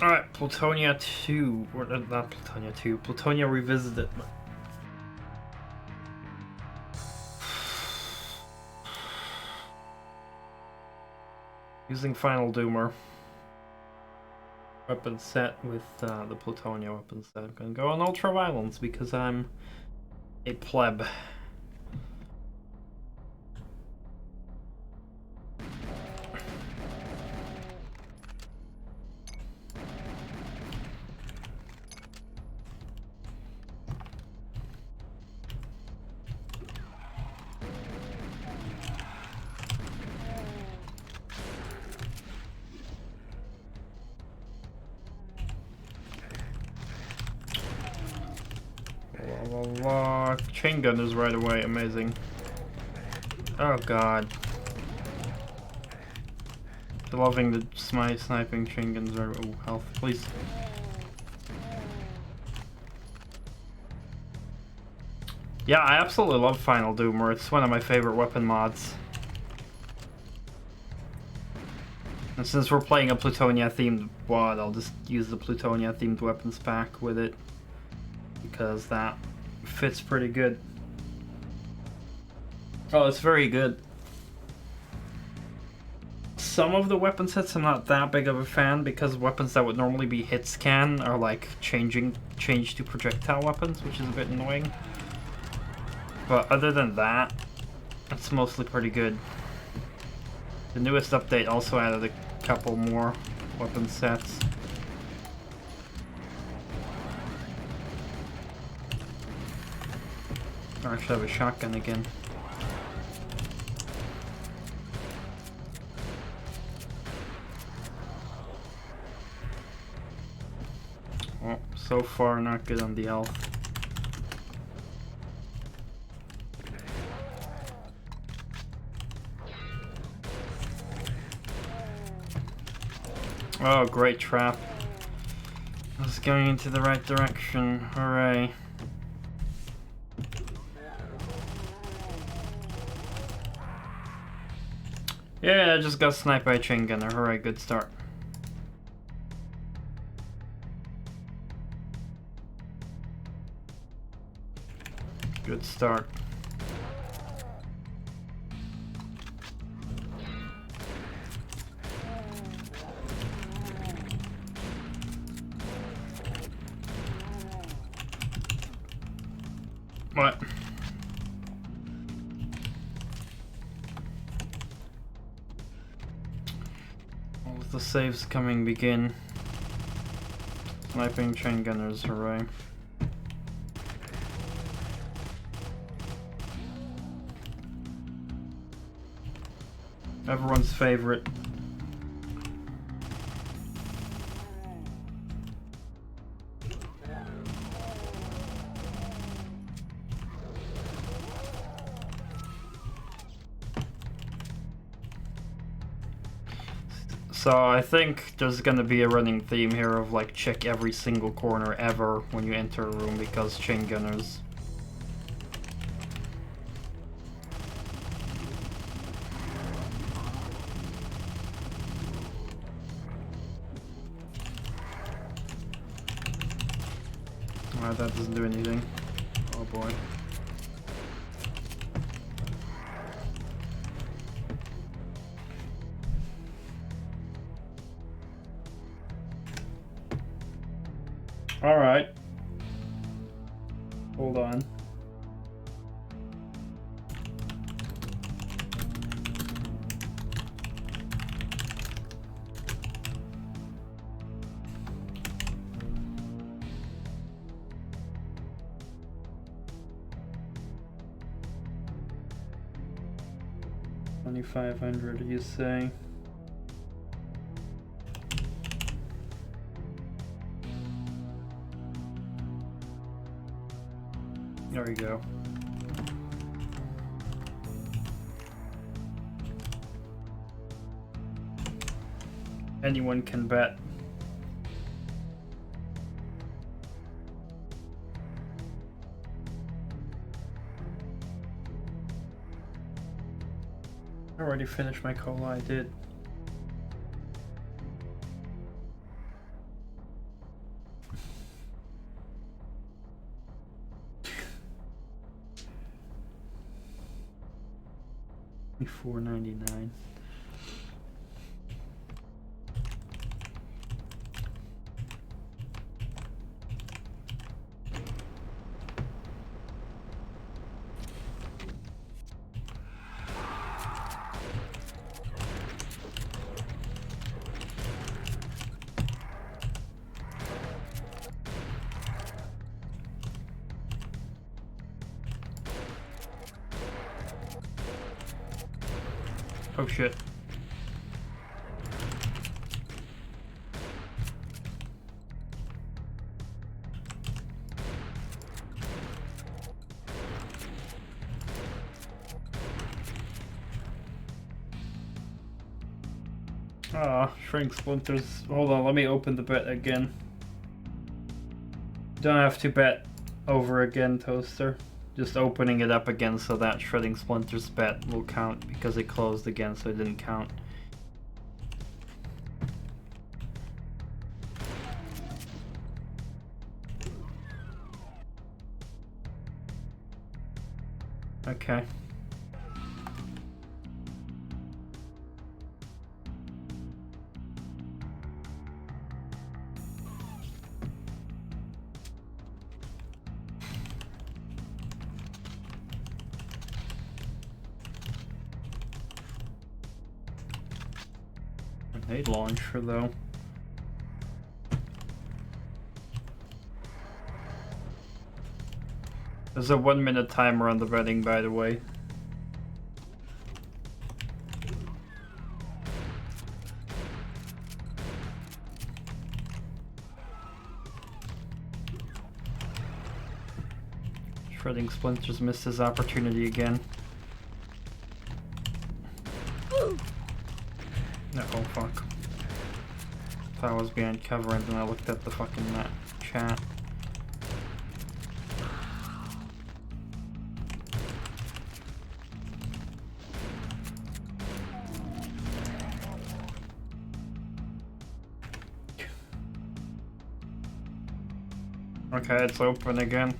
Alright, Plutonia 2. Or not Plutonia 2. Plutonia Revisited. Using Final Doomer. Weapon set with the Plutonia weapon set. I'm gonna go on Ultra Violence because I'm a pleb. Chain gun is right away, amazing. Oh god. Loving the sniping chain guns are. Oh, health, please. Yeah, I absolutely love Final Doomer. It's one of my favorite weapon mods. And since we're playing a Plutonia themed WOD, I'll just use the Plutonia themed weapons pack with it. Because that fits pretty good. Oh, it's very good. Some of the weapon sets I'm not that big of a fan because weapons that would normally be hit scan are like changed to projectile weapons, which is a bit annoying. But other than that, it's mostly pretty good. The newest update also added a couple more weapon sets. I actually have a shotgun again. Well, so far not good on the health. Oh, great trap. I was going into the right direction. Hooray. Yeah, I just got sniped by a chain gunner. Hooray, good start. Good start. What? All of the saves coming begin. Sniping chain gunners, hooray. Everyone's favorite. So I think there's gonna be a running theme here of like check every single corner ever when you enter a room because chain gunners. Alright, that doesn't do anything. Oh boy. Alright. Hold on. $2,500, you say? There we go. Anyone can bet. I already finished my cola, I did. $4.99. Oh shit. Ah, shrink splinters. Hold on, let me open the bet again. Don't have to bet over again, Toaster. Just opening it up again so that shredding splinters bet will count because it closed again, so it didn't count. Okay. Grenade launcher though. There's a 1-minute timer on the betting, by the way. Shredding Splinters missed his opportunity again. No, oh fuck. Thought I was behind cover and then I looked at the fucking chat. Okay, it's open again.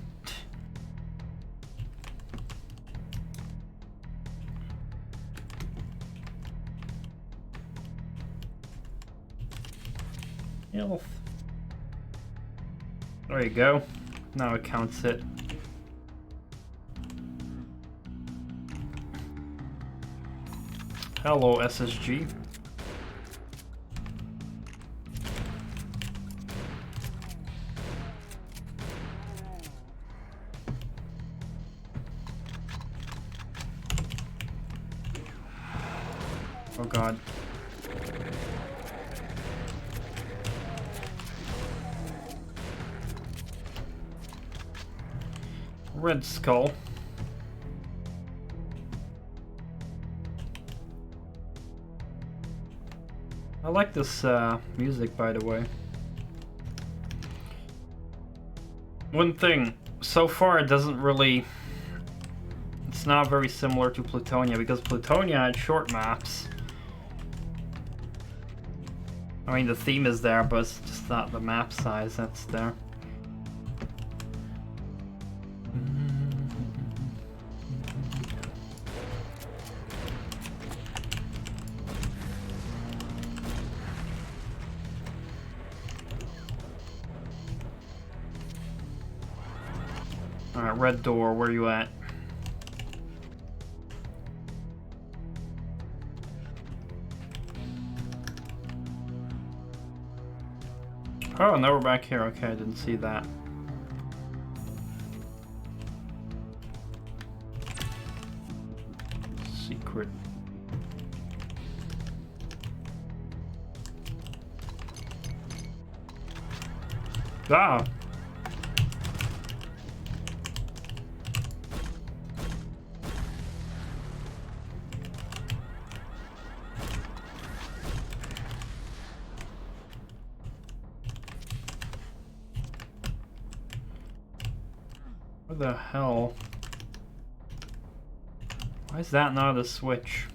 Health. There you go. Now it counts it. Hello, SSG. Oh god. Red Skull. I like this music, by the way. One thing, so far it doesn't really... It's not very similar to Plutonia, because Plutonia had short maps. I mean, the theme is there, but it's just not the map size that's there. Alright, red door, where you at? Oh, now we're back here. Okay, I didn't see that. Secret. Ah! What the hell? Why is that not a switch?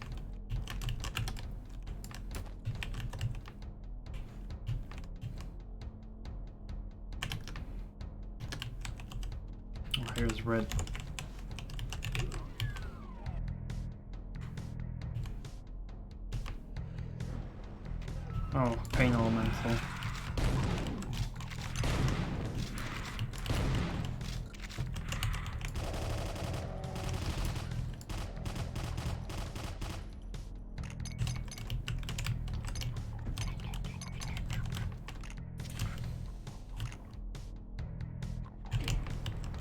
Oh, here's red. Oh, pain elemental.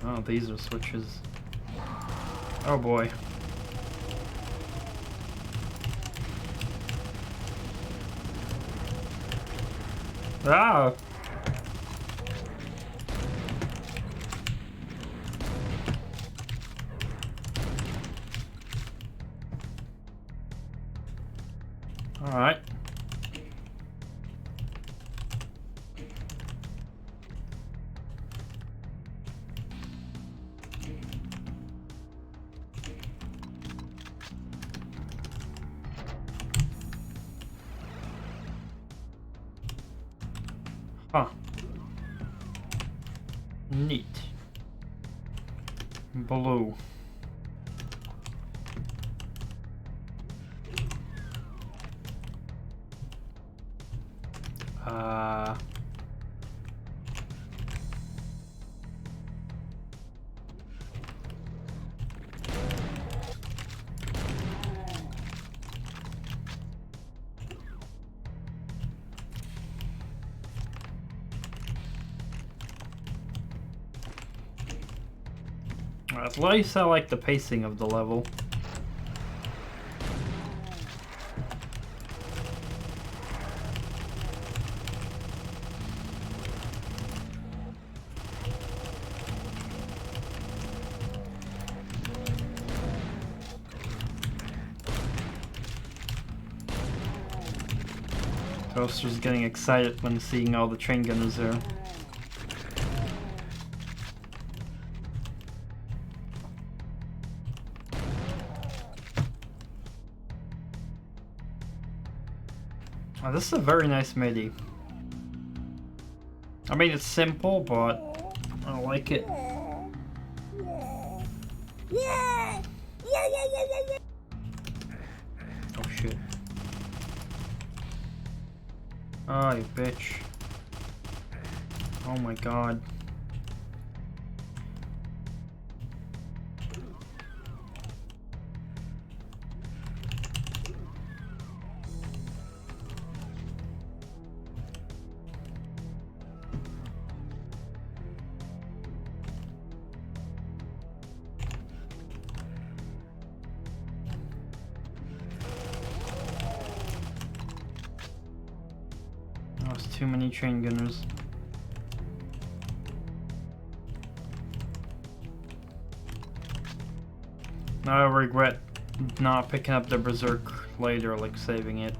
Oh, these are switches. Oh boy. Ah! Alright. Huh. Neat. Blue. At least I like the pacing of the level. Toaster's getting excited when seeing all the train gunners there. Oh, this is a very nice MIDI. I mean, it's simple, but I like it. Oh shit. Oh, you bitch. Oh my god. Too many train gunners. Now I regret not picking up the Berserk later, like saving it.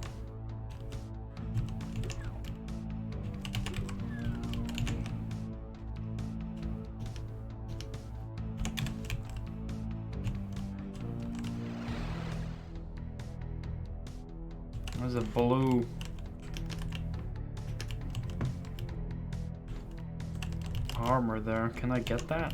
There's a blue. Armor there. Can I get that?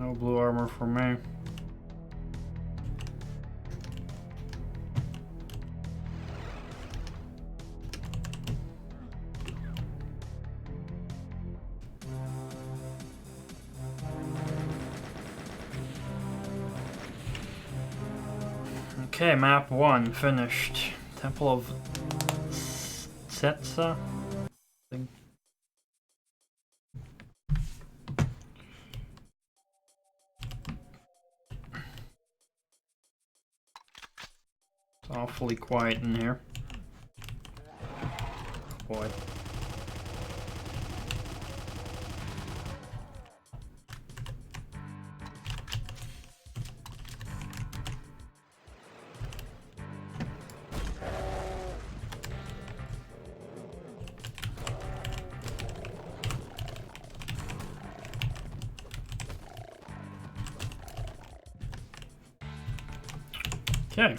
No blue armor for me. Okay, map 1 finished. Temple of Setsa. It's awfully quiet in here. Boy. Okay.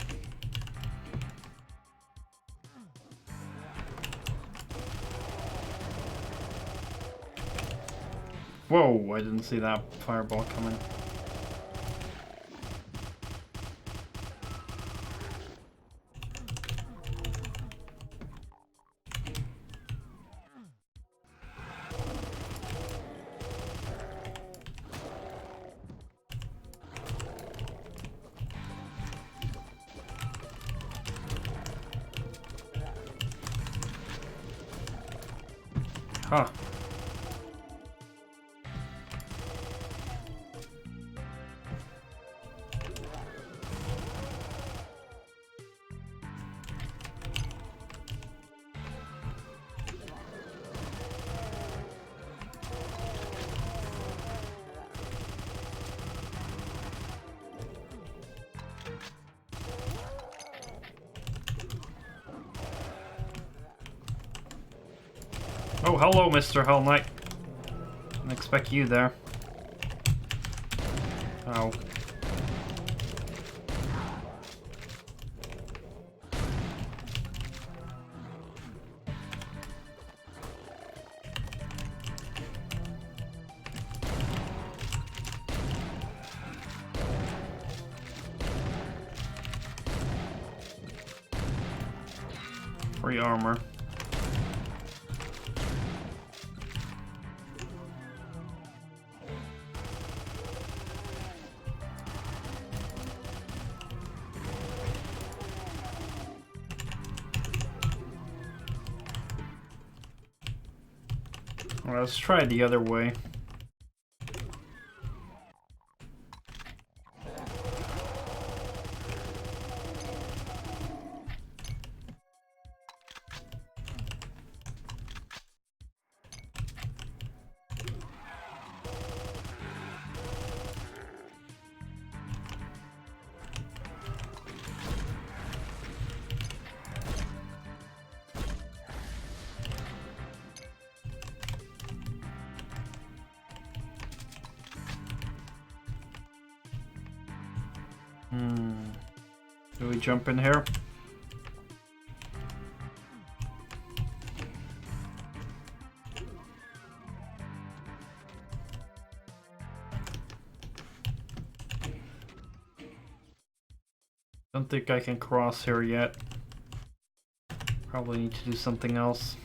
Whoa, I didn't see that fireball coming. Huh. Oh, hello, Mr. Hell Knight. Didn't expect you there. Oh. Free armor. Well, let's try the other way. Do we jump in here? Don't think I can cross here yet. Probably need to do something else.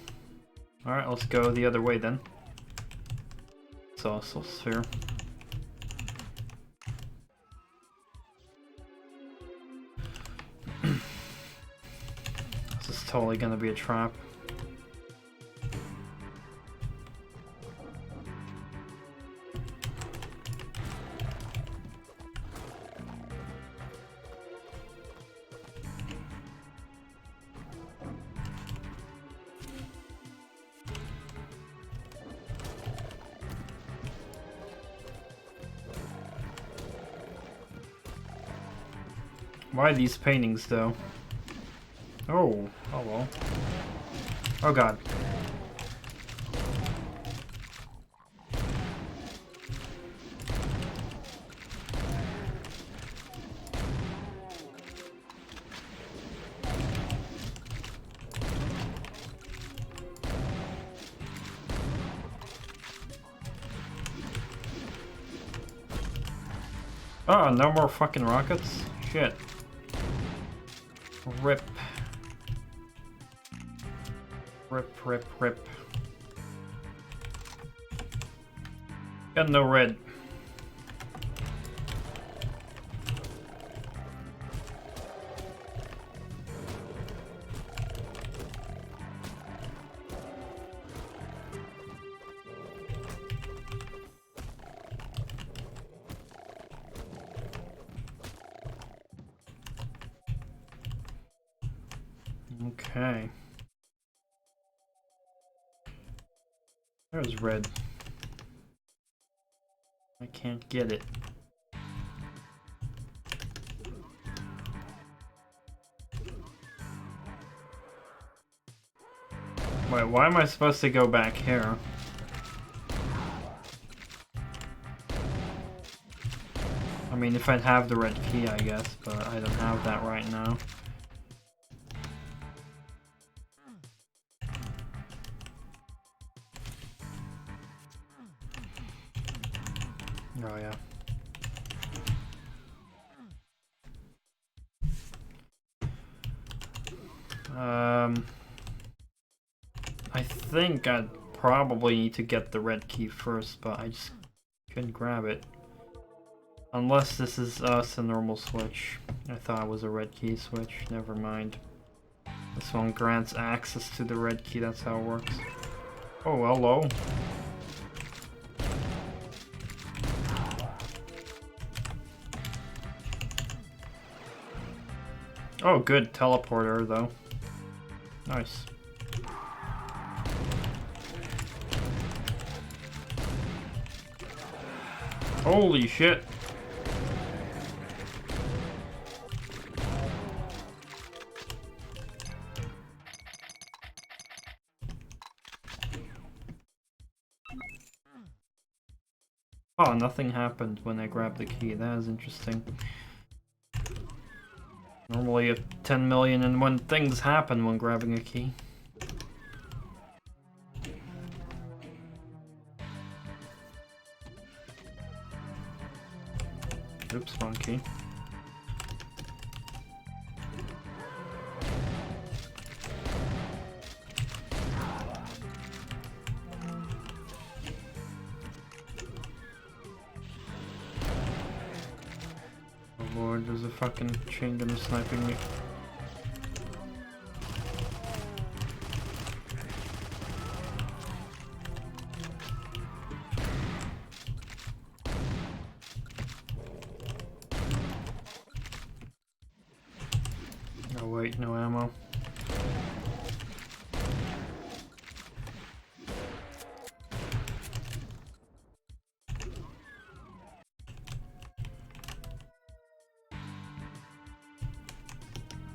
Alright, let's go the other way then. It's also a sphere. This is totally gonna be a trap. Why these paintings, though? Oh, hello. Oh god. Oh, no more fucking rockets? Shit. Rip. Rip, rip, rip. Got no red. Okay. There's red. I can't get it. Wait, why am I supposed to go back here? I mean, if I'd have the red key, I guess, but I don't have that right now. Oh yeah. I think I'd probably need to get the red key first, but I just couldn't grab it. Unless this is a normal switch. I thought it was a red key switch. Never mind. This one grants access to the red key, that's how it works. Oh, hello. Oh, good teleporter, though. Nice. Holy shit. Oh, nothing happened when I grabbed the key. That is interesting. Normally 10 million and one things happen when grabbing a key. Oops, wrong key. Oh lord, there's a fucking chain gunner sniping me. Oh wait, no ammo.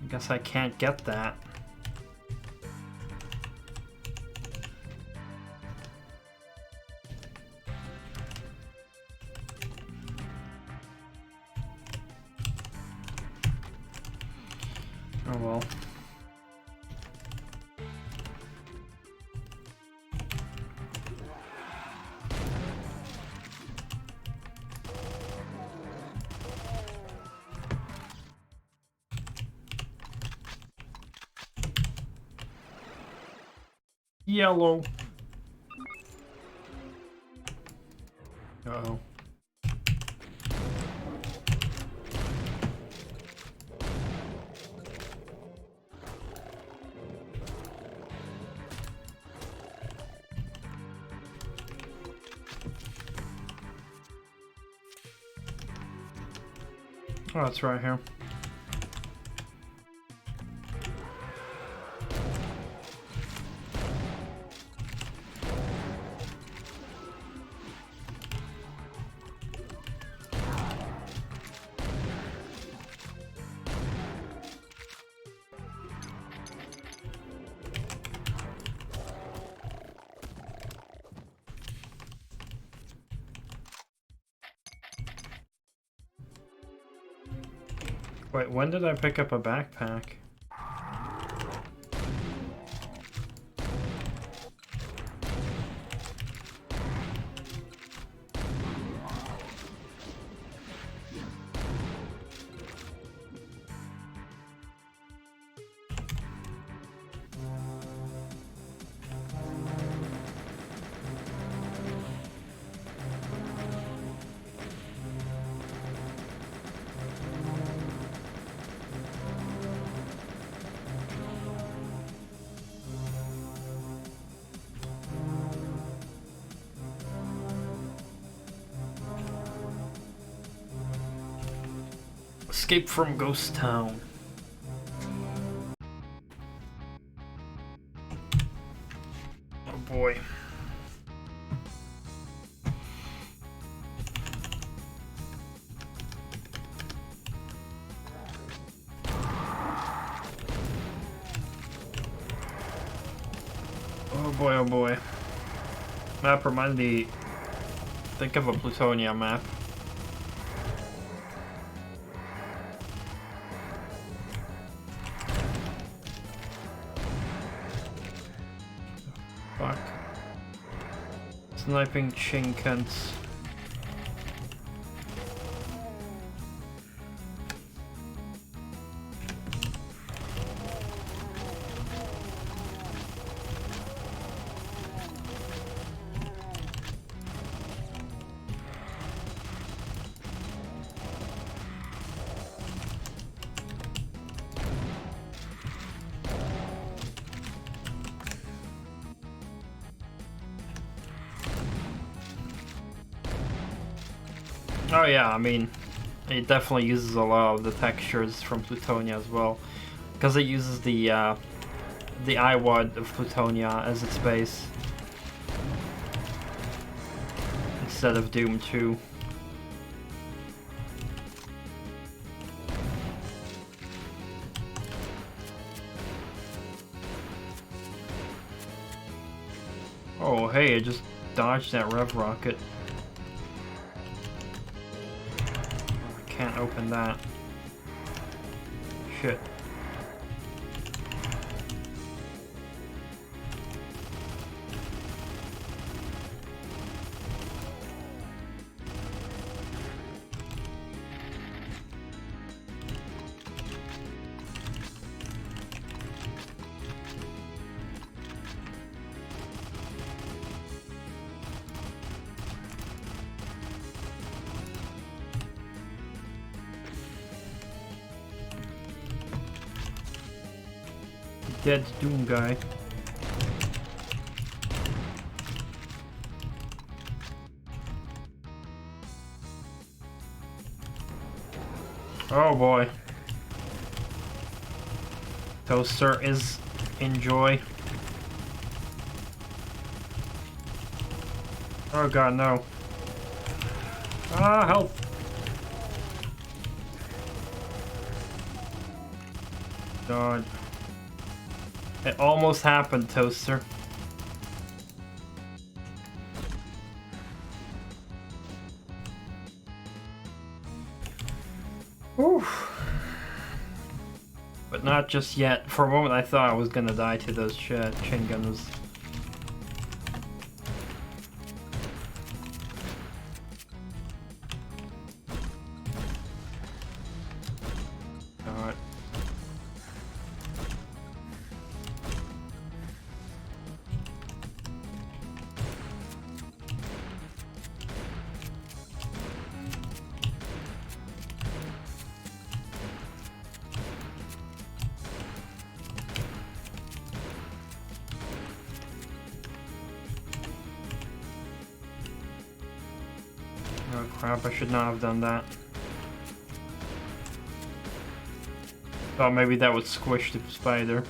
I guess I can't get that. Oh well. Yellow. Uh-oh. Oh, it's right here. Wait, when did I pick up a backpack? Escape from Ghost Town. Oh boy. Oh boy, oh boy. Map remind me. Think of a Plutonia map. Fuck. Sniping chinkens. Oh yeah, I mean, it definitely uses a lot of the textures from Plutonia as well, because it uses the IWAD of Plutonia as its base instead of Doom 2. Oh hey, I just dodged that rev rocket. I can't open that. Shit. Dead Doom guy. Oh boy. Toaster is in joy. Oh god, no. Ah, help! God. It almost happened, Toaster. Whew. But not just yet. For a moment I thought I was gonna die to those chain guns. God. Oh crap, I should not have done that. Thought maybe that would squish the spider.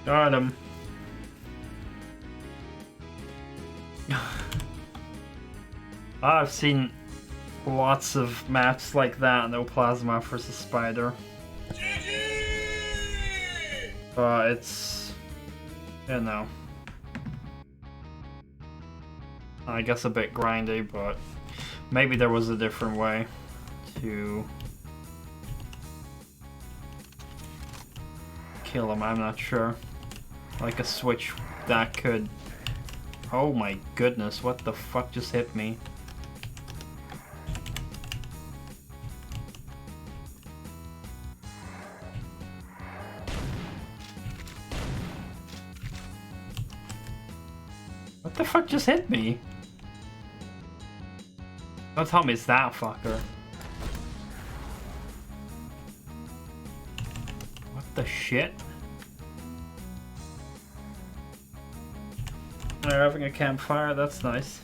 Got him. I've seen lots of maps like that, no plasma versus spider. It's, you know, I guess a bit grindy, but maybe there was a different way to kill him, I'm not sure. Like a switch that could... Oh my goodness, what the fuck just hit me? What the fuck just hit me? Don't tell me it's that fucker. What the shit? They're having a campfire, that's nice.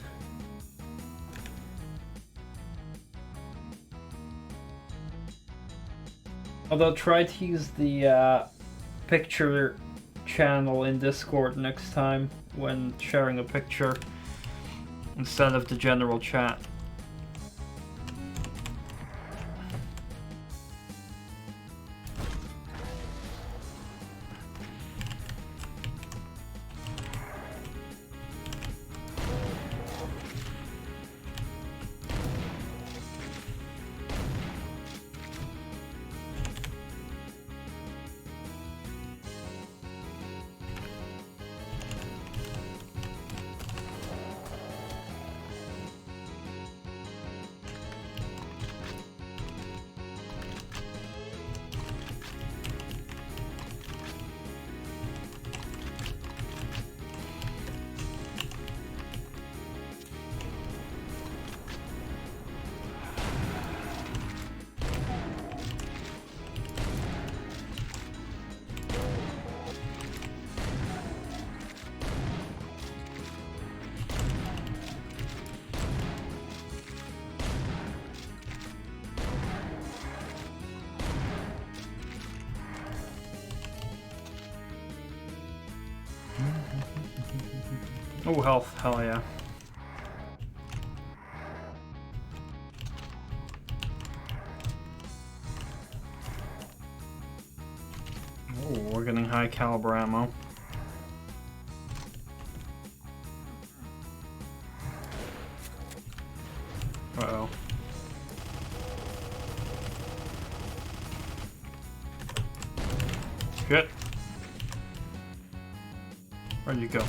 Although try to use the picture channel in Discord next time when sharing a picture instead of the general chat. Oh, health, hell yeah. Oh, we're getting high caliber ammo. Uh-oh. Shit. Where'd you go?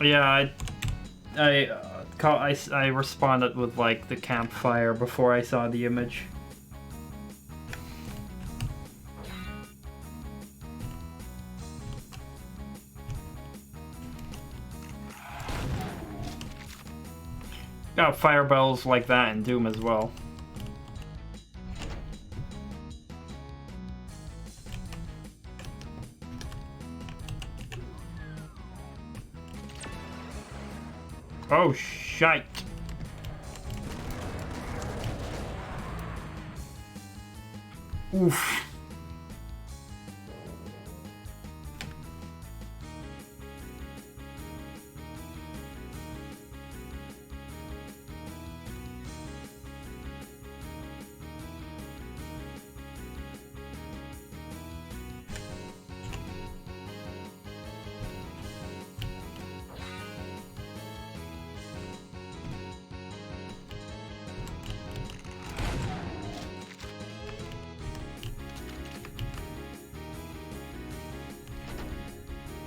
Yeah, I responded with like the campfire before I saw the image. Got fire bells like that in Doom as well. Oh, shite. Oof.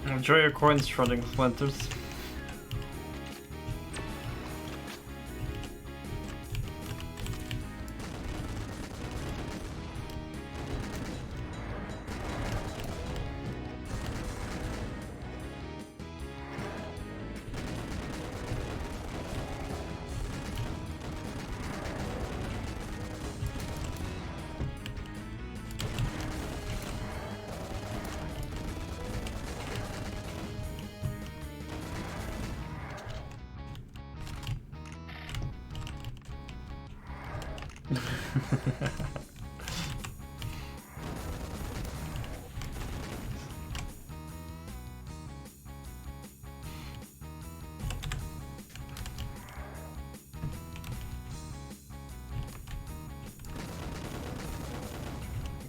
Enjoy your coins, shredding splinters.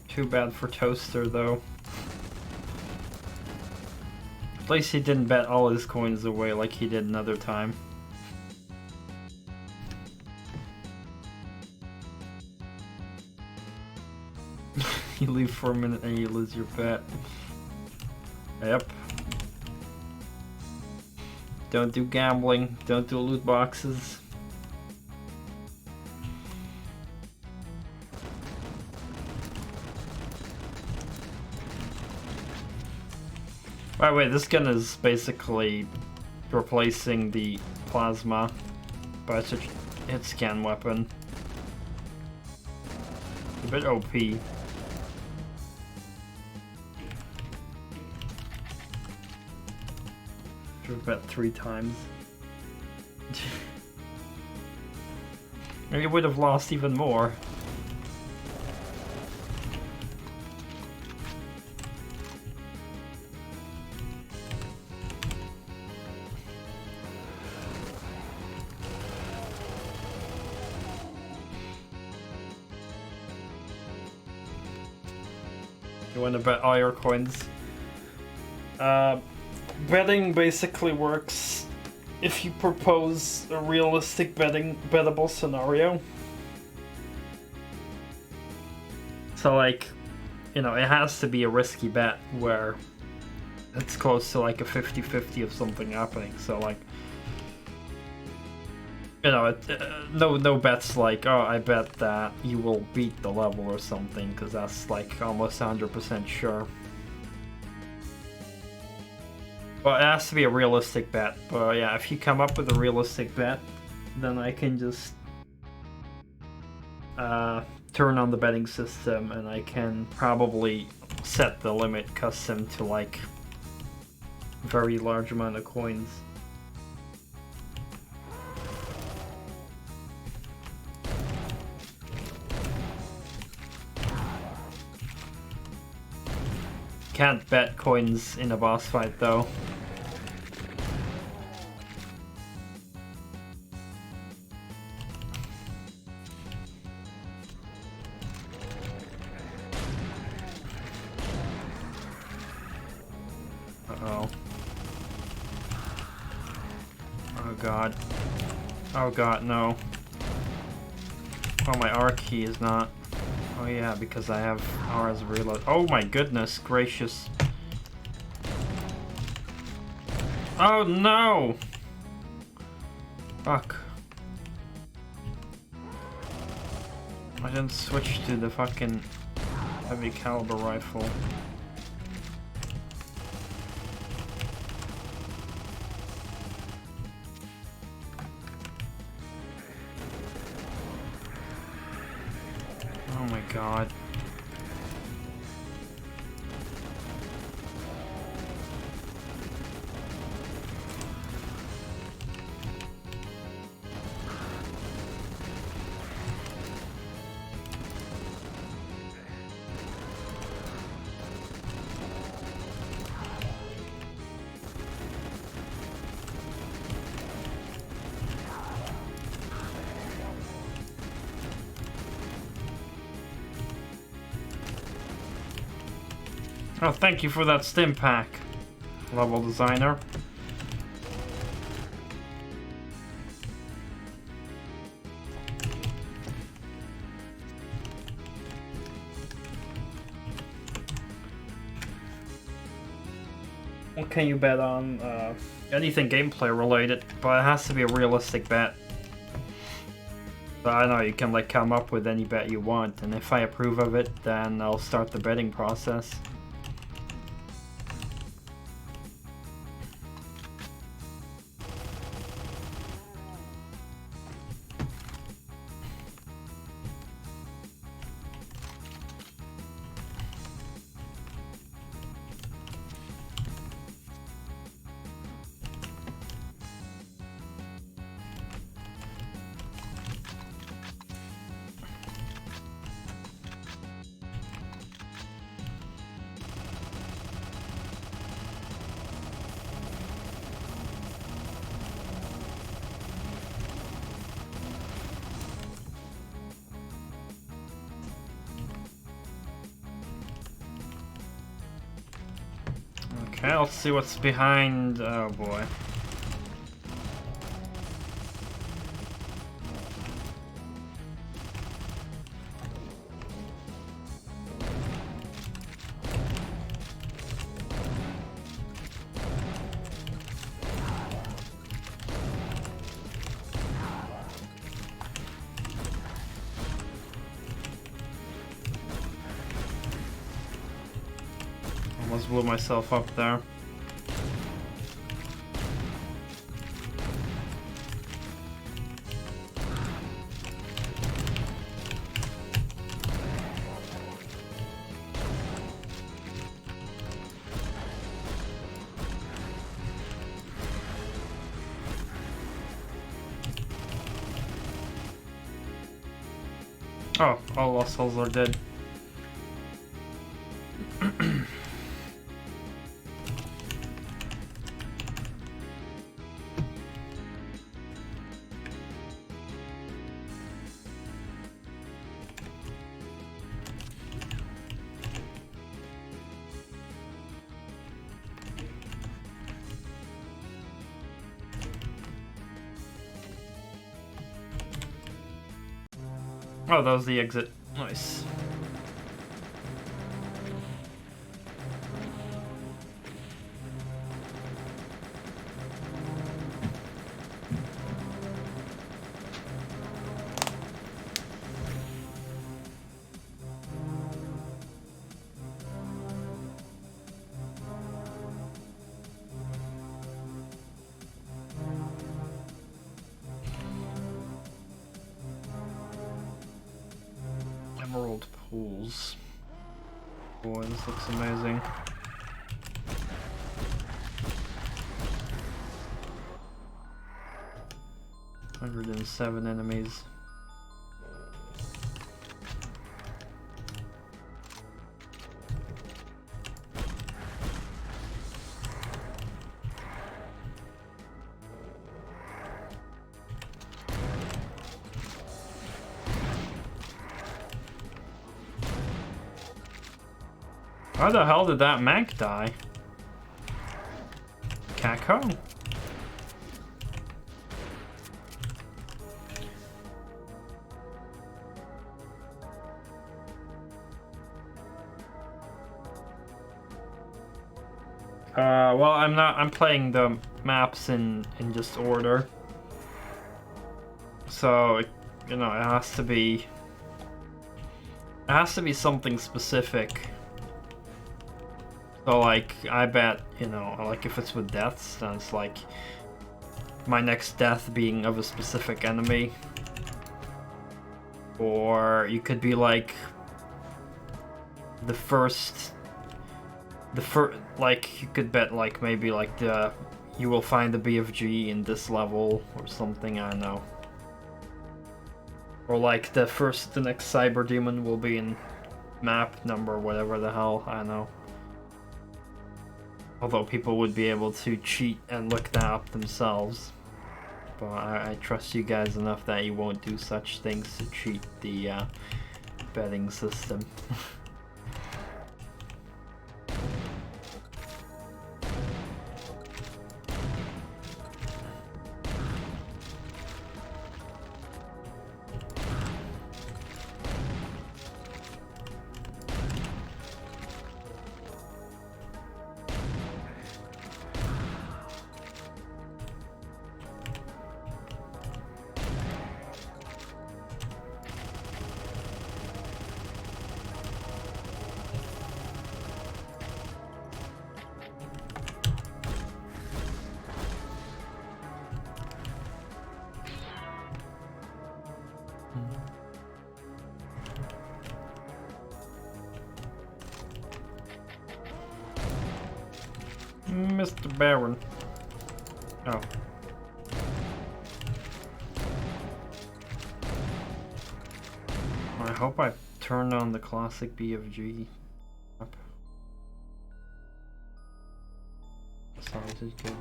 Too bad for Toaster, though. At least he didn't bet all his coins away like he did another time. You leave for a minute and you lose your bet. Yep. Don't do gambling. Don't do loot boxes. By the way, this gun is basically replacing the plasma, but it's a hit scan weapon. A bit OP. Should've bet 3 times. Maybe would have lost even more. You want to bet all your coins? Betting basically works if you propose a realistic bettable scenario. So like, you know, it has to be a risky bet where it's close to like a 50-50 of something happening. So like, you know, no bets like, oh, I bet that you will beat the level or something, because that's like almost 100% sure. Well, it has to be a realistic bet, but yeah, if you come up with a realistic bet, then I can just turn on the betting system and I can probably set the limit custom to like a very large amount of coins. Can't bet coins in a boss fight though. Uh-oh. Oh god. Oh god, no. Oh, my R key is not. Oh yeah, because I have R as a reload. Oh my goodness gracious. Oh no! Fuck. I didn't switch to the fucking heavy caliber rifle. Oh my god. Oh, thank you for that stim pack, level designer. What can you bet on? Anything gameplay related, but it has to be a realistic bet. But I know you can like come up with any bet you want, and if I approve of it, then I'll start the betting process. Okay, let's see what's behind. Oh boy. Almost blew myself up there. Oh, all lost souls are dead. Oh, that was the exit. Nice. Emerald pools. Boy, this looks amazing. "107 enemies. How the hell did that Mac die? Caco? Well, I'm playing the maps in just order. So, you know, it has to be something specific. So, like, I bet, you know, like if it's with deaths, then it's like my next death being of a specific enemy. Or you could be like like you could bet like maybe like you will find the BFG in this level or something, I don't know. Or like the next cyber demon will be in map number whatever the hell, I don't know. Although people would be able to cheat and look that up themselves. But I trust you guys enough that you won't do such things to cheat the betting system. Mr. Baron. Oh. I hope I turned on the classic BFG up. Sounds is good.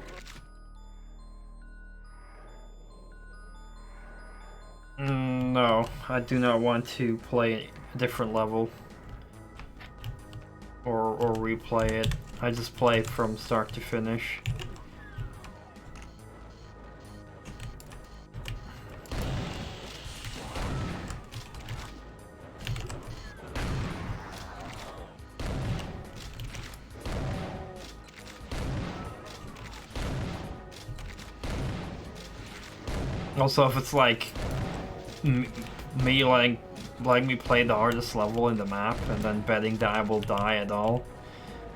No, I do not want to play a different level or replay it. I just play from start to finish. Also, if it's like me letting me play the hardest level in the map and then betting that I will die at all,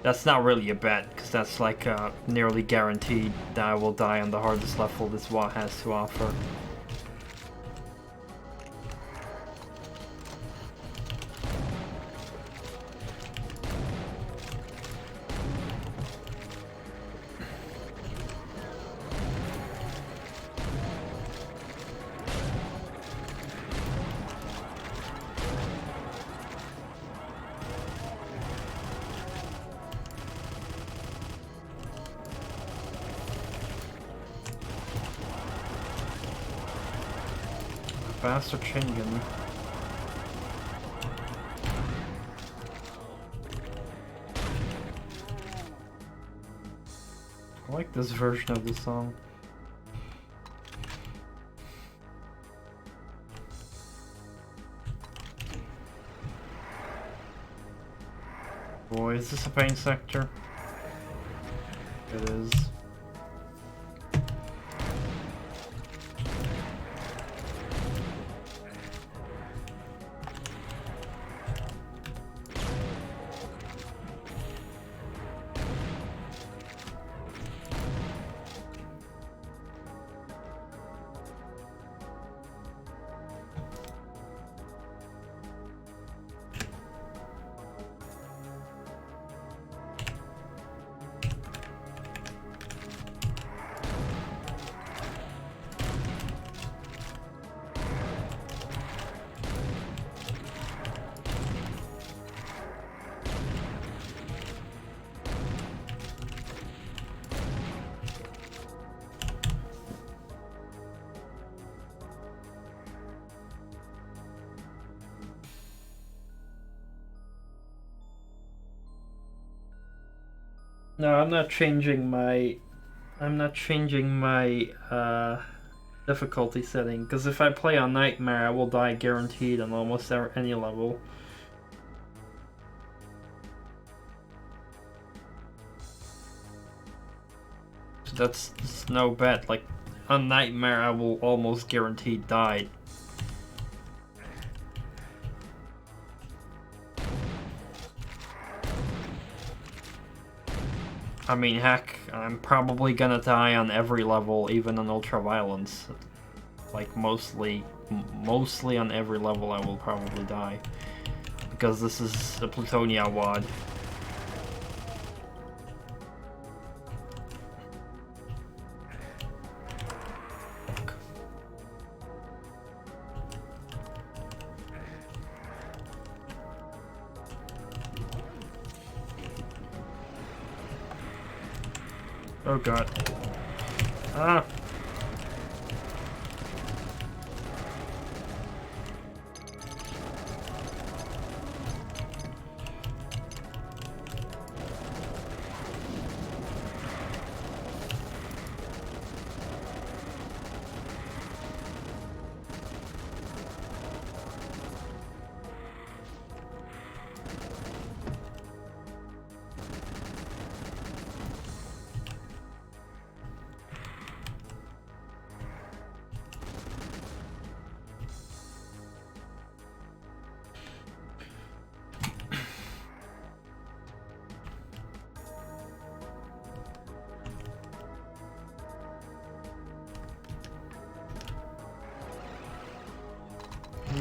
that's not really a bet, because that's like nearly guaranteed that I will die on the hardest level this WoW has to offer. Bastard Shingen. I like this version of the song. Boy, is this a pain sector? It is. No, I'm not changing my difficulty setting, because if I play on Nightmare, I will die guaranteed on almost any level. So that's no bet. Like, on Nightmare, I will almost guaranteed die. I mean, heck, I'm probably gonna die on every level, even on Ultraviolence. Like, mostly on every level I will probably die. Because this is a Plutonia WAD. Oh god. Ah!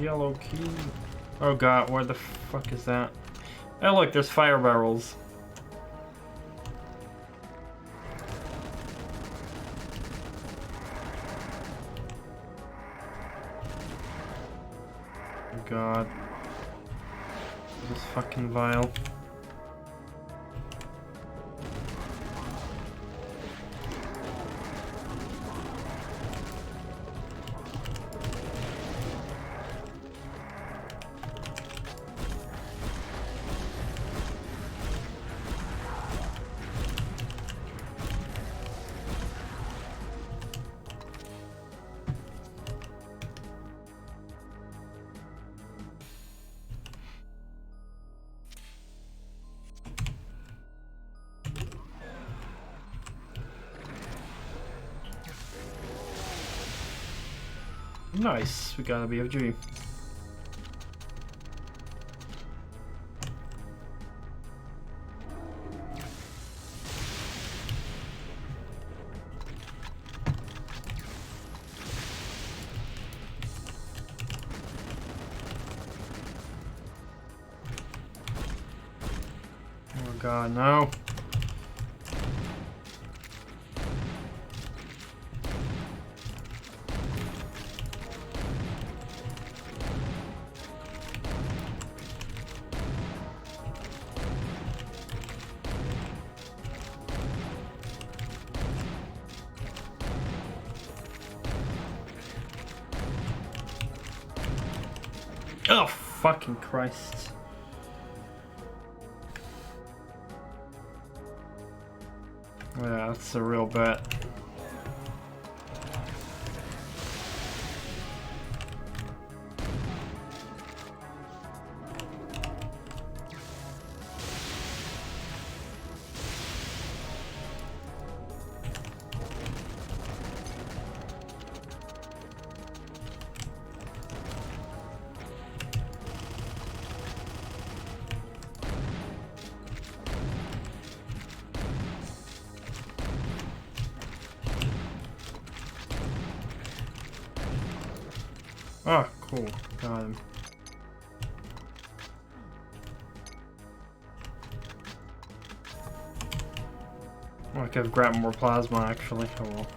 Yellow key. Oh god, where the fuck is that? Oh look, there's fire barrels. Oh god. This is fucking vile. Nice, we got a BFG. Oh god, no. Oh, fucking Christ. Yeah, that's a real bet. Oh, cool. Got him. I could have grabbed more plasma, actually. Oh well.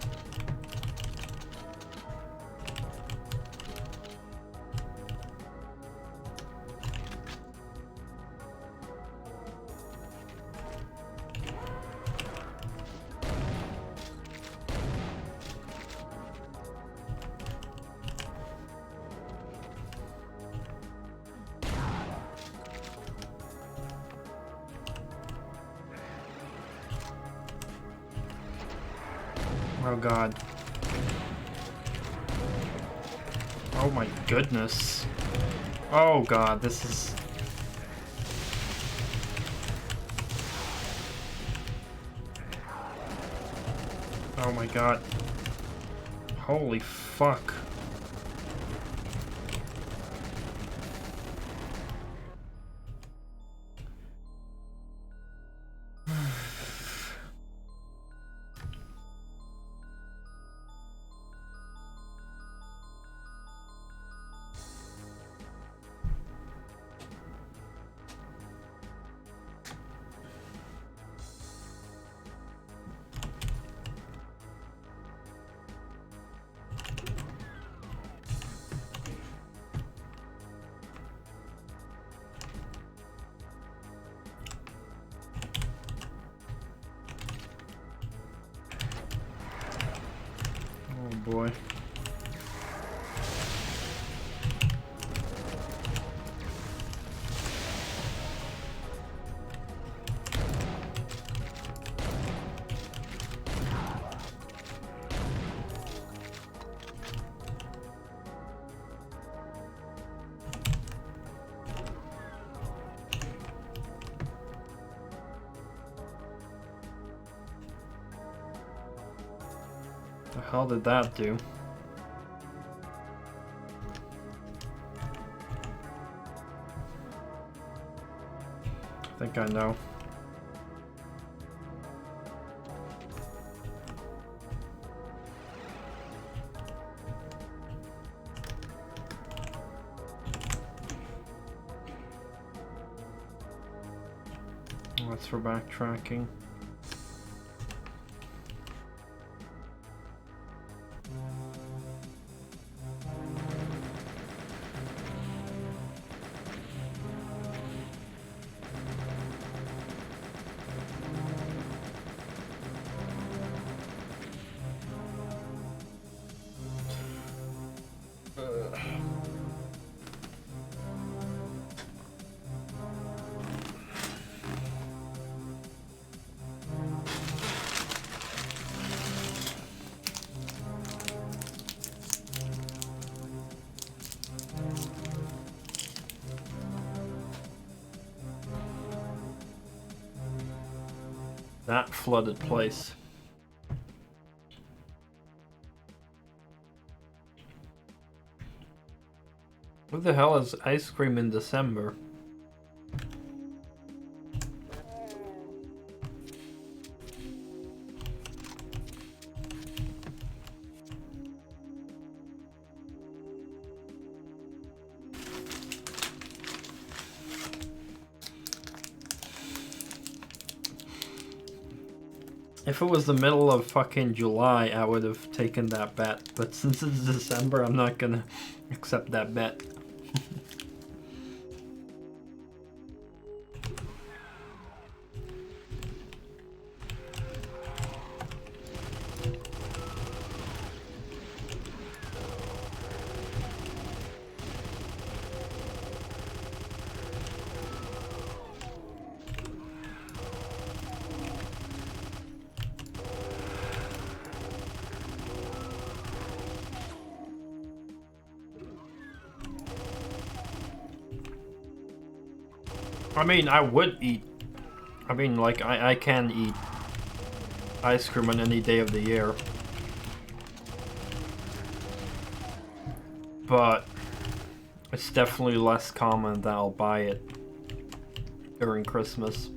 Oh god. Oh my goodness. Oh god, this is... Oh my god. Holy fuck. Oh boy. The hell did that do? I think I know. That's for backtracking. That flooded place. What the hell is ice cream in December? If it was the middle of fucking July, I would have taken that bet. But since it's December, I'm not gonna accept that bet. I mean, I would eat. I mean, like, I can eat ice cream on any day of the year. But it's definitely less common that I'll buy it during Christmas.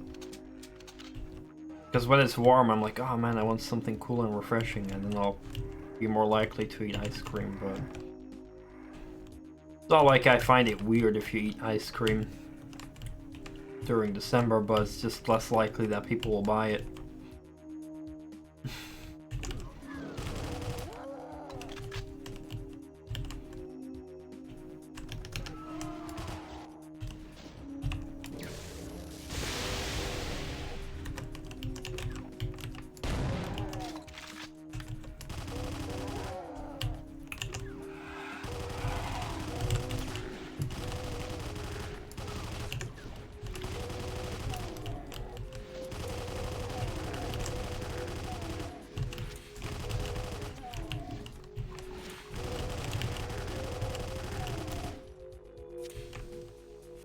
Because when it's warm, I'm like, oh man, I want something cool and refreshing, and then I'll be more likely to eat ice cream, but it's not like I find it weird if you eat ice cream during December, but it's just less likely that people will buy it.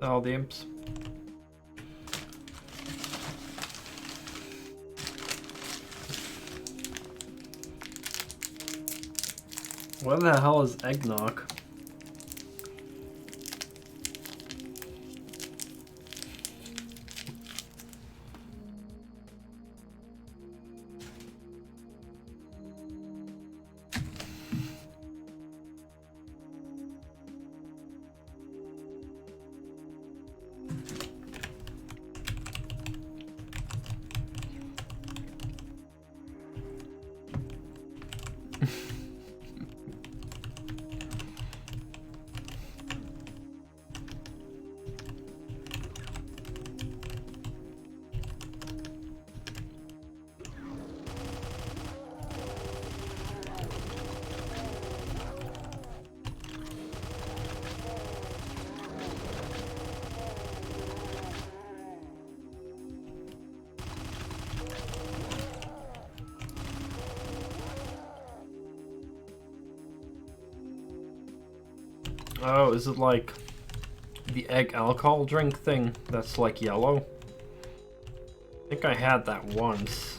all the imps. What the hell is eggnog? Oh, is it like the egg alcohol drink thing that's like yellow? I think I had that once.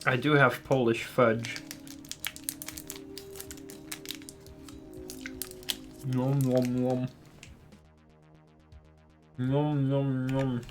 I do have Polish fudge. Nom nom nom. Nom nom nom.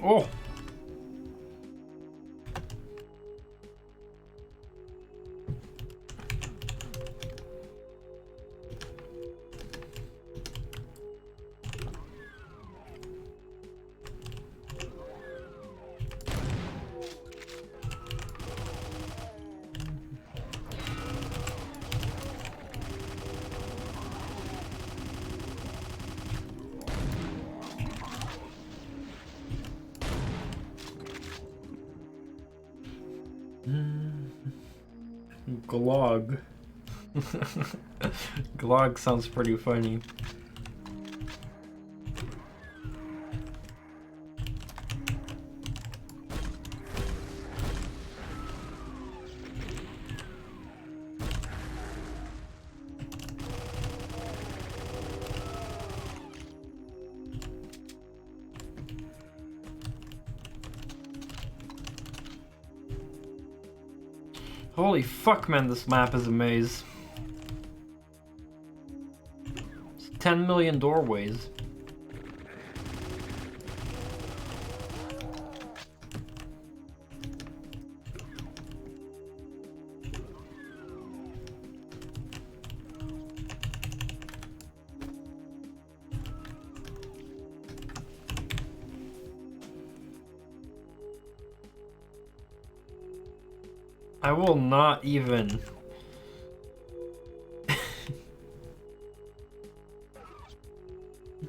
Oh! Glog. Glog sounds pretty funny. Holy fuck, man, this map is a maze. It's 10 million doorways. I will not even. You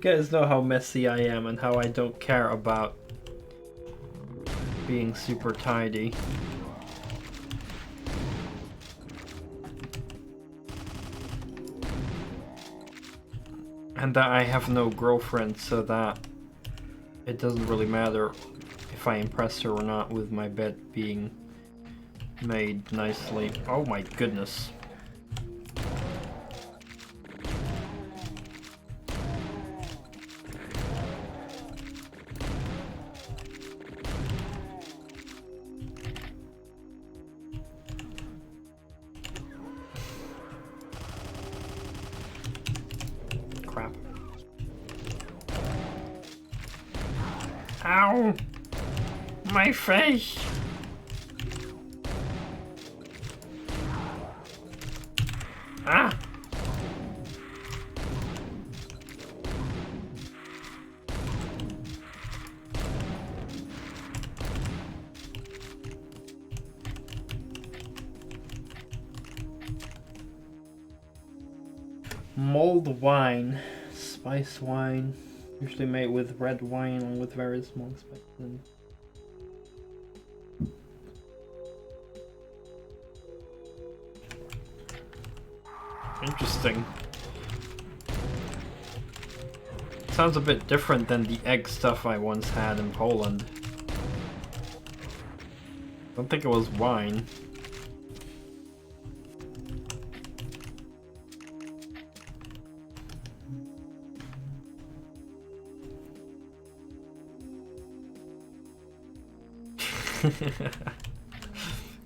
guys know how messy I am and how I don't care about being super tidy. And that I have no girlfriend, so that it doesn't really matter if I impress her or not with my bed being made nicely. Oh my goodness. Ow! My face! Ah! Mulled wine, spice wine, usually made with red wine along with various small spices. Interesting. Sounds a bit different than the egg stuff I once had in Poland. Don't think it was wine.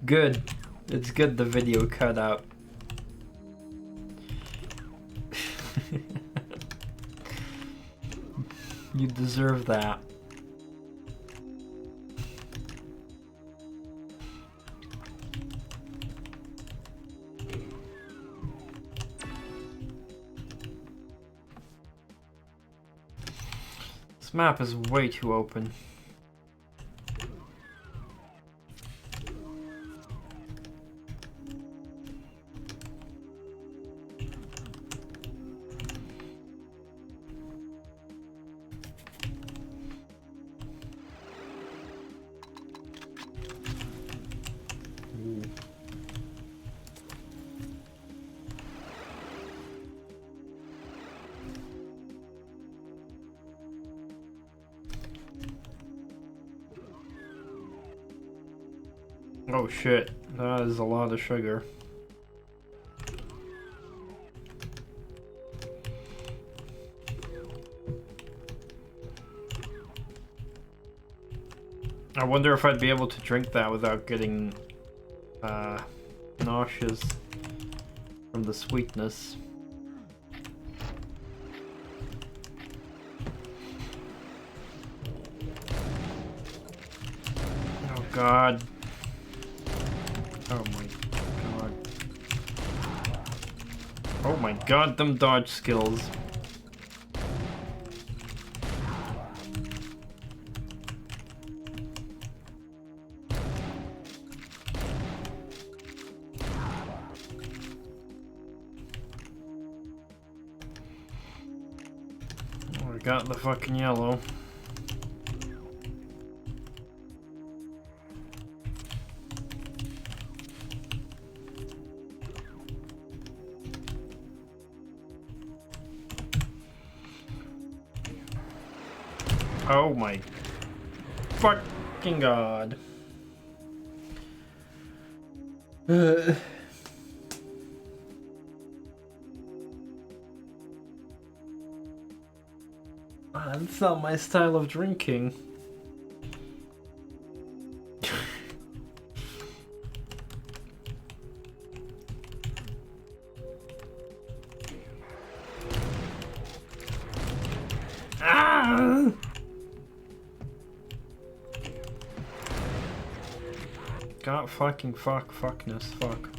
Good. It's good the video cut out. You deserve that. This map is way too open. Oh shit, that is a lot of sugar. I wonder if I'd be able to drink that without getting nauseous from the sweetness. Oh god. Oh my god. Oh my god, them dodge skills. Oh, I got the fucking yellow. Oh my fucking god. That's not my style of drinking. Ah! God fucking fuckness, fuck.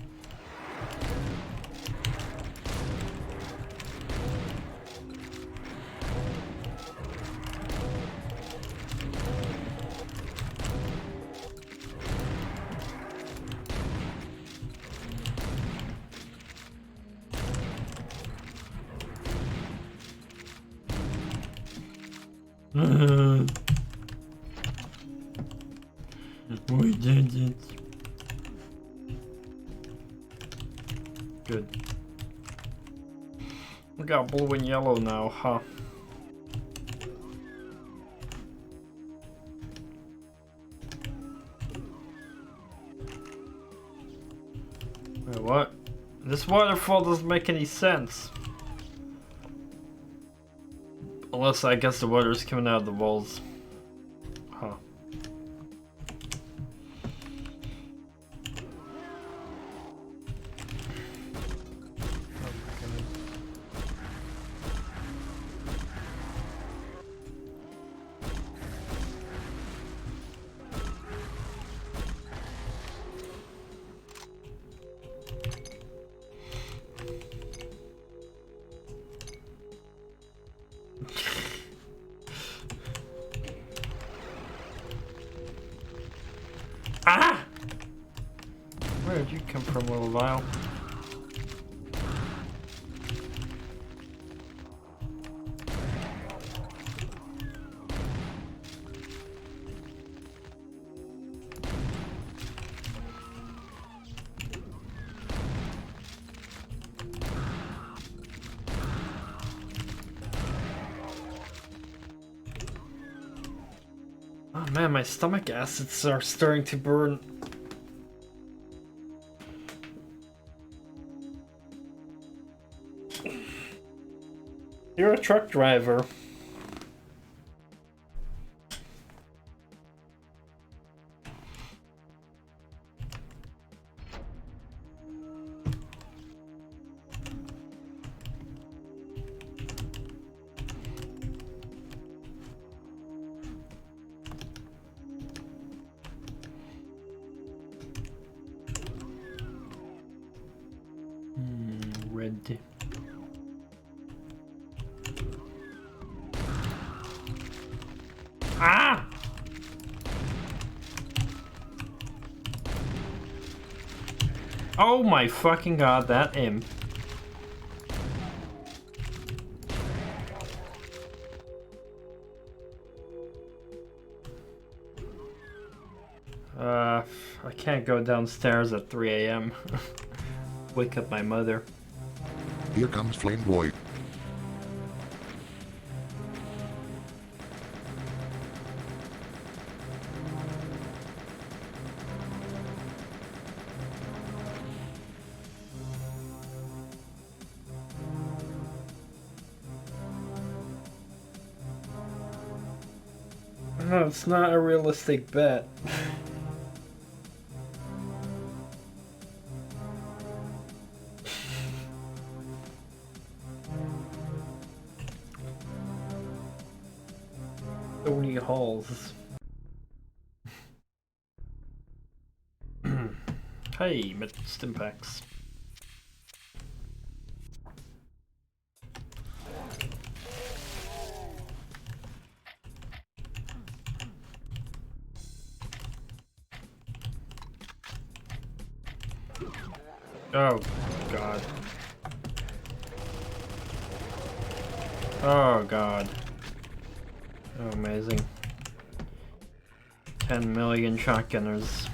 We did it. Good. We got blue and yellow now, huh? Wait, what? This waterfall doesn't make any sense. Unless I guess the water is coming out of the walls. Huh. Ah! Where did you come from, little vial? Oh man, my stomach acids are starting to burn. You're a truck driver. Red. Ah! Oh my fucking god, that imp. I can't go downstairs at 3 AM. Wake up my mother. Here comes Flame Boy. No, it's not a realistic bet. Tony Halls. Hey, Stimpaks. Oh, God. Oh, God. Oh, amazing. 10 million shotgunners.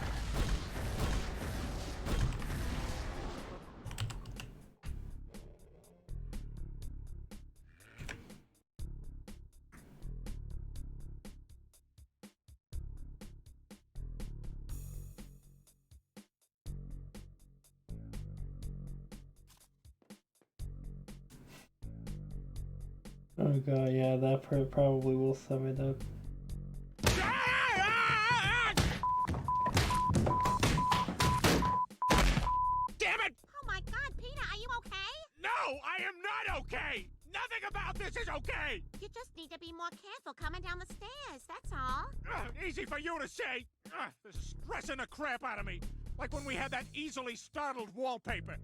Oh god, yeah, that probably will sum it up. Damn it! Oh my god, Peter, are you okay? No, I am not okay! Nothing about this is okay! You just need to be more careful coming down the stairs, that's all. Easy for you to say! This is stressing the crap out of me! Like when we had that easily startled wallpaper.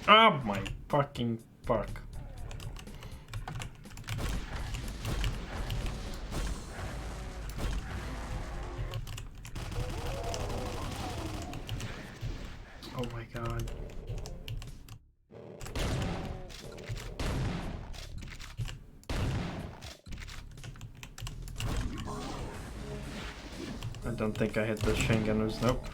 Oh my fucking fuck. Oh my god. I don't think I hit the Shingunners, nope.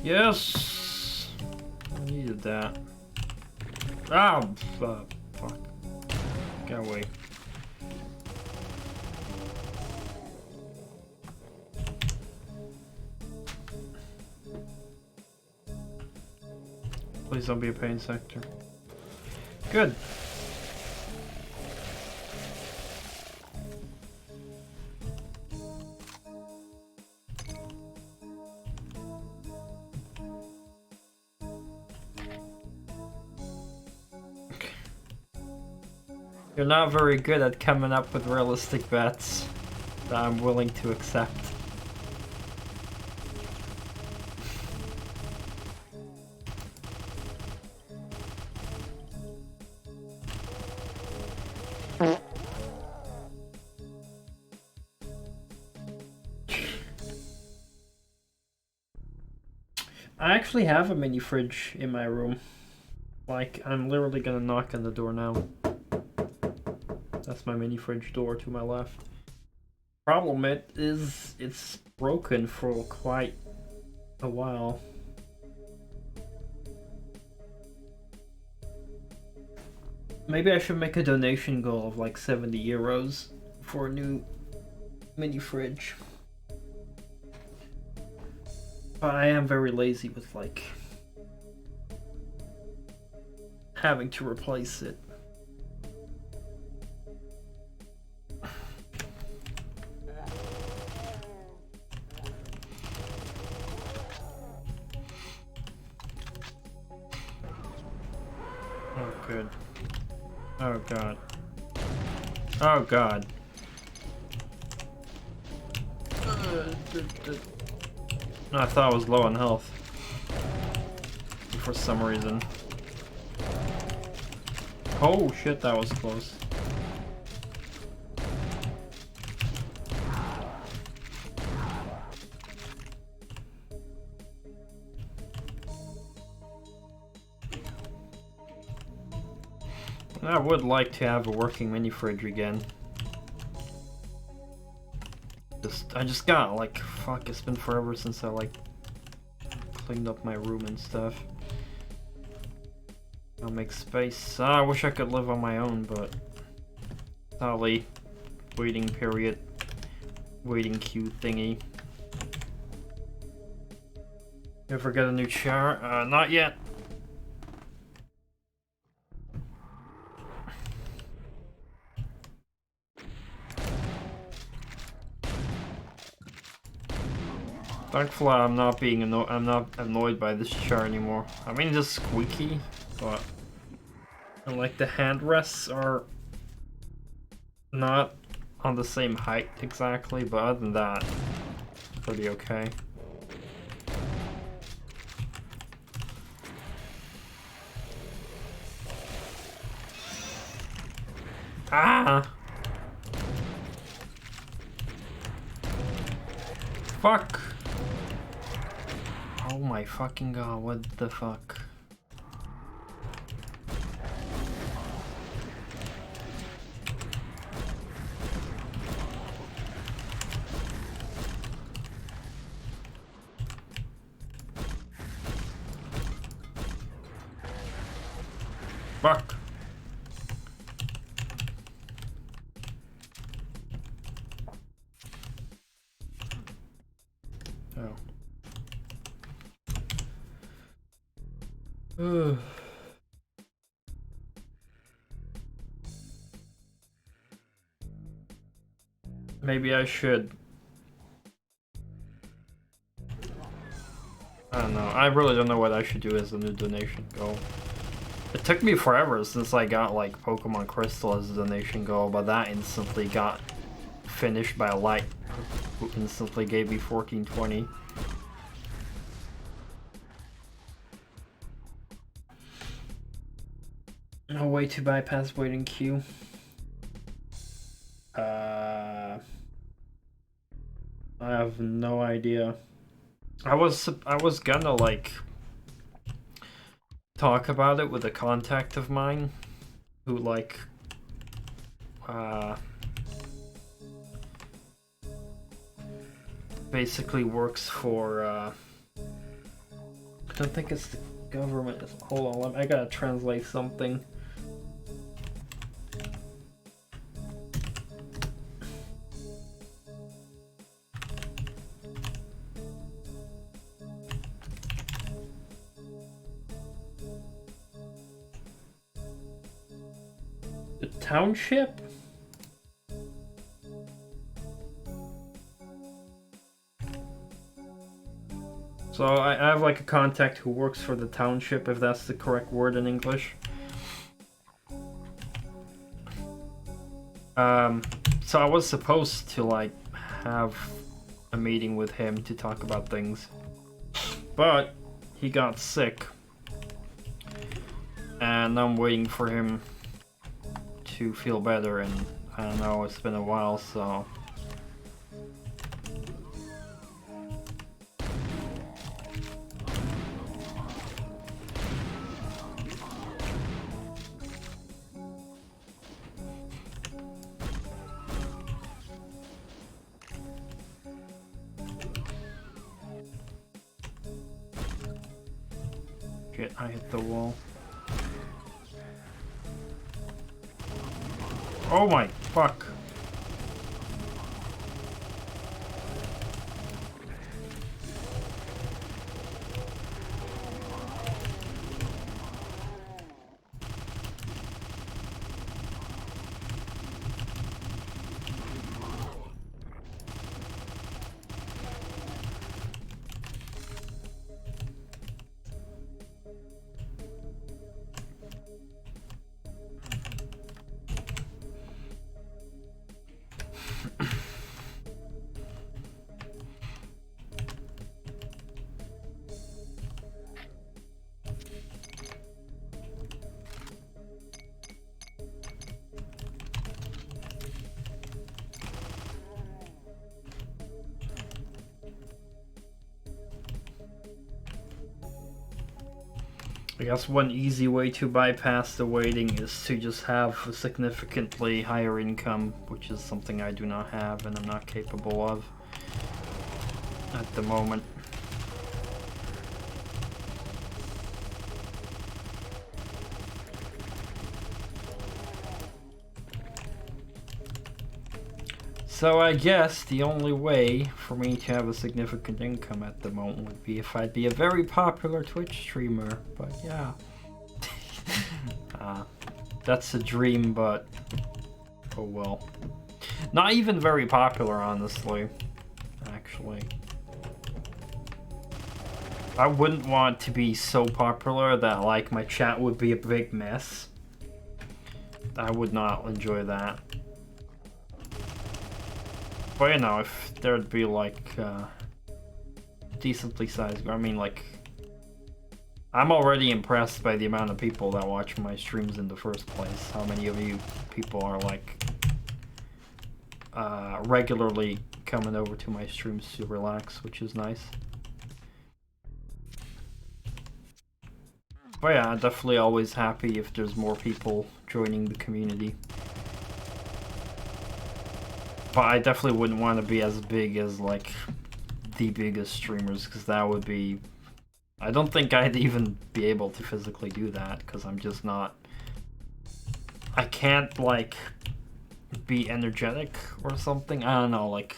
Yes! I needed that. Ah, fuck. Get away. Please don't be a pain sector. Good. You're not very good at coming up with realistic bets that I'm willing to accept. I actually have a mini fridge in my room. Like, I'm literally gonna knock on the door now. That's my mini fridge door to my left. Problem is, it's broken for quite a while. Maybe I should make a donation goal of like 70 euros for a new mini fridge. But I am very lazy with like having to replace it. Oh, good. Oh, God. Oh, God. I thought I was low on health. For some reason. Oh, shit, that was close. I would like to have a working mini fridge again. I just got like, fuck, it's been forever since I like cleaned up my room and stuff. I'll make space. I wish I could live on my own, but sadly, waiting period, waiting queue thingy. Ever get a new chair? Not yet. Thankfully, I'm not annoyed by this chair anymore. I mean, it's just squeaky, but and like the handrests are not on the same height exactly, but other than that, pretty okay. Ah! Fuck! Oh my fucking god, what the fuck? Fuck! Oh. Maybe I should. I don't know. I really don't know what I should do as a new donation goal. It took me forever since I got like Pokemon Crystal as a donation goal, but that instantly got finished by Light, who instantly gave me 1420. No way to bypass waiting queue. I have no idea. I was gonna like talk about it with a contact of mine who like basically works for I don't think it's Government is... Hold on, I gotta translate something. The township? So I have like a contact who works for the township, if that's the correct word in English. So I was supposed to like have a meeting with him to talk about things, but he got sick, and I'm waiting for him to feel better, and I don't know, it's been a while, so... Shit, I hit the wall. Oh my fuck. I guess one easy way to bypass the waiting is to just have a significantly higher income, which is something I do not have and I'm not capable of at the moment. So I guess the only way for me to have a significant income at the moment would be if I'd be a very popular Twitch streamer, but yeah. That's a dream, but oh well. Not even very popular, honestly, actually. I wouldn't want to be so popular that like my chat would be a big mess. I would not enjoy that. But you know, if there'd be like decently sized, I mean like, I'm already impressed by the amount of people that watch my streams in the first place. How many of you people are like regularly coming over to my streams to relax, which is nice. But yeah, I'm definitely always happy if there's more people joining the community. But I definitely wouldn't want to be as big as like the biggest streamers, because that would be... I don't think I'd even be able to physically do that, because I'm just not... I can't like be energetic or something. I don't know, like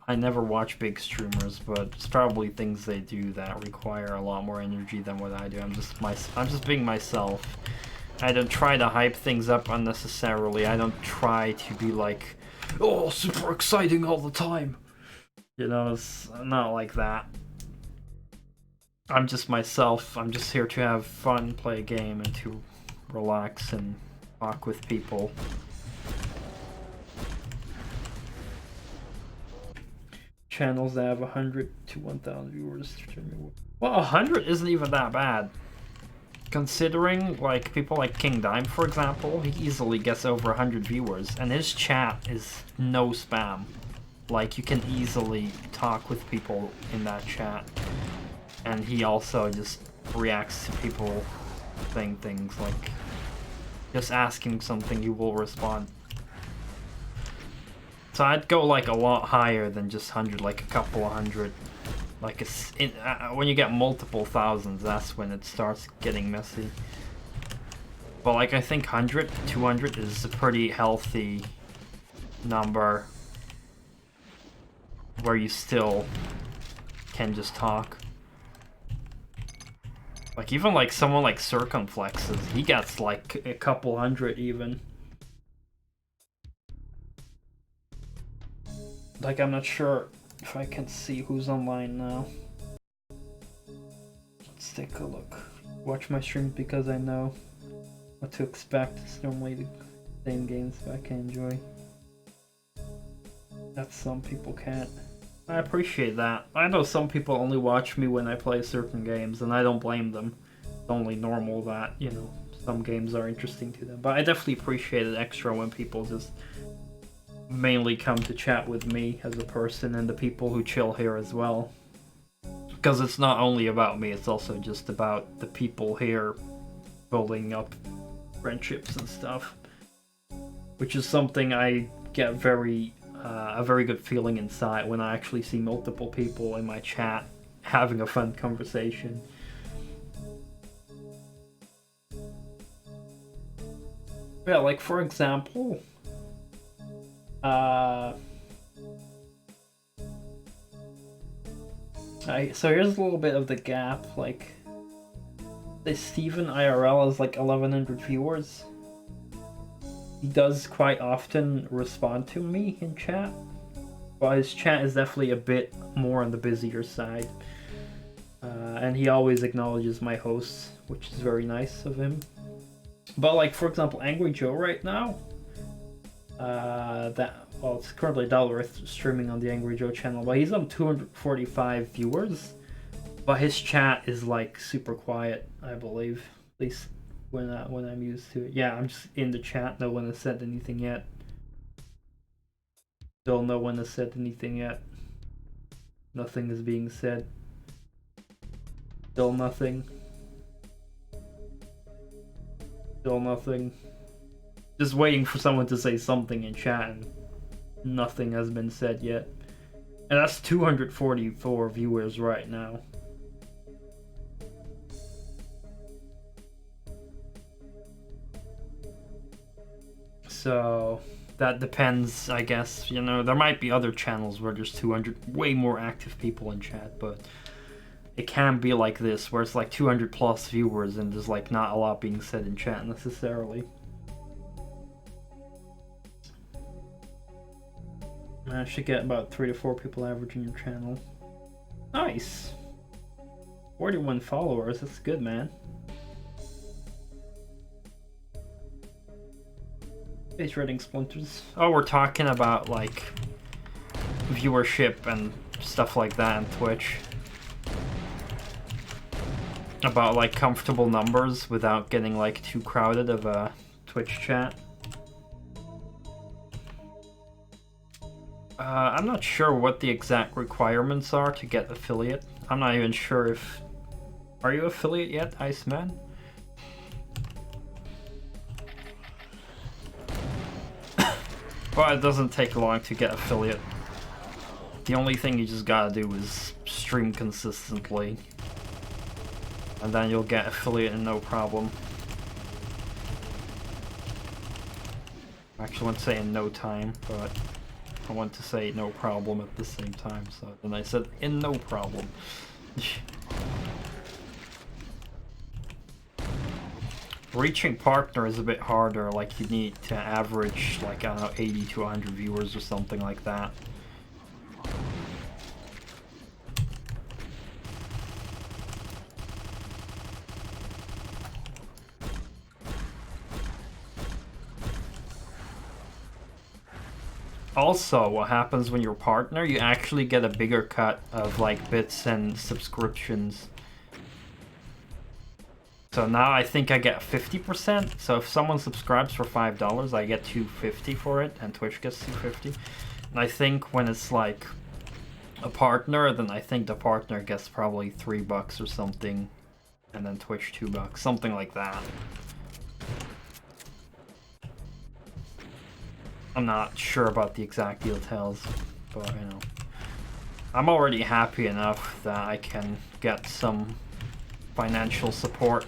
I never watch big streamers, but it's probably things they do that require a lot more energy than what I do. I'm just being myself. I don't try to hype things up unnecessarily. I don't try to be like, oh, super exciting all the time. You know, it's not like that. I'm just myself. I'm just here to have fun, play a game, and to relax and talk with people. Channels that have 100 to 1,000 viewers. Well, 100 isn't even that bad. Considering, like, people like King Dime, for example, he easily gets over 100 viewers, and his chat is no spam. Like, you can easily talk with people in that chat. And he also just reacts to people saying things, like, just asking something, he will respond. So I'd go, like, a lot higher than just 100, like a couple of hundred Like when you get multiple thousands, that's when it starts getting messy. But like I think 100, 200 is a pretty healthy number where you still can just talk. Like even like someone like Circumflexes, he gets like a couple hundred even. Like I'm not sure if I can see who's online now. Let's take a look. Watch my streams because I know what to expect. It's normally the same games that I can enjoy. That some people can't. I appreciate that. I know some people only watch me when I play certain games, and I don't blame them. It's only normal that, you know, some games are interesting to them. But I definitely appreciate it extra when people just mainly come to chat with me as a person and the people who chill here as well. Because it's not only about me, it's also just about the people here building up friendships and stuff. Which is something I get a very good feeling inside when I actually see multiple people in my chat having a fun conversation. Yeah, like for example, so here's a little bit of the gap. Like, this Steven IRL has like 1,100 viewers. He does quite often respond to me in chat, but his chat is definitely a bit more on the busier side. And he always acknowledges my hosts, which is very nice of him. But like, for example, Angry Joe right now, it's currently Dalworth streaming on the Angry Joe channel, but he's on 245 viewers, but his chat is like super quiet, I believe, at least when I'm used to it. Yeah, I'm just in the chat. No one has said anything yet. Still no one has said anything yet. Nothing is being said. Still nothing. Still nothing. Just waiting for someone to say something in chat, and nothing has been said yet. And that's 244 viewers right now. So that depends, I guess. You know, there might be other channels where there's 200 way more active people in chat, but it can be like this, where it's like 200 plus viewers and there's like not a lot being said in chat necessarily. I should get about 3 to 4 people average in your channel. Nice! 41 followers, that's good, man. Face rating splinters. Oh, we're talking about like viewership and stuff like that on Twitch. About like comfortable numbers without getting like too crowded of a Twitch chat. I'm not sure what the exact requirements are to get affiliate. I'm not even sure if... Are you affiliate yet, Iceman? Well, it doesn't take long to get affiliate. The only thing you just gotta do is stream consistently. And then you'll get affiliate and no problem. I actually want to say in no time, but I want to say no problem at the same time, so then I said in no problem. Reaching partner is a bit harder, like you need to average like, I don't know, 80 to 100 viewers or something like that. Also, what happens when you're a partner, you actually get a bigger cut of like bits and subscriptions. So now I think I get 50%. So if someone subscribes for $5, I get $2.50 for it, and Twitch gets $2.50. And I think when it's like a partner, then I think the partner gets probably $3 or something, and then Twitch $2, something like that. I'm not sure about the exact details, but you know. I'm already happy enough that I can get some financial support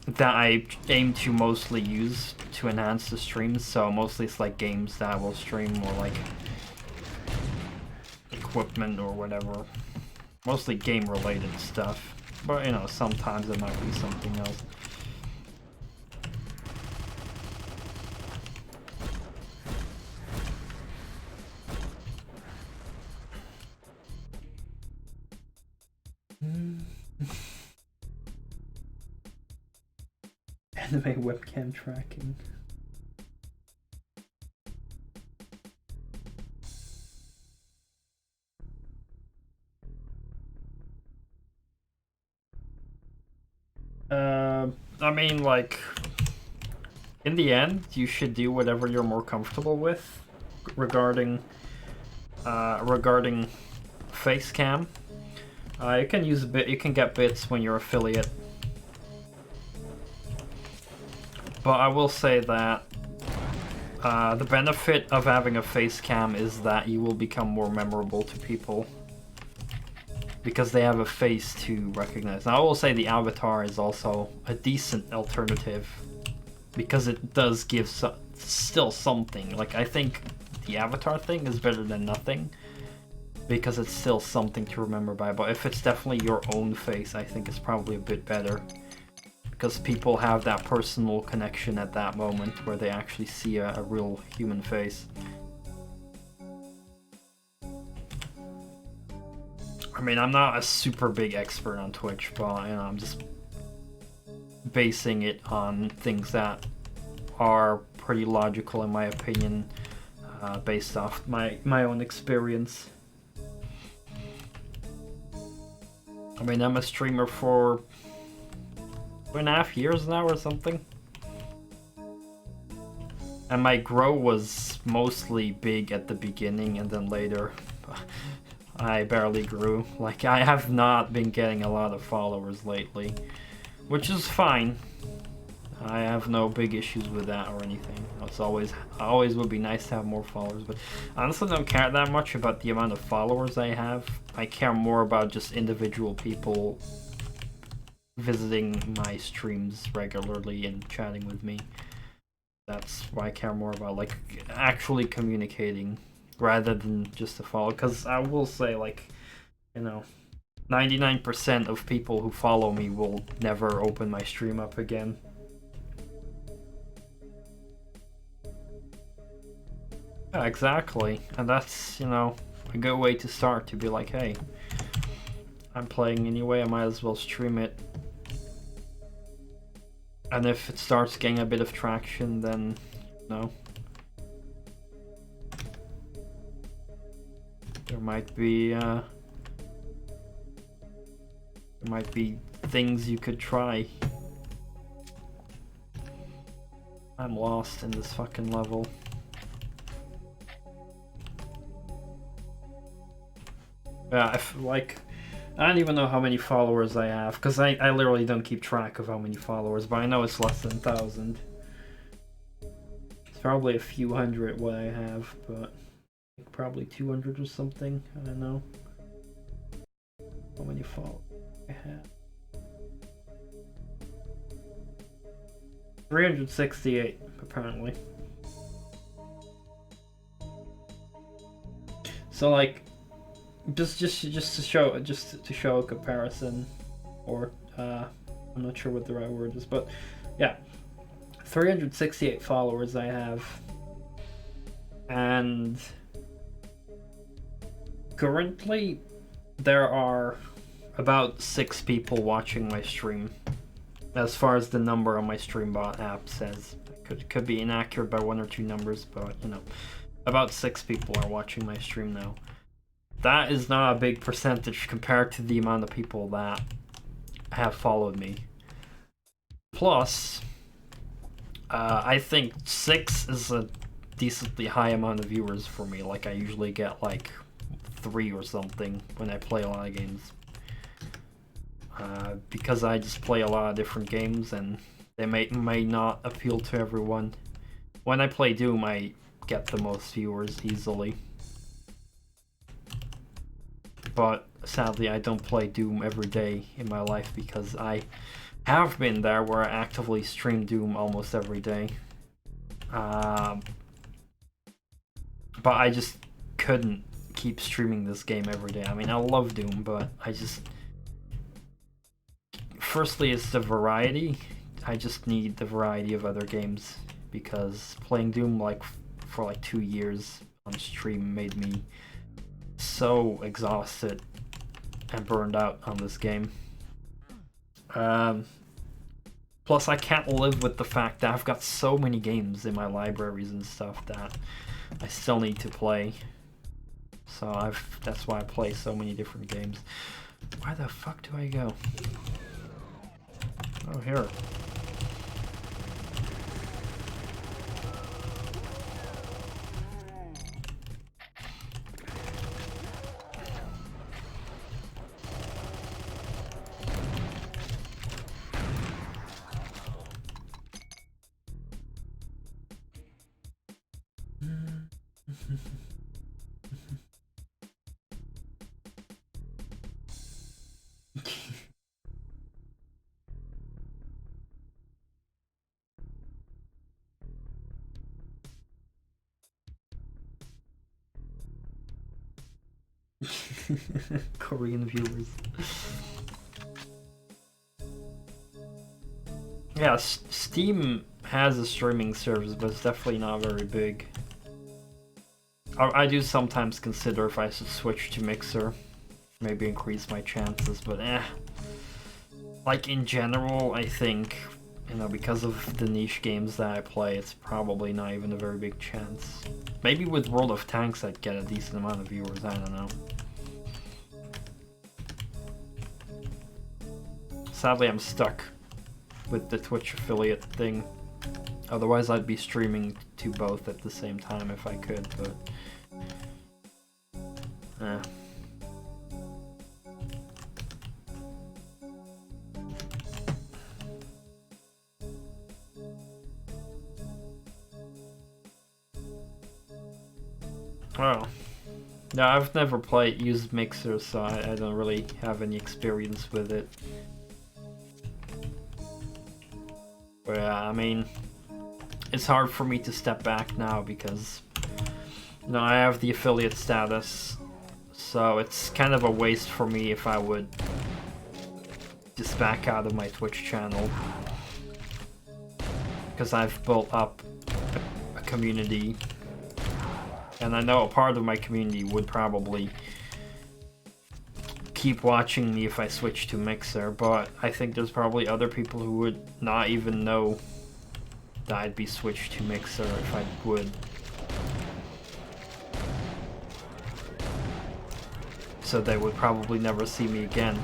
that I aim to mostly use to enhance the streams, so mostly it's like games that I will stream or like equipment or whatever. Mostly game related stuff, but you know, sometimes it might be something else. Anime webcam tracking. I mean, like, in the end, you should do whatever you're more comfortable with regarding face cam. You can use you can get bits when you're affiliate. But I will say that the benefit of having a face cam is that you will become more memorable to people because they have a face to recognize. Now I will say the avatar is also a decent alternative because it does give still something. Like, I think the avatar thing is better than nothing because it's still something to remember by, but if it's definitely your own face, I think it's probably a bit better. Because people have that personal connection at that moment where they actually see a real human face. I mean, I'm not a super big expert on Twitch, but you know, I'm just basing it on things that are pretty logical in my opinion, based off my own experience. I mean, I'm a streamer for 2.5 years now or something. And my grow was mostly big at the beginning and then later I barely grew. Like, I have not been getting a lot of followers lately, which is fine. I have no big issues with that or anything. It's always would be nice to have more followers, but I honestly don't care that much about the amount of followers I have. I care more about just individual people visiting my streams regularly and chatting with me. That's why I care more about, like, actually communicating rather than just a follow. Because I will say, like, you know, 99% of people who follow me will never open my stream up again. Yeah, exactly. And that's, you know, a good way to start, to be like, hey, I'm playing anyway, I might as well stream it. And if it starts getting a bit of traction, then, you know, there might be things you could try. I'm lost in this fucking level. Yeah, I don't even know how many followers I have, because I literally don't keep track of how many followers, but I know it's less than 1,000. It's probably a few hundred what I have, but probably 200 or something, I don't know. How many followers I have? 368, apparently. So, like, just to show a comparison, or I'm not sure what the right word is, but yeah, 368 followers I have, and currently there are about 6 people watching my stream, as far as the number on my Streambot app says. It could be inaccurate by 1 or 2 numbers, but you know, about 6 people are watching my stream now. That is not a big percentage compared to the amount of people that have followed me. Plus, I think 6 is a decently high amount of viewers for me. Like, I usually get like 3 or something when I play a lot of games. Because I just play a lot of different games and they may not appeal to everyone. When I play Doom, I get the most viewers easily. but sadly I don't play Doom every day in my life because I have been there where I actively stream Doom almost every day. But I just couldn't keep streaming this game every day. I mean, I love Doom, but I just... Firstly, it's the variety. I just need the variety of other games, because playing Doom like for like 2 years on stream made me so exhausted and burned out on this game. Plus, I can't live with the fact that I've got so many games in my libraries and stuff that I still need to play. So that's why I play so many different games. Where the fuck do I go? Oh, here. Korean viewers. Yeah, Steam has a streaming service, but it's definitely not very big. I do sometimes consider if I should switch to Mixer, maybe increase my chances, but like in general, I think, you know, because of the niche games that I play, it's probably not even a very big chance. Maybe with World of Tanks I'd get a decent amount of viewers, I don't know. Sadly, I'm stuck with the Twitch affiliate thing. Otherwise, I'd be streaming to both at the same time if I could, but... Well, no, I've never used Mixer, so I don't really have any experience with it. But yeah, I mean, it's hard for me to step back now because, you know, I have the affiliate status, so it's kind of a waste for me if I would just back out of my Twitch channel, because I've built up a community, and I know a part of my community would probably keep watching me if I switch to Mixer, but I think there's probably other people who would not even know that I'd be switched to Mixer if I would. So they would probably never see me again.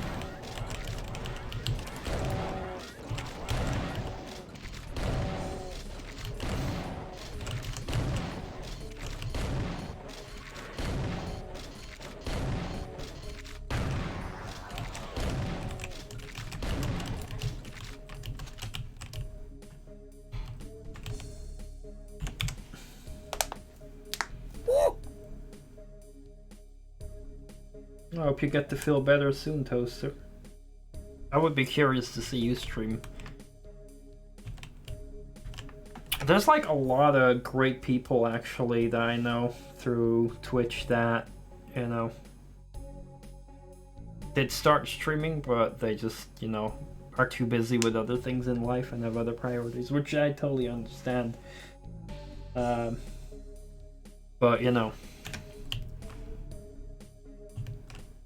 I hope you get to feel better soon, Toaster. I would be curious to see you stream. There's like a lot of great people actually that I know through Twitch that, you know, did start streaming, but they just, you know, are too busy with other things in life and have other priorities, which I totally understand. But, you know,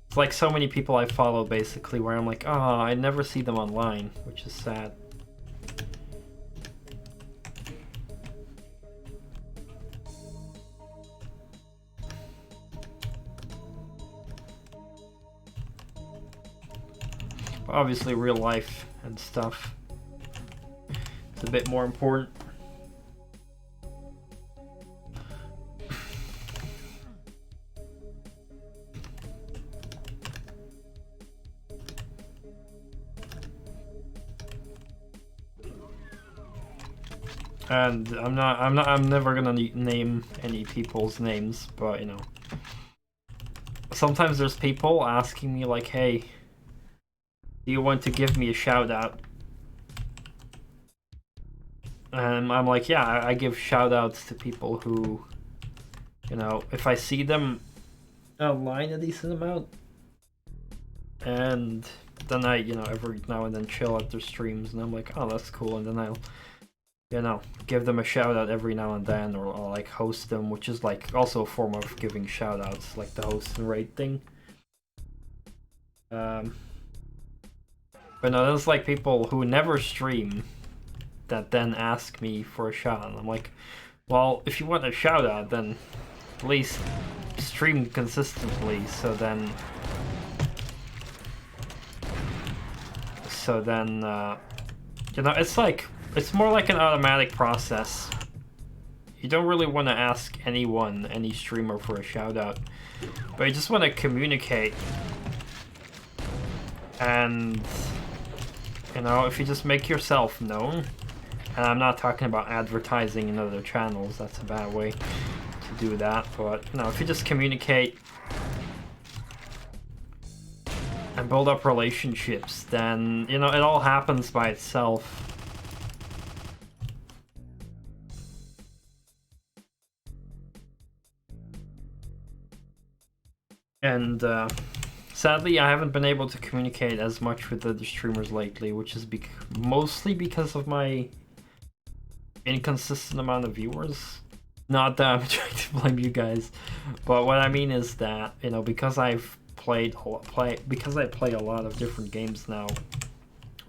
it's like so many people I follow basically where I'm like, oh, I never see them online, which is sad. But obviously real life and stuff, it's a bit more important. And I'm never gonna name any people's names, but you know, sometimes there's people asking me like, hey, do you want to give me a shout out? And I'm like, yeah, I give shout outs to people who, you know, if I see them online a decent amount, and then I, you know, every now and then chill at their streams, and I'm like, oh, that's cool, and then I'll, you know, give them a shout out every now and then, or I'll like host them, which is like also a form of giving shout outs, like the host and rate thing. But no, there's like people who never stream that then ask me for a shout out. I'm like, well, if you want a shout out, then at least stream consistently, so then you know, it's like, it's more like an automatic process. You don't really want to ask anyone, any streamer, for a shout out, but you just want to communicate. And you know, if you just make yourself known, and I'm not talking about advertising in other channels, that's a bad way to do that, but you know, if you just communicate and build up relationships, then, you know, it all happens by itself. And sadly, I haven't been able to communicate as much with other streamers lately, which is mostly because of my inconsistent amount of viewers. Not that I'm trying to blame you guys, but what I mean is that, you know, because I've because I play a lot of different games now,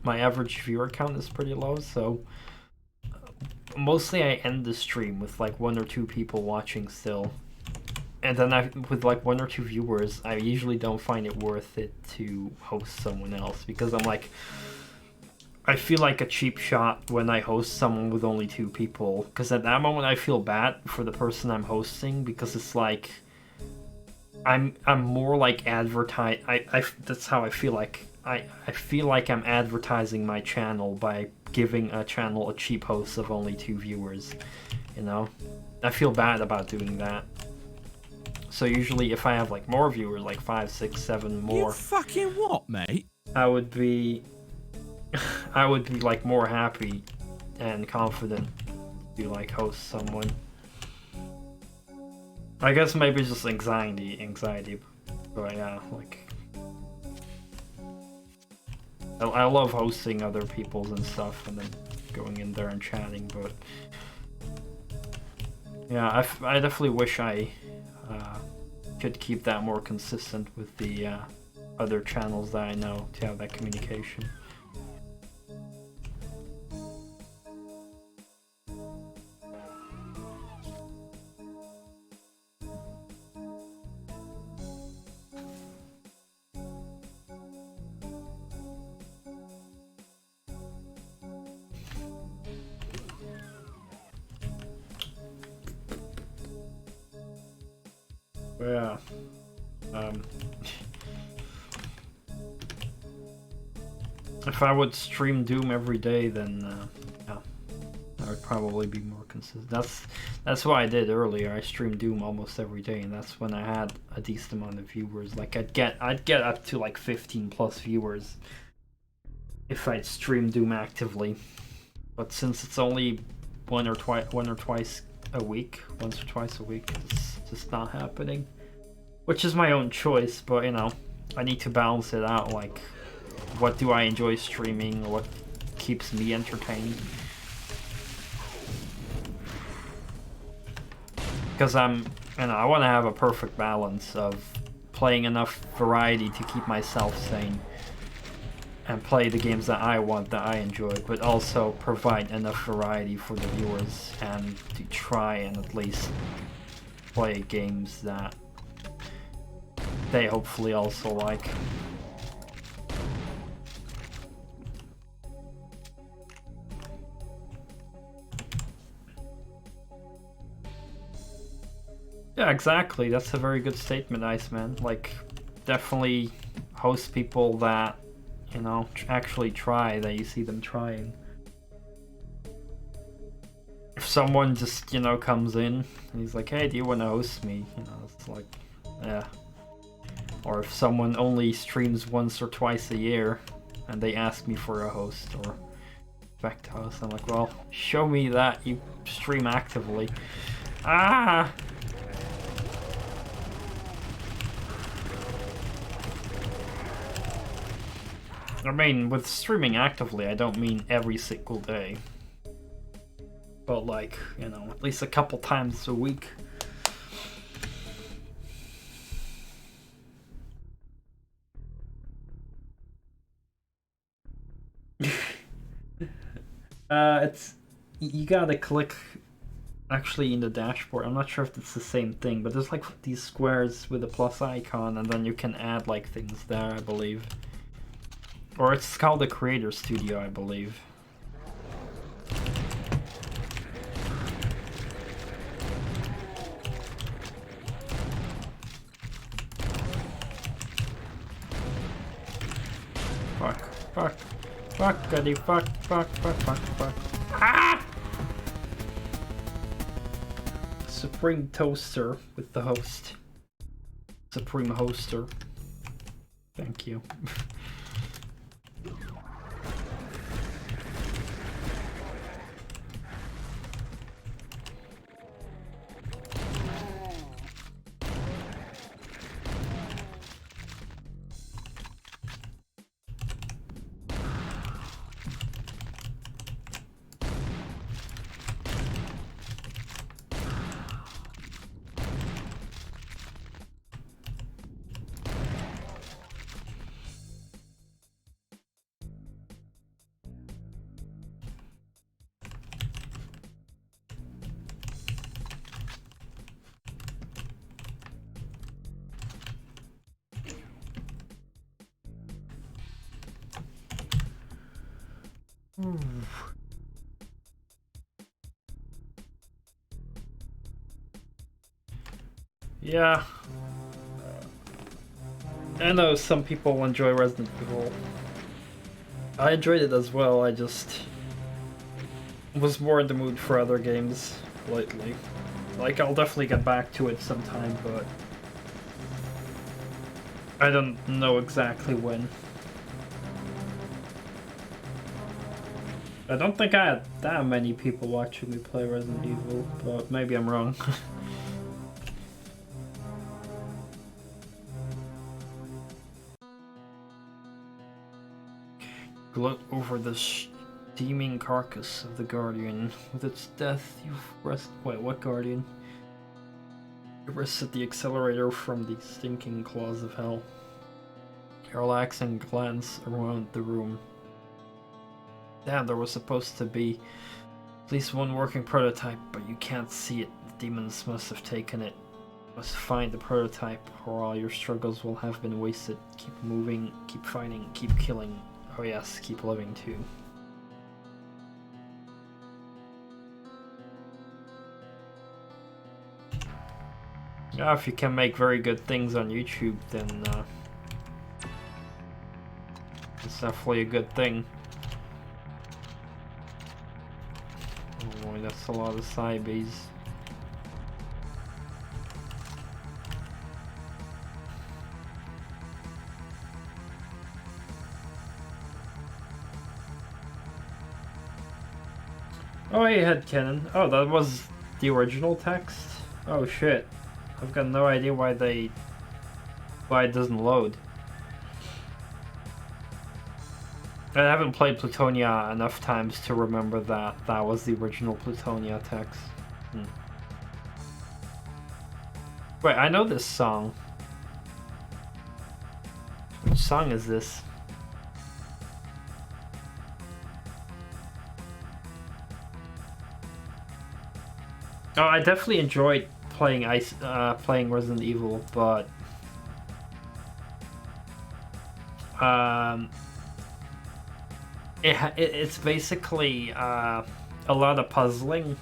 my average viewer count is pretty low, so mostly I end the stream with like 1 or 2 people watching still. And then with like 1 or 2 viewers, I usually don't find it worth it to host someone else, because I'm like, I feel like a cheap shot when I host someone with only 2 people, because at that moment I feel bad for the person I'm hosting, because it's like, I'm more like that's how I feel like. I feel like I'm advertising my channel by giving a channel a cheap host of only 2 viewers, you know? I feel bad about doing that. So usually if I have like more viewers, like 5, 6, 7 more... You fucking what, mate? I would be like more happy and confident to like host someone. I guess maybe just anxiety, but yeah, like... I love hosting other people's and stuff, and then going in there and chatting, but... Yeah, I definitely wish I could keep that more consistent with the other channels that I know, to have that communication. Yeah. If I would stream Doom every day, then yeah, I would probably be more consistent. That's what I did earlier. I streamed Doom almost every day, and that's when I had a decent amount of viewers. Like I'd get up to like 15+ viewers if I'd stream Doom actively. But since it's only once or twice a week, it's just not happening. Which is my own choice, but you know, I need to balance it out. Like, what do I enjoy streaming? What keeps me entertained? Because I want to have a perfect balance of playing enough variety to keep myself sane and play the games that I want, that I enjoy, but also provide enough variety for the viewers and to try and at least play games that they hopefully also like. Yeah, exactly. That's a very good statement, Iceman. Like, definitely host people that, you know, actually try, that you see them trying. If someone just, you know, comes in and he's like, hey, do you want to host me? You know, it's like, yeah. Or if someone only streams once or twice a year and they ask me for a host or back to host, I'm like, well, show me that you stream actively. Ah! I mean, with streaming actively, I don't mean every single day. But like, you know, at least a couple times a week. It's, you gotta click actually in the dashboard. I'm not sure if it's the same thing, but there's like these squares with a plus icon, and then you can add like things there, I believe. Or it's called the Creator Studio, I believe. Fuck. Fuckity fuck. Ah! Supreme Toaster with the host. Supreme Hoster. Thank you. Yeah. I know some people enjoy Resident Evil. I enjoyed it as well, I just was more in the mood for other games lately. Like, I'll definitely get back to it sometime, but I don't know exactly when. I don't think I had that many people watching me play Resident Evil, but maybe I'm wrong. Gloat over the steaming carcass of the Guardian. With its death, you've Wait, what Guardian? You wrested the accelerator from the stinking claws of hell. You relax and glance around the room. Damn, there was supposed to be at least one working prototype, but you can't see it. The demons must have taken it. You must find the prototype, or all your struggles will have been wasted. Keep moving, keep fighting, keep killing. Oh yes, keep living too. Yeah, if you can make very good things on YouTube, then it's definitely a good thing. Oh boy, that's a lot of Cybees. Oh, hey, headcanon. Oh, that was the original text? Oh shit. I've got no idea why it doesn't load. I haven't played Plutonia enough times to remember that that was the original Plutonia text. Wait, I know this song. Which song is this? Oh, I definitely enjoyed playing playing Resident Evil, but it's basically a lot of puzzling,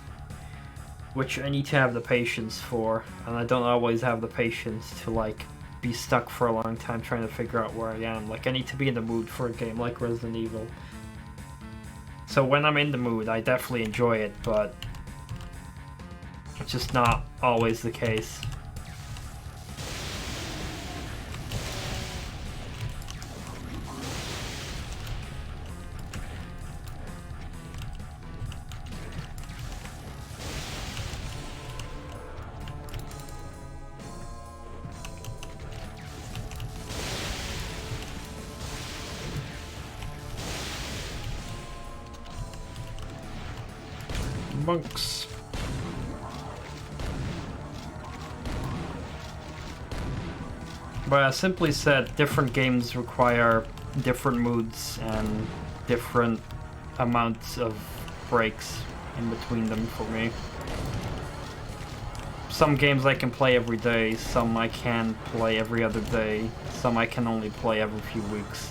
which I need to have the patience for, and I don't always have the patience to like be stuck for a long time trying to figure out where I am. Like, I need to be in the mood for a game like Resident Evil. So when I'm in the mood, I definitely enjoy it, but it's just not always the case. bunks. But as simply said, different games require different moods and different amounts of breaks in between them for me. Some games I can play every day, some I can play every other day, some I can only play every few weeks.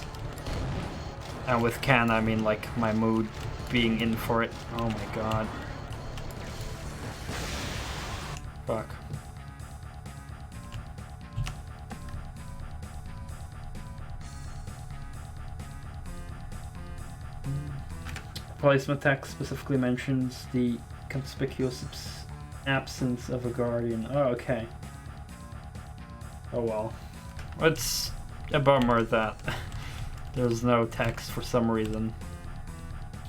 And with can, I mean like my mood being in for it. Oh my god. Fuck. Placement text specifically mentions the conspicuous absence of a guardian. Oh, okay. Oh well. It's a bummer that there's no text for some reason.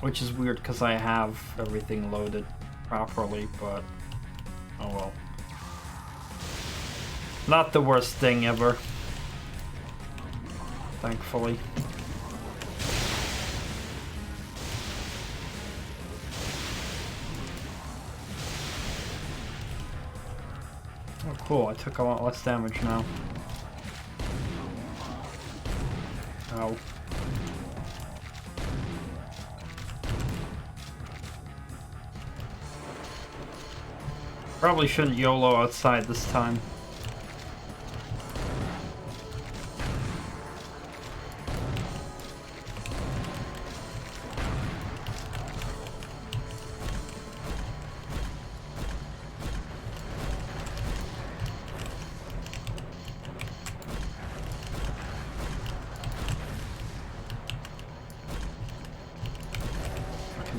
Which is weird because I have everything loaded properly, but oh well. Not the worst thing ever. Thankfully. Oh cool, I took a lot less damage now. Ow. Probably shouldn't YOLO outside this time.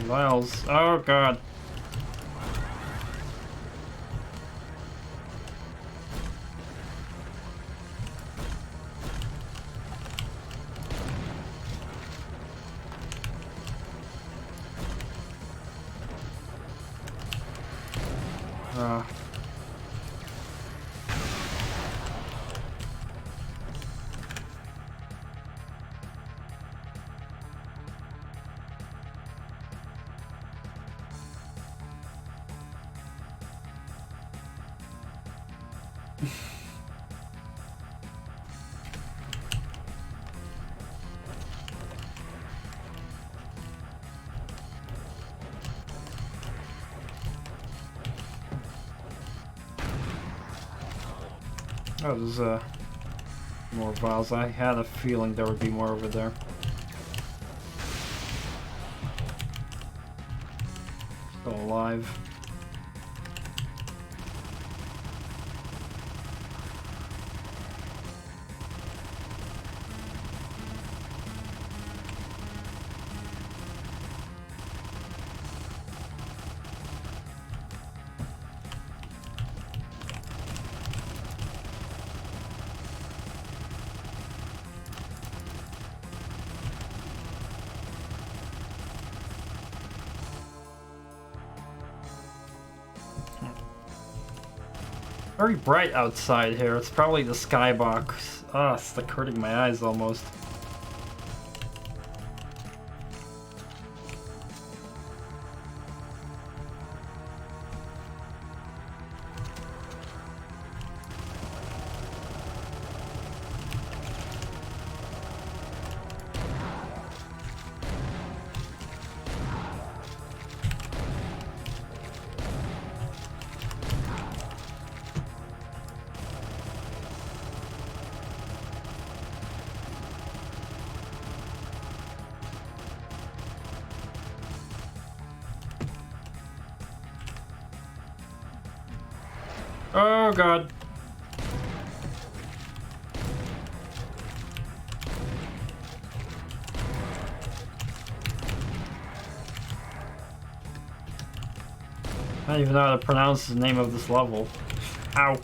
Miles. Oh god. Oh, there's more vials. I had a feeling there would be more over there. Still alive. Very bright outside here. It's probably the skybox. Ah, it's like hurting my eyes almost. Oh god. I don't even know how to pronounce the name of this level. Ow.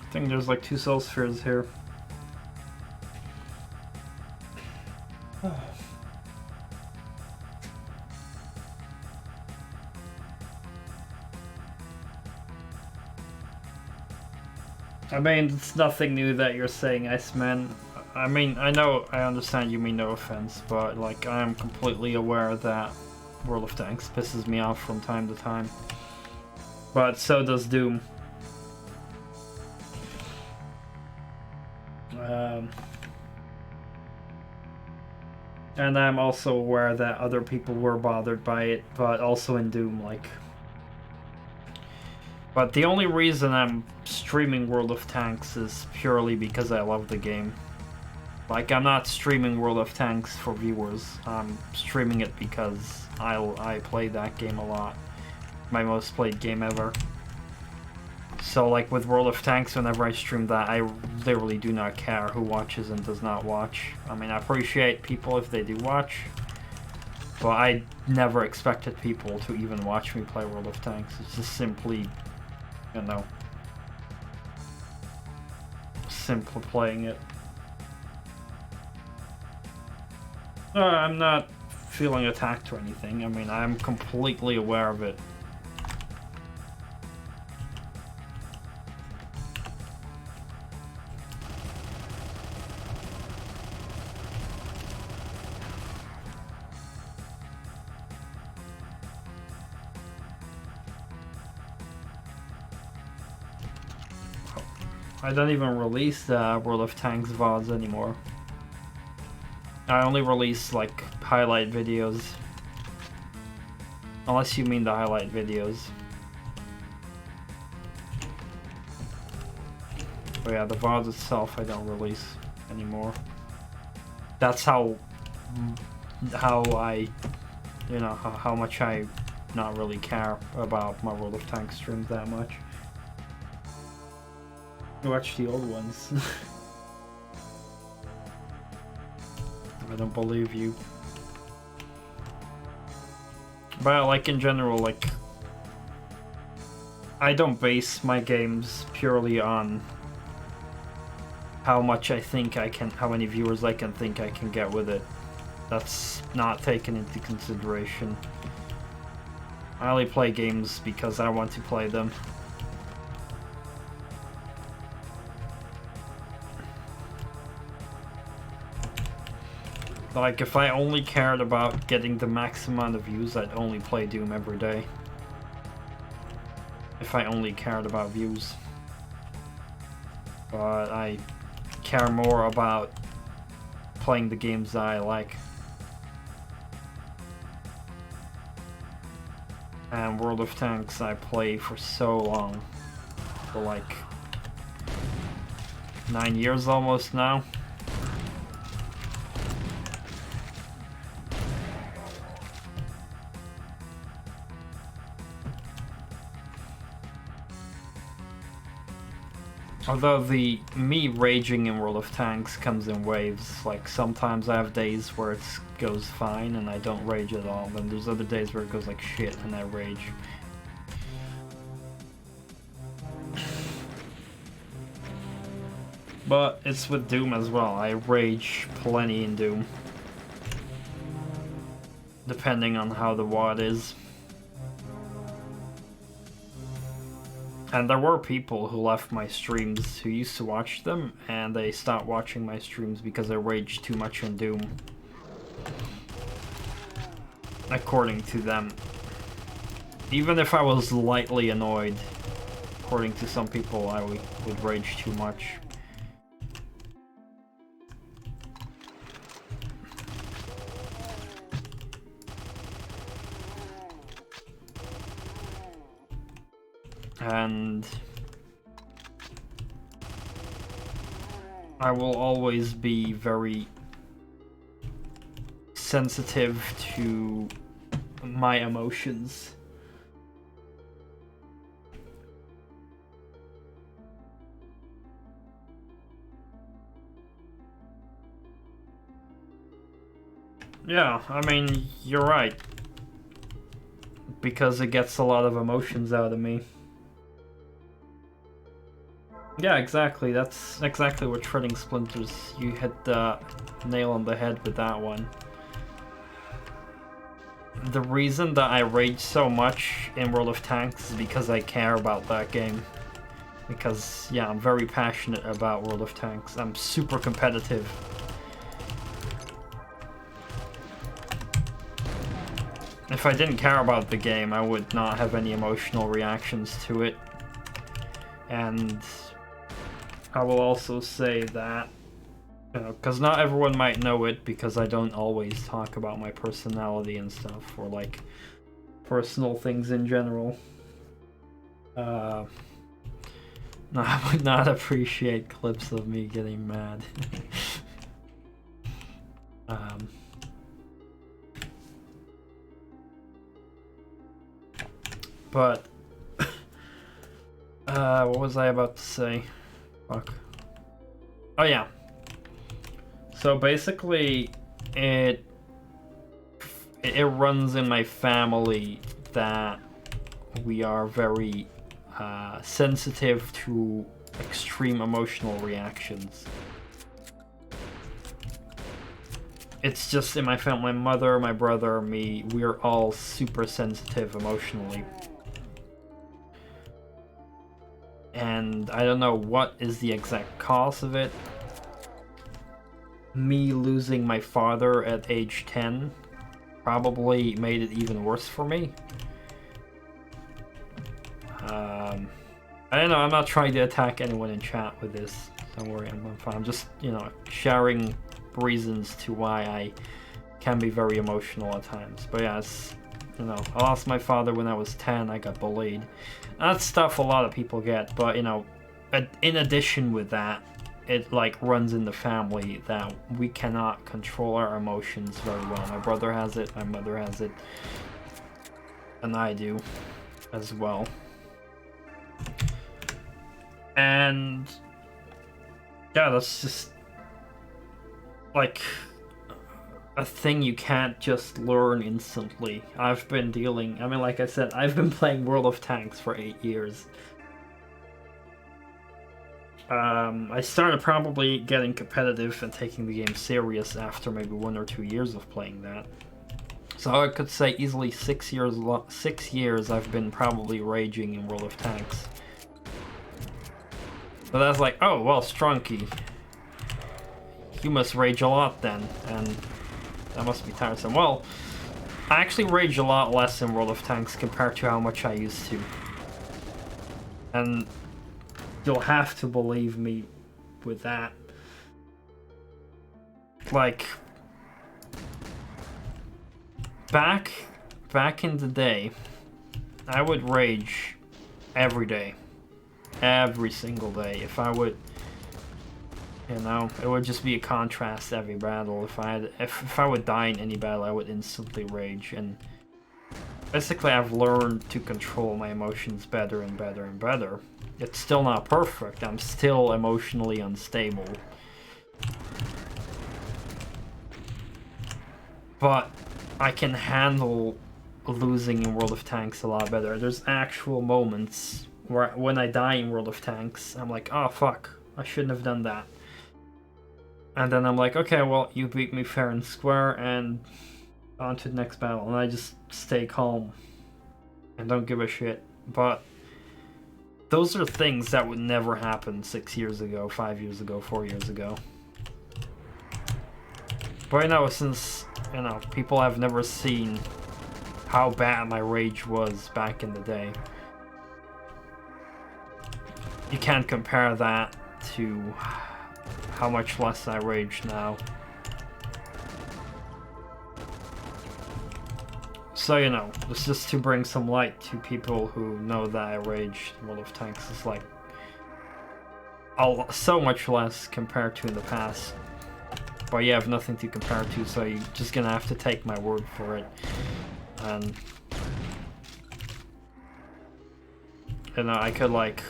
I think there's like 2 soul spheres here. I mean, it's nothing new that you're saying, Iceman. I mean, I understand you mean no offense, but like, I am completely aware that World of Tanks pisses me off from time to time. But so does Doom. And I'm also aware that other people were bothered by it, but also in Doom, like... But the only reason I'm streaming World of Tanks is purely because I love the game. Like, I'm not streaming World of Tanks for viewers. I'm streaming it because I play that game a lot. My most played game ever. So, like, with World of Tanks, whenever I stream that, I literally do not care who watches and does not watch. I mean, I appreciate people if they do watch, but I never expected people to even watch me play World of Tanks. It's just simply, you know, simple playing it. I'm not feeling attacked or anything. I mean, I'm completely aware of it. I don't even release World of Tanks VODs anymore. I only release, like, highlight videos. Unless you mean the highlight videos. But yeah, the VODs itself I don't release anymore. That's how I, you know, how much I not really care about my World of Tanks streams that much. Watch the old ones. I don't believe you. But like in general, like I don't base my games purely on how much I think I can, how many viewers I can think I can get with it. That's not taken into consideration. I only play games because I want to play them. Like, if I only cared about getting the max amount of views, I'd only play Doom every day. If I only cared about views. But I care more about playing the games that I like. And World of Tanks I play for so long. For like 9 years almost now. Although me raging in World of Tanks comes in waves. Like, sometimes I have days where it goes fine and I don't rage at all. Then there's other days where it goes like shit and I rage. But it's with Doom as well. I rage plenty in Doom. Depending on how the WOD is. And there were people who left my streams who used to watch them, and they stopped watching my streams because I raged too much in Doom. According to them. Even if I was lightly annoyed, according to some people, I would rage too much. And I will always be very sensitive to my emotions. Yeah, I mean, you're right. Because it gets a lot of emotions out of me. Yeah, exactly. That's exactly what shredding splinters. You hit the nail on the head with that one. The reason that I rage so much in World of Tanks is because I care about that game. Because, yeah, I'm very passionate about World of Tanks. I'm super competitive. If I didn't care about the game, I would not have any emotional reactions to it. And I will also say that, you know, because not everyone might know it, because I don't always talk about my personality and stuff, or like personal things in general. No, I would not appreciate clips of me getting mad. But what was I about to say? Fuck. Oh yeah. So basically, it runs in my family that we are very sensitive to extreme emotional reactions. It's just in my family, my mother, my brother, me, we're all super sensitive emotionally. And I don't know what is the exact cause of it. Me losing my father at age 10 probably made it even worse for me. I don't know, I'm not trying to attack anyone in chat with this. Don't worry, I'm fine. I'm just, you know, sharing reasons to why I can be very emotional at times. But yeah, it's, you know, I lost my father when I was 10, I got bullied. That's stuff a lot of people get, but, you know, in addition with that, it, like, runs in the family that we cannot control our emotions very well. My brother has it, my mother has it, and I do as well. And yeah, that's just like a thing you can't just learn instantly. I've been dealing, I mean, like I said, I've been playing World of Tanks for 8 years. I started probably getting competitive and taking the game serious after maybe 1 or 2 years of playing that. So I could say easily 6 years. 6 years I've been probably raging in World of Tanks. But that's like, oh well, STRONKI, you must rage a lot then, and that must be tiresome. Well, I actually rage a lot less in World of Tanks compared to how much I used to. And you'll have to believe me with that. Like, back in the day, I would rage every day. Every single day. If I would, you know, it would just be a contrast every battle. If I would die in any battle, I would instantly rage. And basically, I've learned to control my emotions better and better and better. It's still not perfect. I'm still emotionally unstable. But I can handle losing in World of Tanks a lot better. There's actual moments where when I die in World of Tanks, I'm like, oh fuck, I shouldn't have done that. And then I'm like, okay, well, you beat me fair and square, and on to the next battle. And I just stay calm and don't give a shit. But those are things that would never happen 6 years ago, 5 years ago, 4 years ago. But you know, since, you know, people have never seen how bad my rage was back in the day, you can't compare that to how much less I rage now. So, you know, it's just to bring some light to people who know that I rage in World of Tanks. It's like so much less compared to in the past. But you have nothing to compare to, so you're just gonna have to take my word for it. And, you know, I could, like,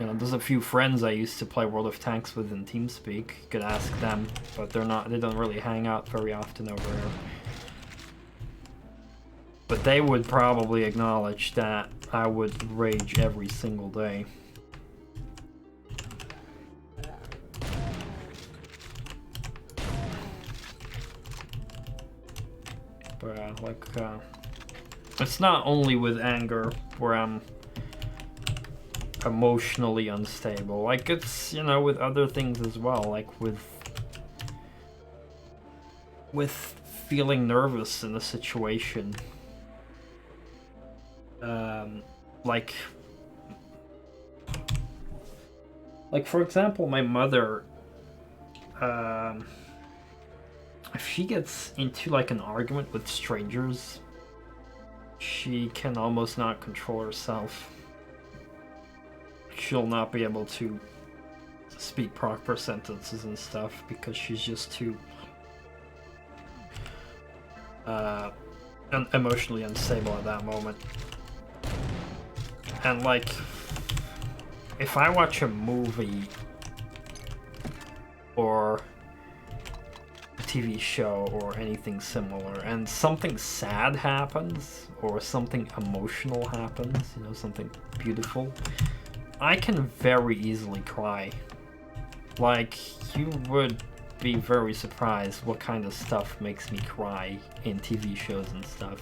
you know, there's a few friends I used to play World of Tanks with in TeamSpeak. You could ask them, but they don't really hang out very often over here. But they would probably acknowledge that I would rage every single day. But it's not only with anger where I'm emotionally unstable. Like, it's, you know, with other things as well. Like with feeling nervous in a situation. Like for example, my mother, if she gets into like an argument with strangers, she can almost not control herself. She'll not be able to speak proper sentences and stuff because she's just too emotionally unstable at that moment. And like, if I watch a movie or a TV show or anything similar and something sad happens or something emotional happens, you know, something beautiful, I can very easily cry. Like, you would be very surprised what kind of stuff makes me cry in TV shows and stuff.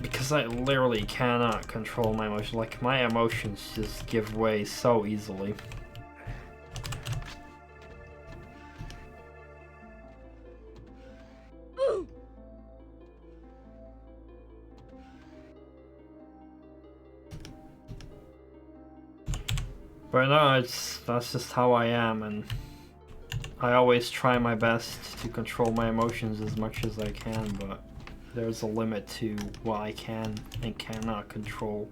Because I literally cannot control my emotions. Like, my emotions just give way so easily. But no, that's just how I am, and I always try my best to control my emotions as much as I can, but there's a limit to what I can and cannot control.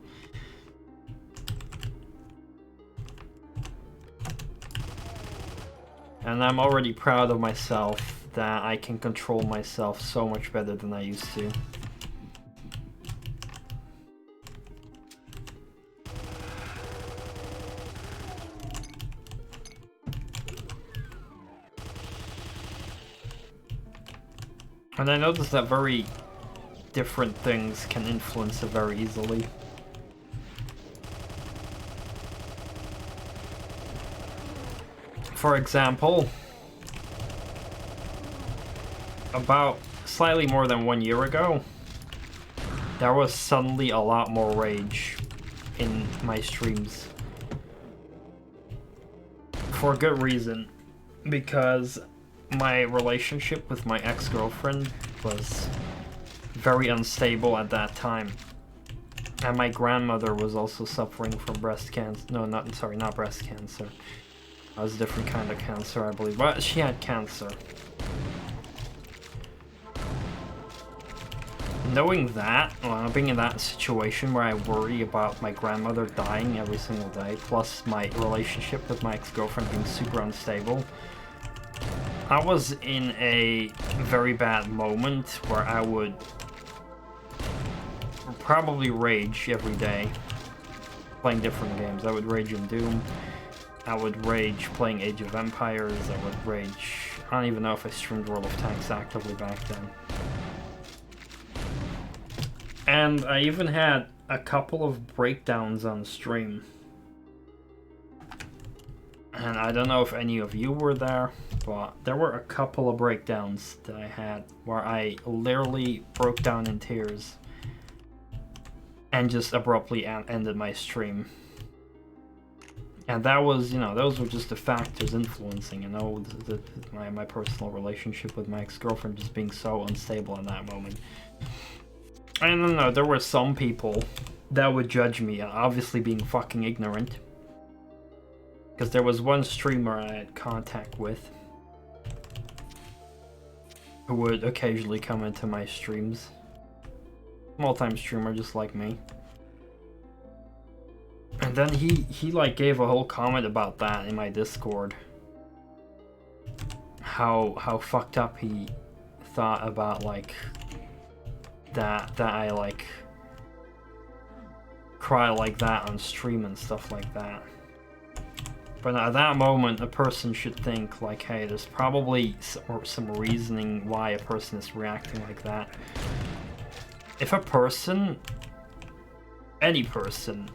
And I'm already proud of myself that I can control myself so much better than I used to. And I noticed that very different things can influence it very easily. For example, about slightly more than 1 year ago, there was suddenly a lot more rage in my streams. For a good reason, because my relationship with my ex-girlfriend was very unstable at that time. And my grandmother was also suffering from breast cancer. No, not breast cancer. That was a different kind of cancer, I believe. But she had cancer. Knowing that, well, being in that situation where I worry about my grandmother dying every single day, plus my relationship with my ex-girlfriend being super unstable, I was in a very bad moment where I would probably rage every day playing different games. I would rage in Doom. I would rage playing Age of Empires. I would rage... I don't even know if I streamed World of Tanks actively back then. And I even had a couple of breakdowns on stream. And I don't know if any of you were there, but there were a couple of breakdowns that I had where I literally broke down in tears and just abruptly ended my stream. And that was, you know, those were just the factors influencing, you know, my personal relationship with my ex-girlfriend just being so unstable in that moment. I don't know, there were some people that would judge me, obviously being fucking ignorant. Because there was one streamer I had contact with who would occasionally come into my streams. Small-time streamer just like me. And then he like gave a whole comment about that in my Discord. How fucked up he thought about like that I like cry like that on stream and stuff like that. But at that moment, a person should think, like, hey, there's probably some reasoning why a person is reacting like that. If a person, any person,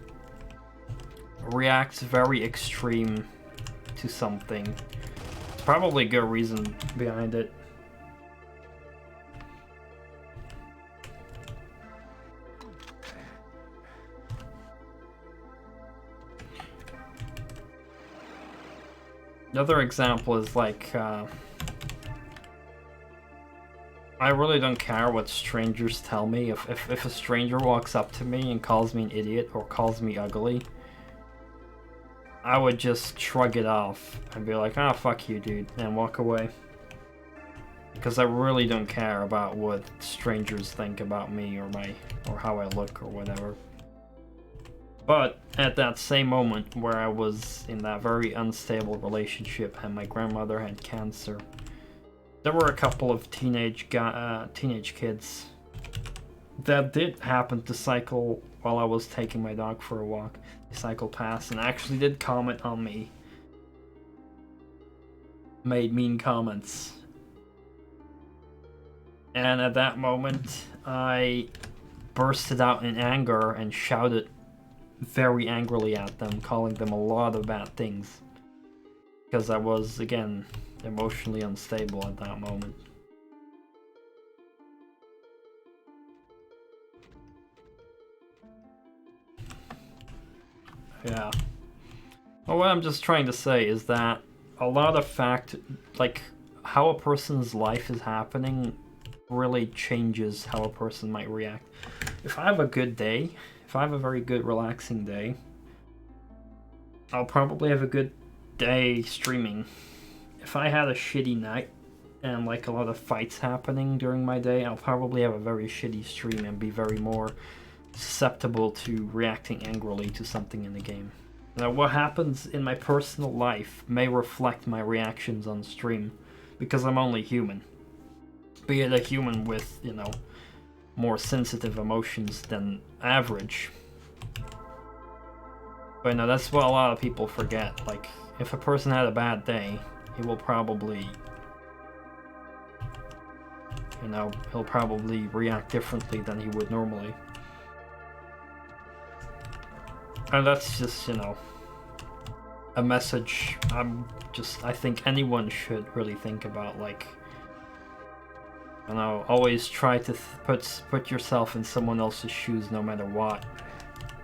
reacts very extreme to something, probably a good reason behind it. Another example is like, I really don't care what strangers tell me. If a stranger walks up to me and calls me an idiot or calls me ugly, I would just shrug it off and be like, ah, fuck you, dude, and walk away. Because I really don't care about what strangers think about me or how I look or whatever. But at that same moment where I was in that very unstable relationship and my grandmother had cancer, there were a couple of teenage kids that did happen to cycle while I was taking my dog for a walk. They cycled past and actually did comment on me. Made mean comments. And at that moment, I bursted out in anger and shouted very angrily at them, calling them a lot of bad things. Because I was, again, emotionally unstable at that moment. Yeah. Well, what I'm just trying to say is that a lot of like, how a person's life is happening really changes how a person might react. If I have a good day, if I have a very good relaxing day, I'll probably have a good day streaming. If I had a shitty night and like a lot of fights happening during my day, I'll probably have a very shitty stream and be very more susceptible to reacting angrily to something in the game. Now, what happens in my personal life may reflect my reactions on stream, because I'm only human. Be it a human with, you know, more sensitive emotions than average. But no, that's what a lot of people forget. Like, if a person had a bad day, he will probably, you know, he'll probably react differently than he would normally. And that's just, you know, a message I think anyone should really think about. Like, you know, always try to put yourself in someone else's shoes no matter what.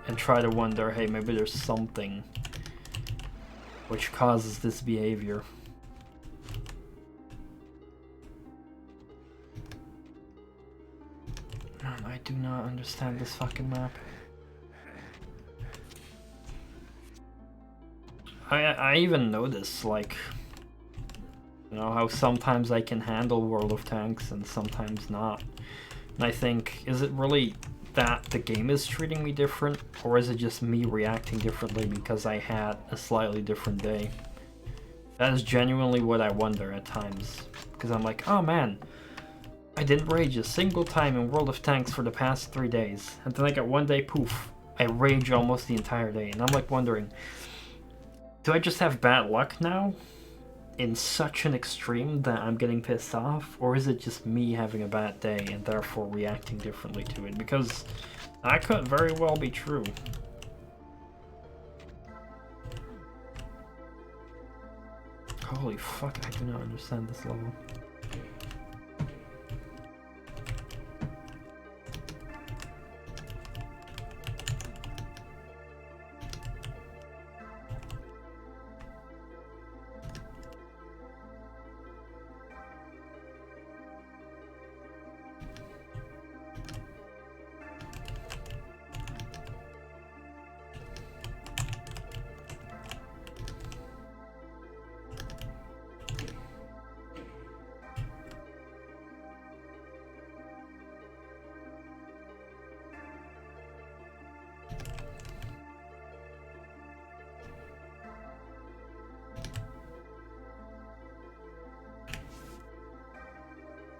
And try to wonder, hey, maybe there's something which causes this behavior. I do not understand this fucking map. I even notice, like, you know, how sometimes I can handle World of Tanks and sometimes not. And I think, is it really that the game is treating me different, or is it just me reacting differently because I had a slightly different day? That is genuinely what I wonder at times. Because I'm like, oh man, I didn't rage a single time in World of Tanks for the past 3 days. And then I get one day, poof, I rage almost the entire day. And I'm like wondering, do I just have bad luck now? In such an extreme that I'm getting pissed off? Or is it just me having a bad day and therefore reacting differently to it? Because that could very well be true. Holy fuck, I do not understand this level.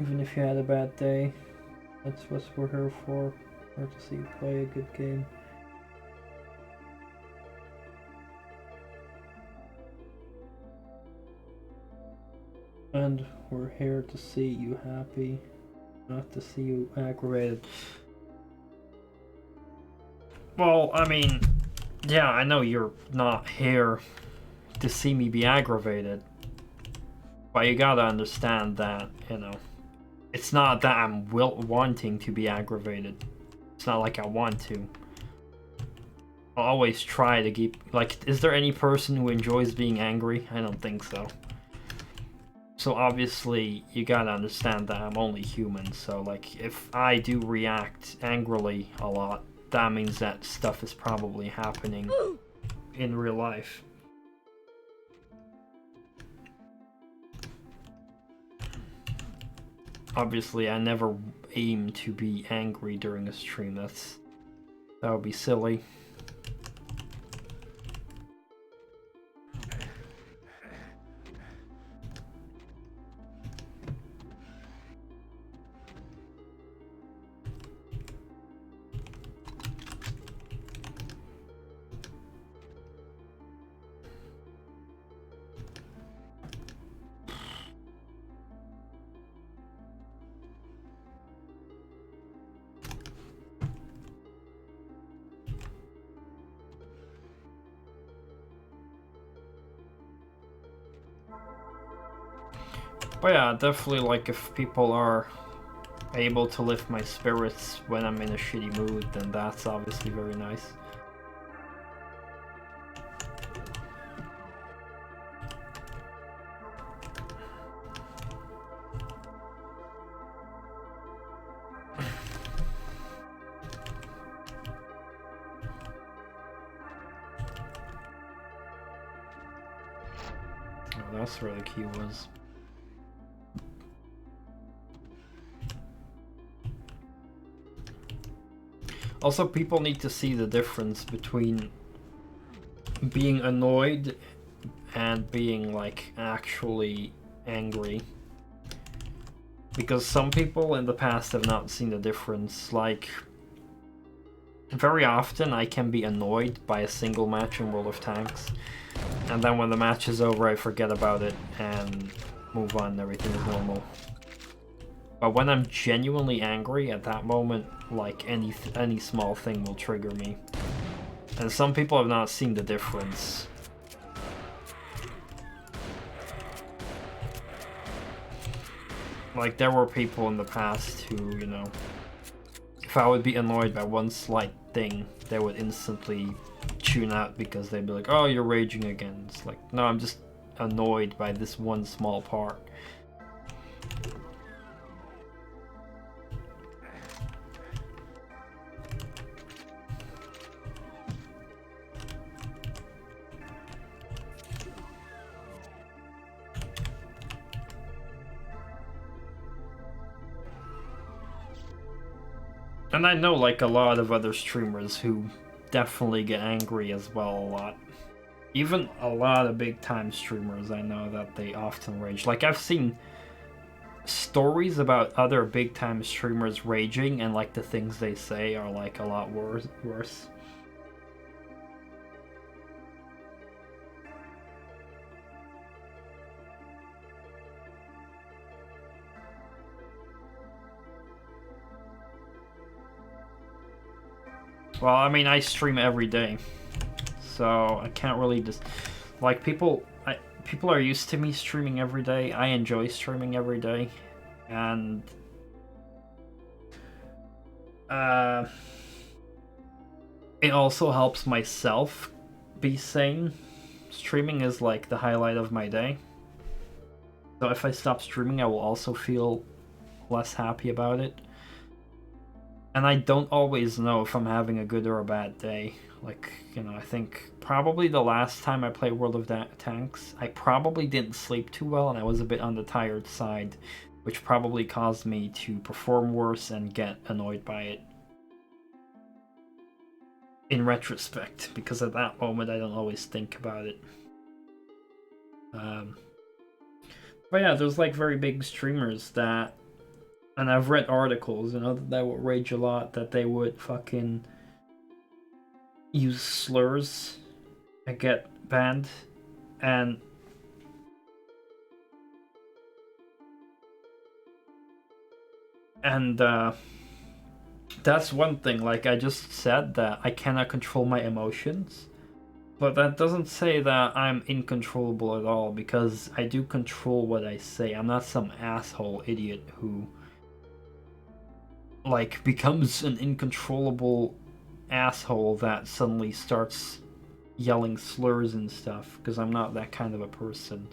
Even if you had a bad day, that's what we're here for. We're to see you play a good game. And we're here to see you happy, not to see you aggravated. Well, I mean, yeah, I know you're not here to see me be aggravated. But you gotta understand that, you know, it's not that I'm wanting to be aggravated. It's not like I want to. I'll always try to keep, like, is there any person who enjoys being angry? I don't think so. So obviously, you gotta understand that I'm only human, so like, if I do react angrily a lot, that means that stuff is probably happening in real life. Obviously, I never aim to be angry during a stream. That would be silly. But yeah, definitely, like, if people are able to lift my spirits when I'm in a shitty mood, then that's obviously very nice. Oh, that's where the key was. Also, people need to see the difference between being annoyed and being, like, actually angry. Because some people in the past have not seen the difference. Like, very often I can be annoyed by a single match in World of Tanks, and then when the match is over I forget about it and move on, everything is normal. But when I'm genuinely angry at that moment, like, any small thing will trigger me. And some people have not seen the difference. Like, there were people in the past who, you know, if I would be annoyed by one slight thing, they would instantly tune out because they'd be like, oh, you're raging again. It's like, no, I'm just annoyed by this one small part. And I know, like, a lot of other streamers who definitely get angry as well a lot. Even a lot of big-time streamers, I know that they often rage. Like, I've seen stories about other big-time streamers raging, and, like, the things they say are, like, a lot worse. Well, I mean, I stream every day, so I can't really just, like, people are used to me streaming every day. I enjoy streaming every day, and it also helps myself be sane. Streaming is like the highlight of my day, so if I stop streaming, I will also feel less happy about it. And I don't always know if I'm having a good or a bad day. Like, you know, I think probably the last time I played World of Tanks, I probably didn't sleep too well and I was a bit on the tired side, which probably caused me to perform worse and get annoyed by it. In retrospect, because at that moment I don't always think about it. But yeah, there's like very big streamers that, and I've read articles, you know, that would rage a lot, that they would fucking use slurs and get banned, and that's one thing. Like I just said, that I cannot control my emotions, But that doesn't say that I'm incontrollable at all, because I do control what I say. I'm not some asshole idiot who, like, becomes an incontrollable asshole that suddenly starts yelling slurs and stuff, because I'm not that kind of a person.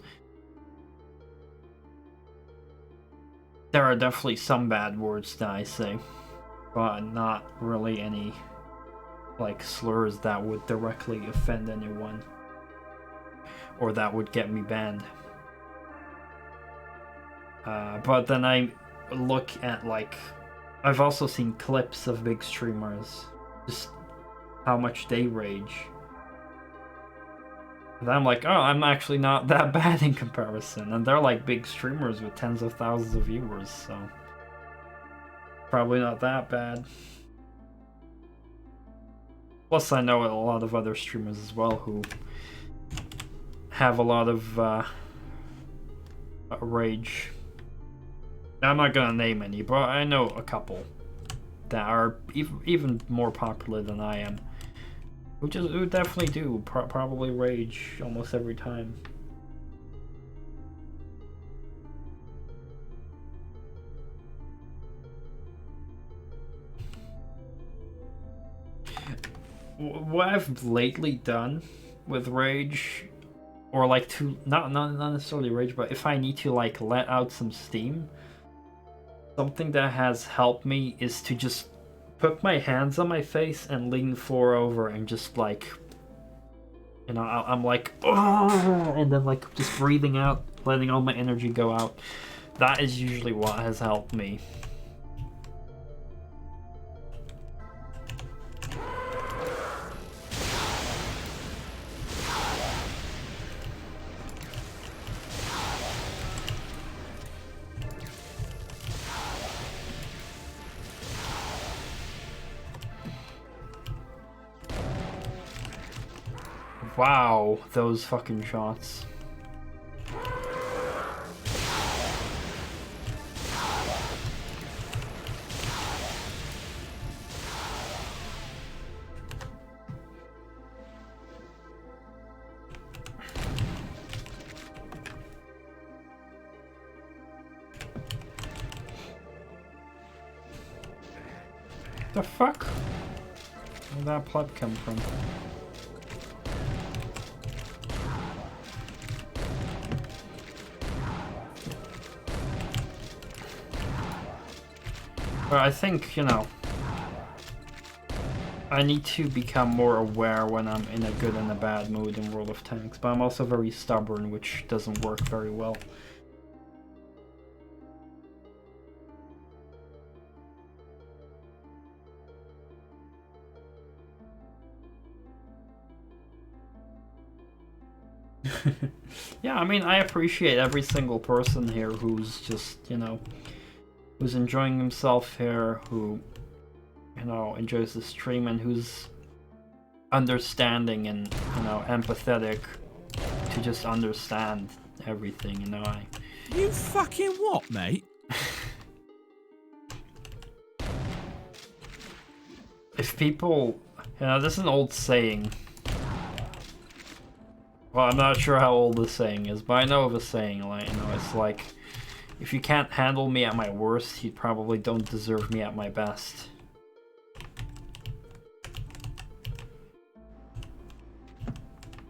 There are definitely some bad words that I say, but not really any, like, slurs that would directly offend anyone, or that would get me banned. But then I look at, like, I've also seen clips of big streamers, just how much they rage. And I'm like, oh, I'm actually not that bad in comparison. And they're like big streamers with tens of thousands of viewers, so probably not that bad. Plus, I know a lot of other streamers as well who have a lot of rage. I'm not gonna name any, but I know a couple that are even more popular than I am, who definitely do probably rage almost every time. What I've lately done with rage, or like to not necessarily rage, but if I need to like let out some steam, something that has helped me is to just put my hands on my face and lean forward over and just like, you know, I'm like, oh, and then like just breathing out, letting all my energy go out. That is usually what has helped me. Wow, those fucking shots. The fuck? Where'd that pleb come from? But I think, you know, I need to become more aware when I'm in a good and a bad mood in World of Tanks, but I'm also very stubborn, which doesn't work very well. Yeah, I mean, I appreciate every single person here who's just, you know, who's enjoying himself here, who, you know, enjoys the stream, and who's understanding and, you know, empathetic to just understand everything, you know. You fucking what, mate? If people, you know, this is an old saying. Well, I'm not sure how old this saying is, but I know of a saying, like, you know, it's like, if you can't handle me at my worst, you probably don't deserve me at my best.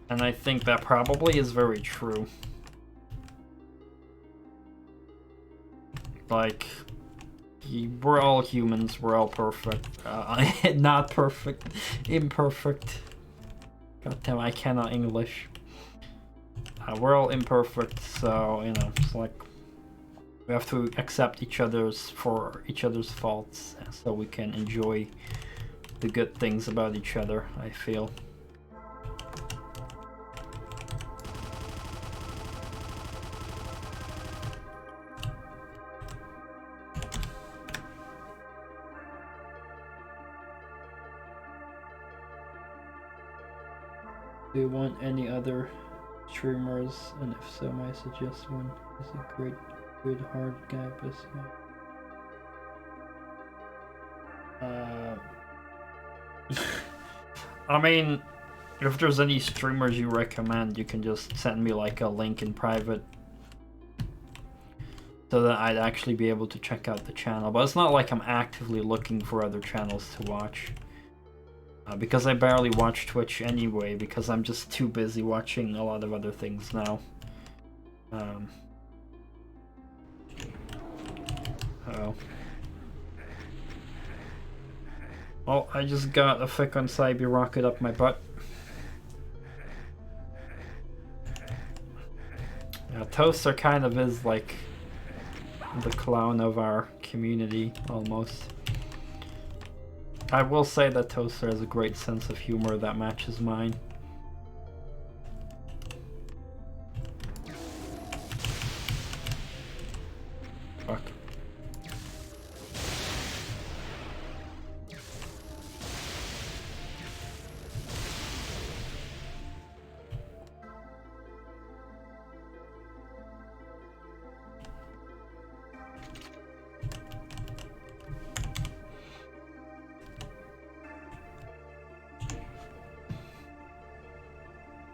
And I think that probably is very true. Like, we're all humans, we're all perfect. Not perfect, imperfect. God damn, I cannot English. We're all imperfect, so, you know, it's like, we have to accept each other's faults, so we can enjoy the good things about each other, I feel. Do you want any other streamers? And if so, my suggest one is a great, good, hard guy, but I mean, If there's any streamers you recommend, you can just send me like a link in private so that I'd actually be able to check out the channel. But it's not like I'm actively looking for other channels to watch. Because I barely watch Twitch anyway, because I'm just too busy watching a lot of other things now. Uh-oh. Oh, I just got a Fikon Cyber rocket up my butt. Yeah, Toaster kind of is like the clown of our community, almost. I will say that Toaster has a great sense of humor that matches mine. Fuck.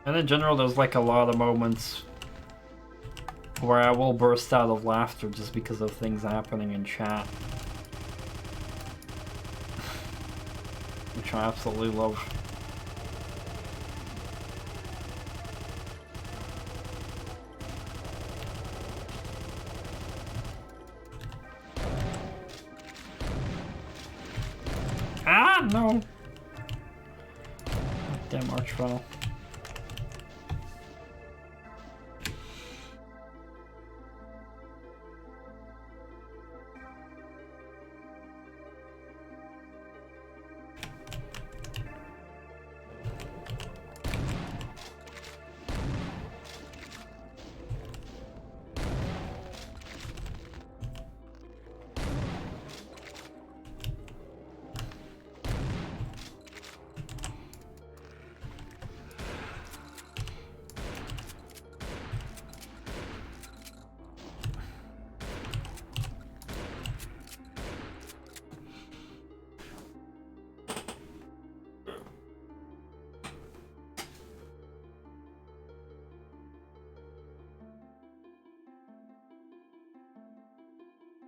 And in general, there's like a lot of moments where I will burst out of laughter just because of things happening in chat. Which I absolutely love. Ah, no! Damn archvile.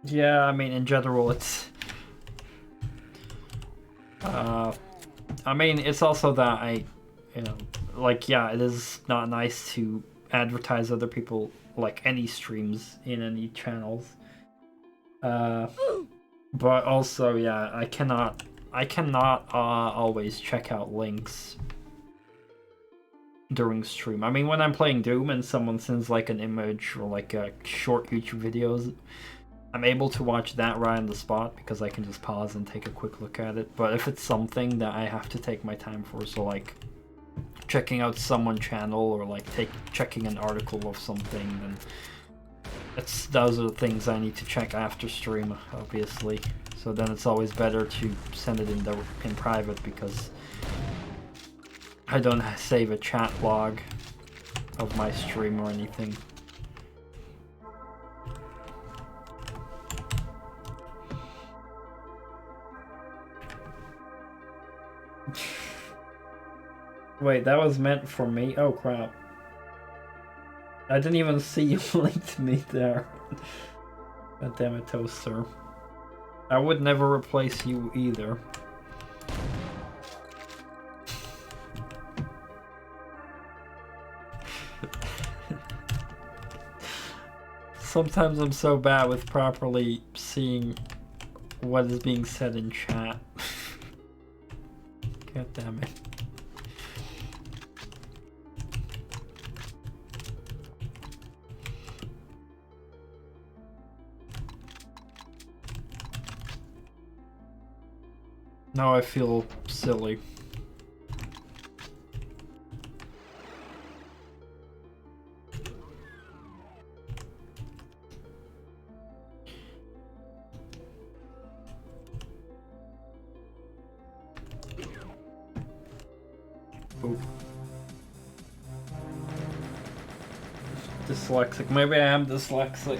Yeah, I mean, in general, it's... I mean, it's also that you know, like, yeah, it is not nice to advertise other people, like, any streams in any channels. But also, yeah, I cannot always check out links during stream. I mean, when I'm playing Doom and someone sends, like, an image or, like, a short YouTube videos, I'm able to watch that right on the spot because I can just pause and take a quick look at it. But if it's something that I have to take my time for, so like checking out someone's channel or like checking an article of something, then those are the things I need to check after stream, obviously. So then it's always better to send it in private because I don't save a chat log of my stream or anything. Wait, that was meant for me? Oh crap. I didn't even see you linked me there. God damn it, Toaster. I would never replace you either. Sometimes I'm so bad with properly seeing what is being said in chat. God damn it. Now I feel silly. Ooh. Dyslexic. Maybe I am dyslexic.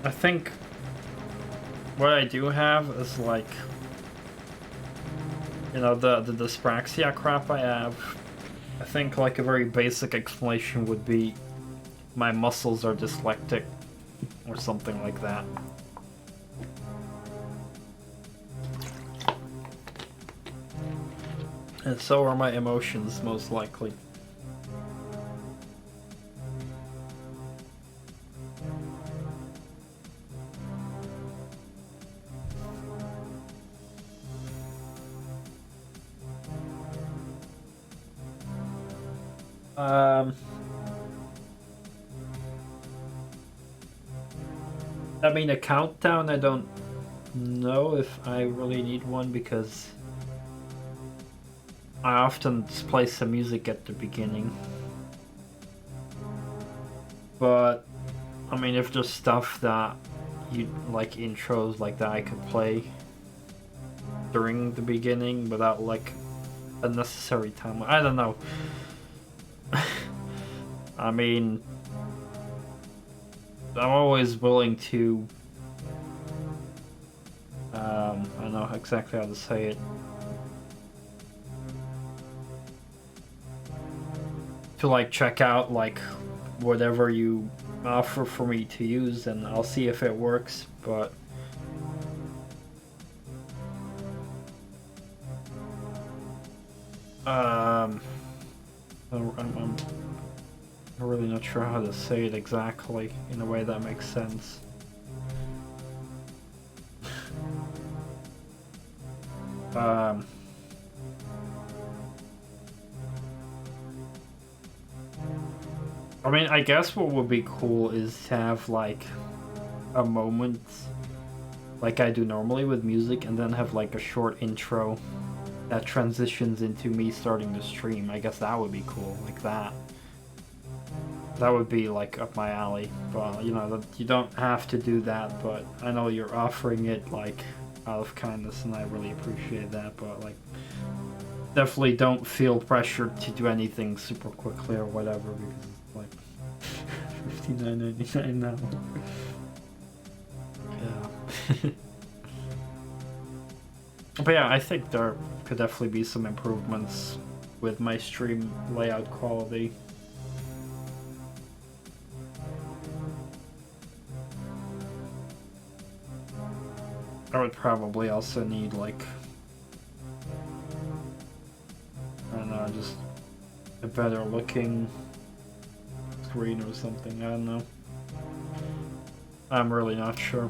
I think What I do have is like, you know, the dyspraxia crap I have. I think like a very basic explanation would be my muscles are dyslectic or something like that. And so are my emotions, most likely. I mean, a countdown, I don't know if I really need one because I often play some music at the beginning. But, I mean, if there's stuff that you like, intros like that I could play during the beginning without like unnecessary time, I don't know. I mean, I'm always willing to, I don't know exactly how to say it, to like check out like whatever you offer for me to use, and I'll see if it works, but I'm really not sure how to say it exactly in a way that makes sense. I mean, I guess what would be cool is to have like a moment like I do normally with music, and then have like a short intro that transitions into me starting the stream. I guess that would be cool, like that. That would be like up my alley, but you know, you don't have to do that, but I know you're offering it like out of kindness and I really appreciate that, but like definitely don't feel pressured to do anything super quickly or whatever, because it's like $59.99 now. Yeah. But yeah, I think there could definitely be some improvements with my stream layout quality. I would probably also need like, I don't know, just a better looking screen or something, I don't know. I'm really not sure.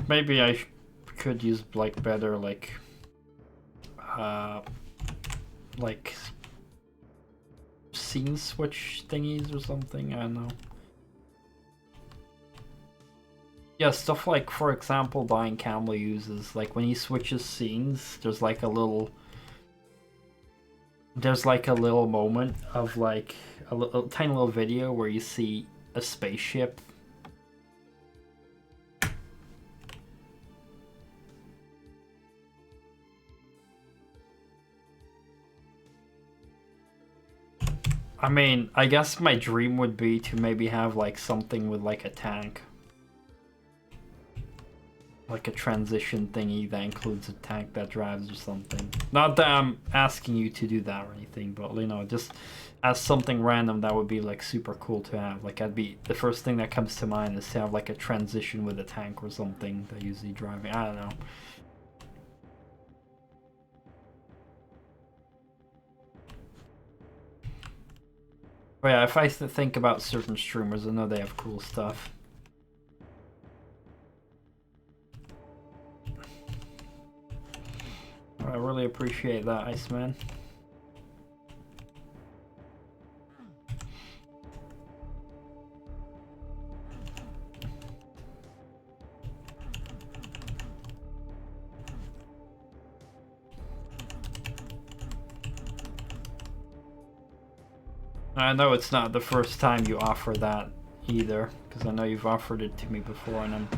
Maybe I could use like better like scene switch thingies or something, I don't know. Yeah, stuff like, for example, Dying Camel uses, like when he switches scenes, there's like a little moment of like a tiny little video where you see a spaceship. I mean, I guess my dream would be to maybe have like something with like a tank. Like a transition thingy that includes a tank that drives or something. Not that I'm asking you to do that or anything, but you know, just as something random that would be like super cool to have. Like I'd be, the first thing that comes to mind is to have like a transition with a tank or something that usually driving. I don't know. But yeah, if I think about certain streamers, I know they have cool stuff. I really appreciate that, Iceman. I know it's not the first time you offer that either, because I know you've offered it to me before, and I'm...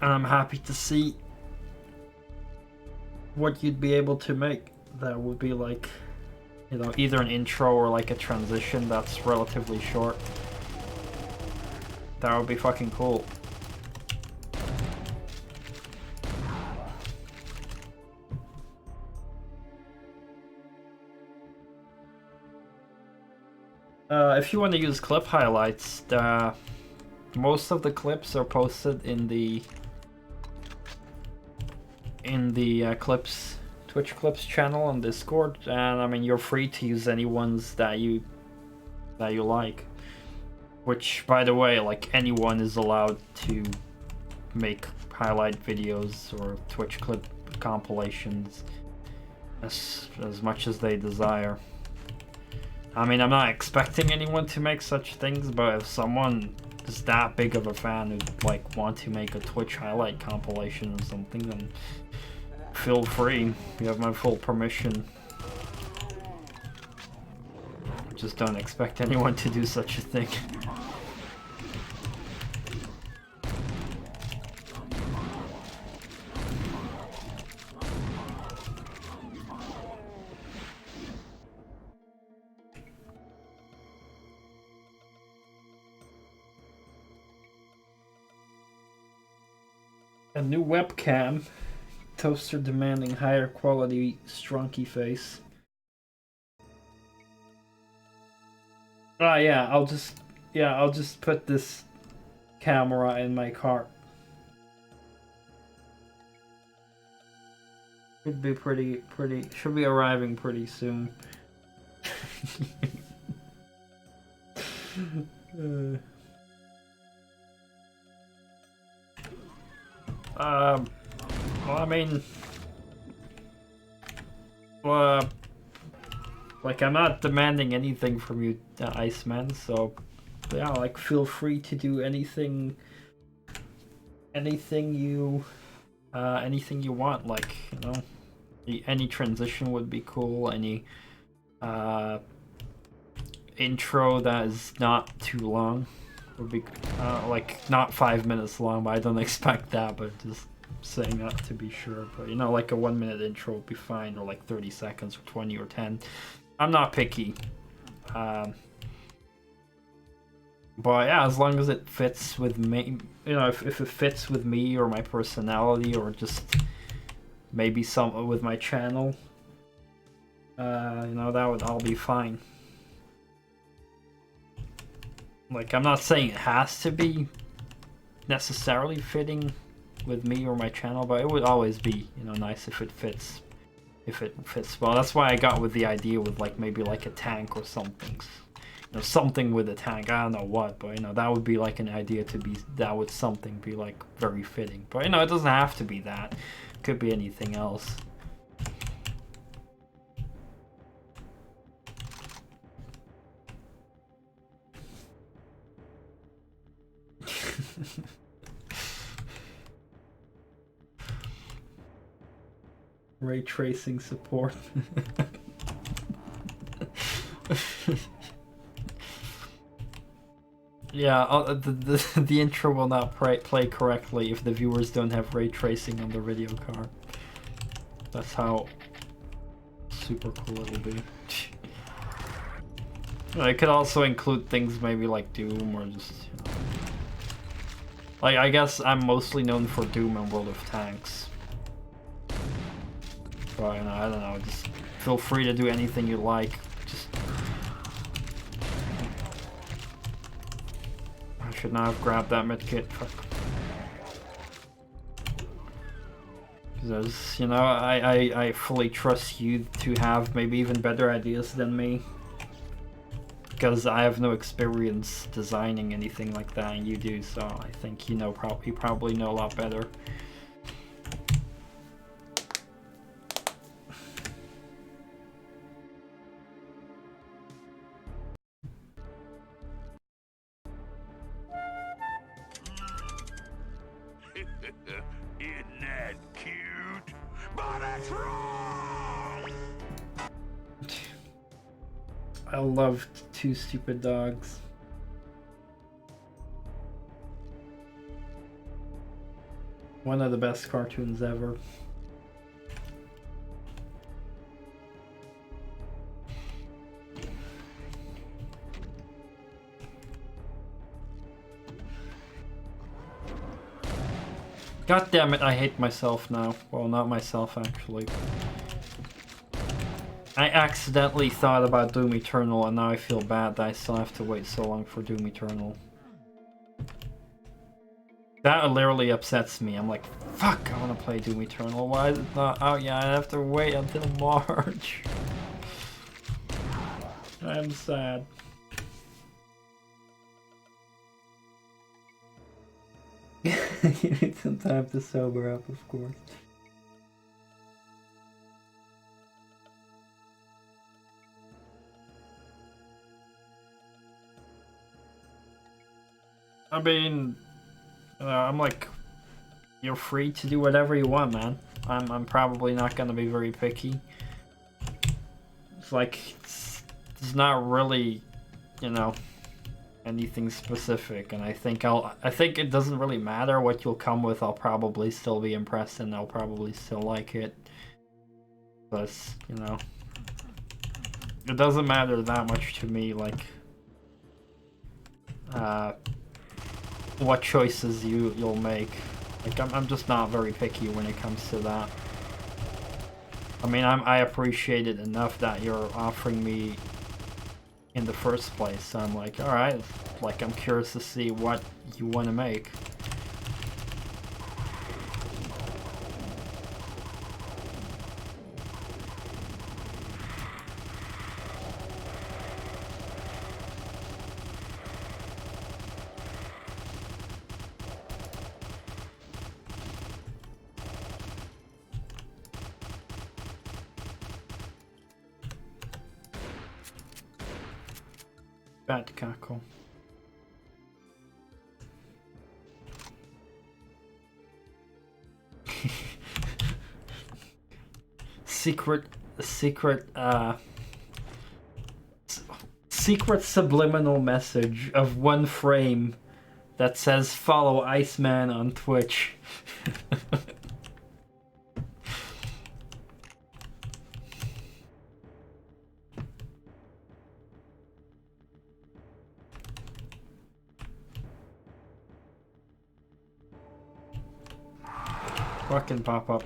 And I'm happy to see what you'd be able to make. That would be like, you know, either an intro or like a transition that's relatively short. That would be fucking cool. If you want to use clip highlights, most of the clips are posted in the clips Twitch clips channel on Discord, and I mean you're free to use any ones that you like. Which, by the way, like anyone is allowed to make highlight videos or Twitch clip compilations as much as they desire. I mean, I'm not expecting anyone to make such things, but if someone is that big of a fan who'd like want to make a Twitch highlight compilation or something, then feel free. You have my full permission. Just don't expect anyone to do such a thing. A new webcam. Toaster demanding higher quality STRONKI face. Yeah, I'll just put this camera in my cart. Should be should be arriving pretty soon. Well, I mean, like, I'm not demanding anything from you, Iceman, so, yeah, like, feel free to do anything you want, like, you know, any transition would be cool, any, intro that is not too long would be, like, not 5 minutes long, but I don't expect that, but just saying that to be sure. But, you know, like a 1 minute intro would be fine, or like 30 seconds, or 20, or 10. I'm not picky. But yeah, as long as it fits with me, you know, if it fits with me or my personality, or just maybe some with my channel, you know, that would all be fine. Like, I'm not saying it has to be necessarily fitting with me or my channel, but it would always be, you know, nice if it fits. If it fits well. That's why I got with the idea with, like, maybe like a tank or something. You know, something with a tank. I don't know what, but, you know, that would be like an idea to be, that would something be like very fitting. But, you know, it doesn't have to be that. It could be anything else. Ray tracing support. Yeah, the intro will not play correctly if the viewers don't have ray tracing on the video card. That's how super cool it'll be. It could also include things maybe like Doom, or just, you know, like, I guess I'm mostly known for Doom and World of Tanks. But, you know, I don't know, just feel free to do anything you like. Just, I should not have grabbed that medkit. Fuck. Because, you know, I fully trust you to have maybe even better ideas than me. Because I have no experience designing anything like that, and you do, so I think you know, you probably know a lot better. Isn't that cute? But it's wrong! I love Two Stupid Dogs. one of the best cartoons ever. God damn it, I hate myself now. Well, not myself, actually. I accidentally thought about Doom Eternal, and now I feel bad that I still have to wait so long for Doom Eternal. That literally upsets me. I'm like, fuck, I want to play Doom Eternal. Why is it not out yet? I have to wait until March. I'm sad. You need some time to sober up, of course. I mean, I'm like, you're free to do whatever you want, man. I'm probably not gonna be very picky. It's like, it's not really, you know, anything specific, and I think it doesn't really matter what you'll come with. I'll probably still be impressed, and I'll probably still like it. But, you know, it doesn't matter that much to me, like, what choices you'll make. Like, I'm just not very picky when it comes to that. I mean, I appreciate it enough that you're offering me in the first place, so I'm like, alright, like, I'm curious to see what you want to make. Bad cackle. secret subliminal message of 1 frame that says follow Iceman on Twitch. Fucking pop up.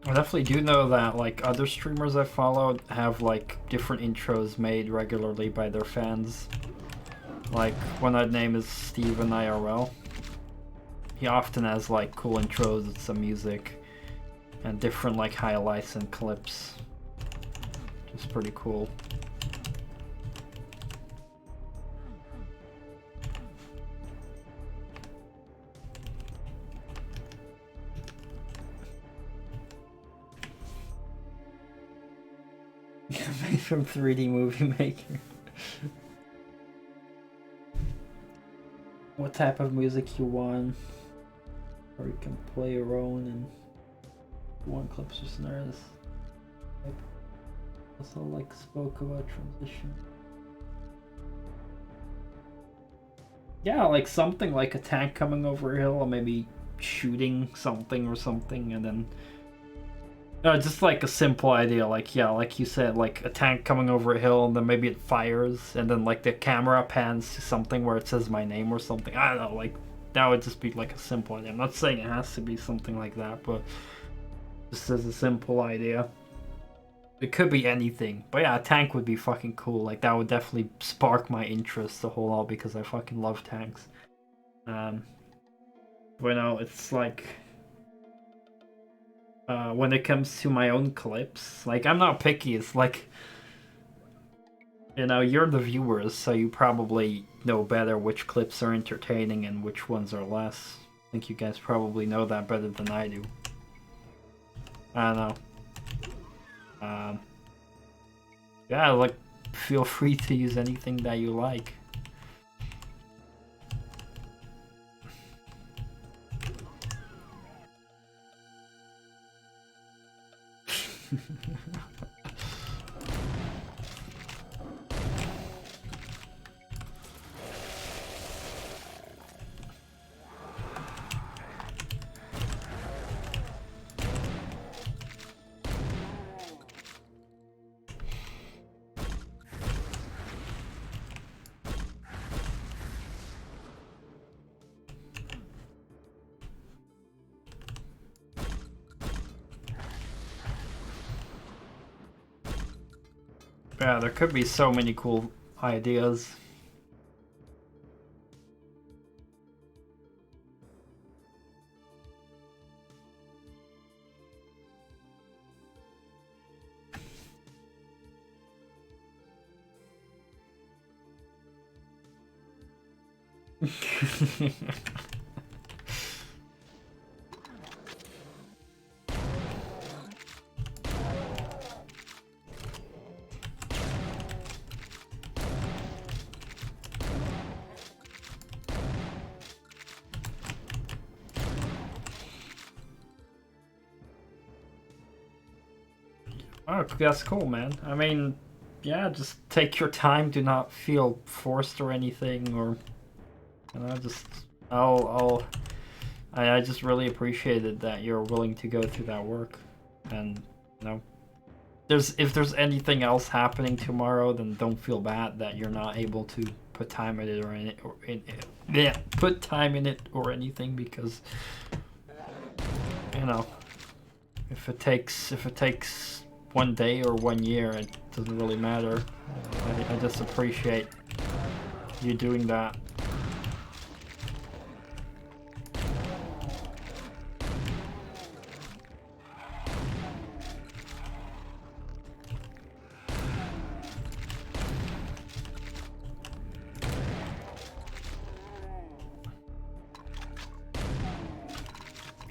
I definitely do know that, like, other streamers I followed have, like, different intros made regularly by their fans. Like, one I'd name is Steven IRL. He often has, like, cool intros with some music and different, like, highlights and clips. Which is pretty cool. Made from 3D Movie Maker. What type of music you want, or you can play your own, and one clips or snares. Also, like, spoke about transition. Yeah, like something like a tank coming over a hill, or maybe shooting something or something, and then just like a simple idea, like, yeah, like you said, like a tank coming over a hill, and then maybe it fires, and then like the camera pans to something where it says my name or something. I don't know, like, that would just be like a simple idea. I'm not saying it has to be something like that, but just as a simple idea. It could be anything, but yeah, a tank would be fucking cool. Like, that would definitely spark my interest a whole lot, because I fucking love tanks. But no, it's like, when it comes to my own clips, like, I'm not picky. It's like, you know, you're the viewers, so you probably know better which clips are entertaining and which ones are less. I think you guys probably know that better than I do. I don't know. Yeah, like, feel free to use anything that you like. Yeah, there could be so many cool ideas. Oh, that's cool, man. I mean, yeah, just take your time. Do not feel forced or anything, or just I just really appreciated that you're willing to go through that work, and if there's anything else happening tomorrow, then don't feel bad that you're not able to put time in it put time in it or anything, because if it takes 1 day or 1 year, it doesn't really matter. I just appreciate you doing that.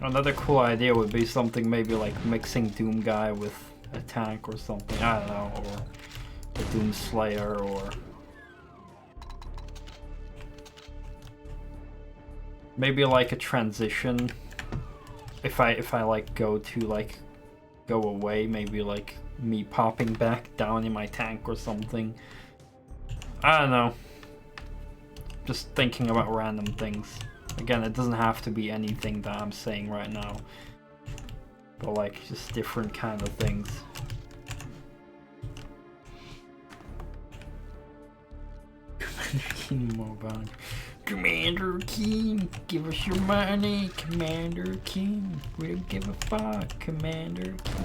Another cool idea would be something maybe like mixing Doom Guy with a tank or something, I don't know, or a Doom Slayer, or maybe like a transition. If I like go away, maybe like me popping back down in my tank or something. I don't know. Just thinking about random things. Again, it doesn't have to be anything that I'm saying right now, but like just different kind of things. Commander Keen mobile. Commander Keen, give us your money, Commander Keen. We don't give a fuck, Commander Keen.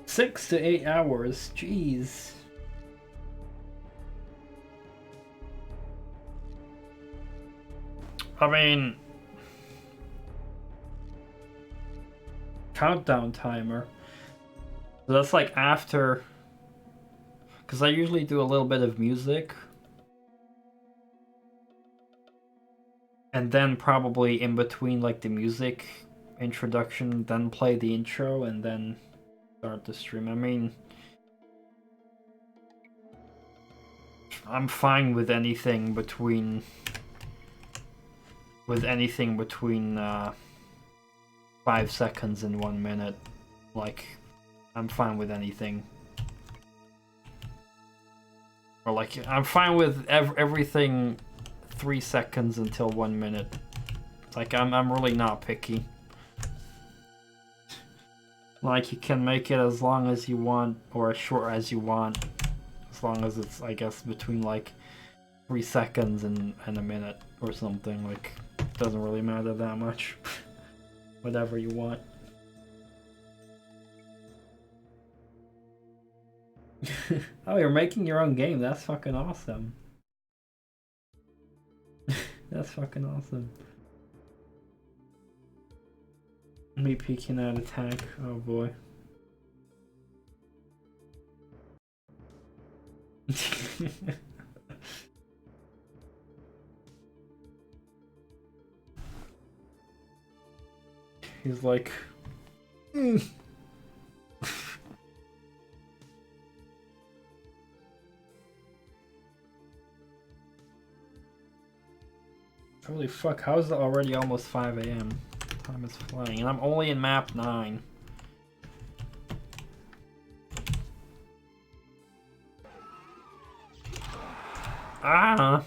Six to 8 hours, jeez. I mean, countdown timer. So that's like after, because I usually do a little bit of music, and then probably in between like the music introduction, then play the intro, and then start the stream. I mean, I'm fine with anything between 5 seconds and 1 minute. Like, I'm fine with anything. Or like, I'm fine with everything 3 seconds until 1 minute. Like, I'm really not picky. Like, you can make it as long as you want, or as short as you want, as long as it's, I guess, between like 3 seconds and a minute or something. Like, it doesn't really matter that much. Whatever you want. Oh, you're making your own game. That's fucking awesome. That's fucking awesome. Me peeking at attack. Oh boy. He's like, Holy fuck, how is it already almost 5 AM? Time is flying, and I'm only in map 9. Ah!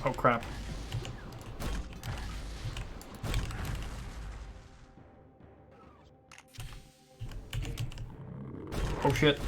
Oh crap. Oh shit.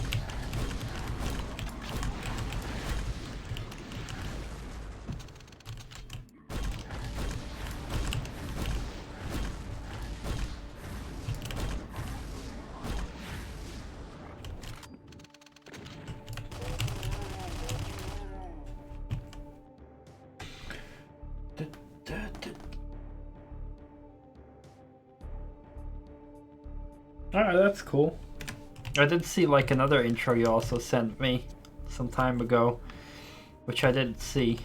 Alright, that's cool. I did see like another intro you also sent me some time ago, which I didn't see.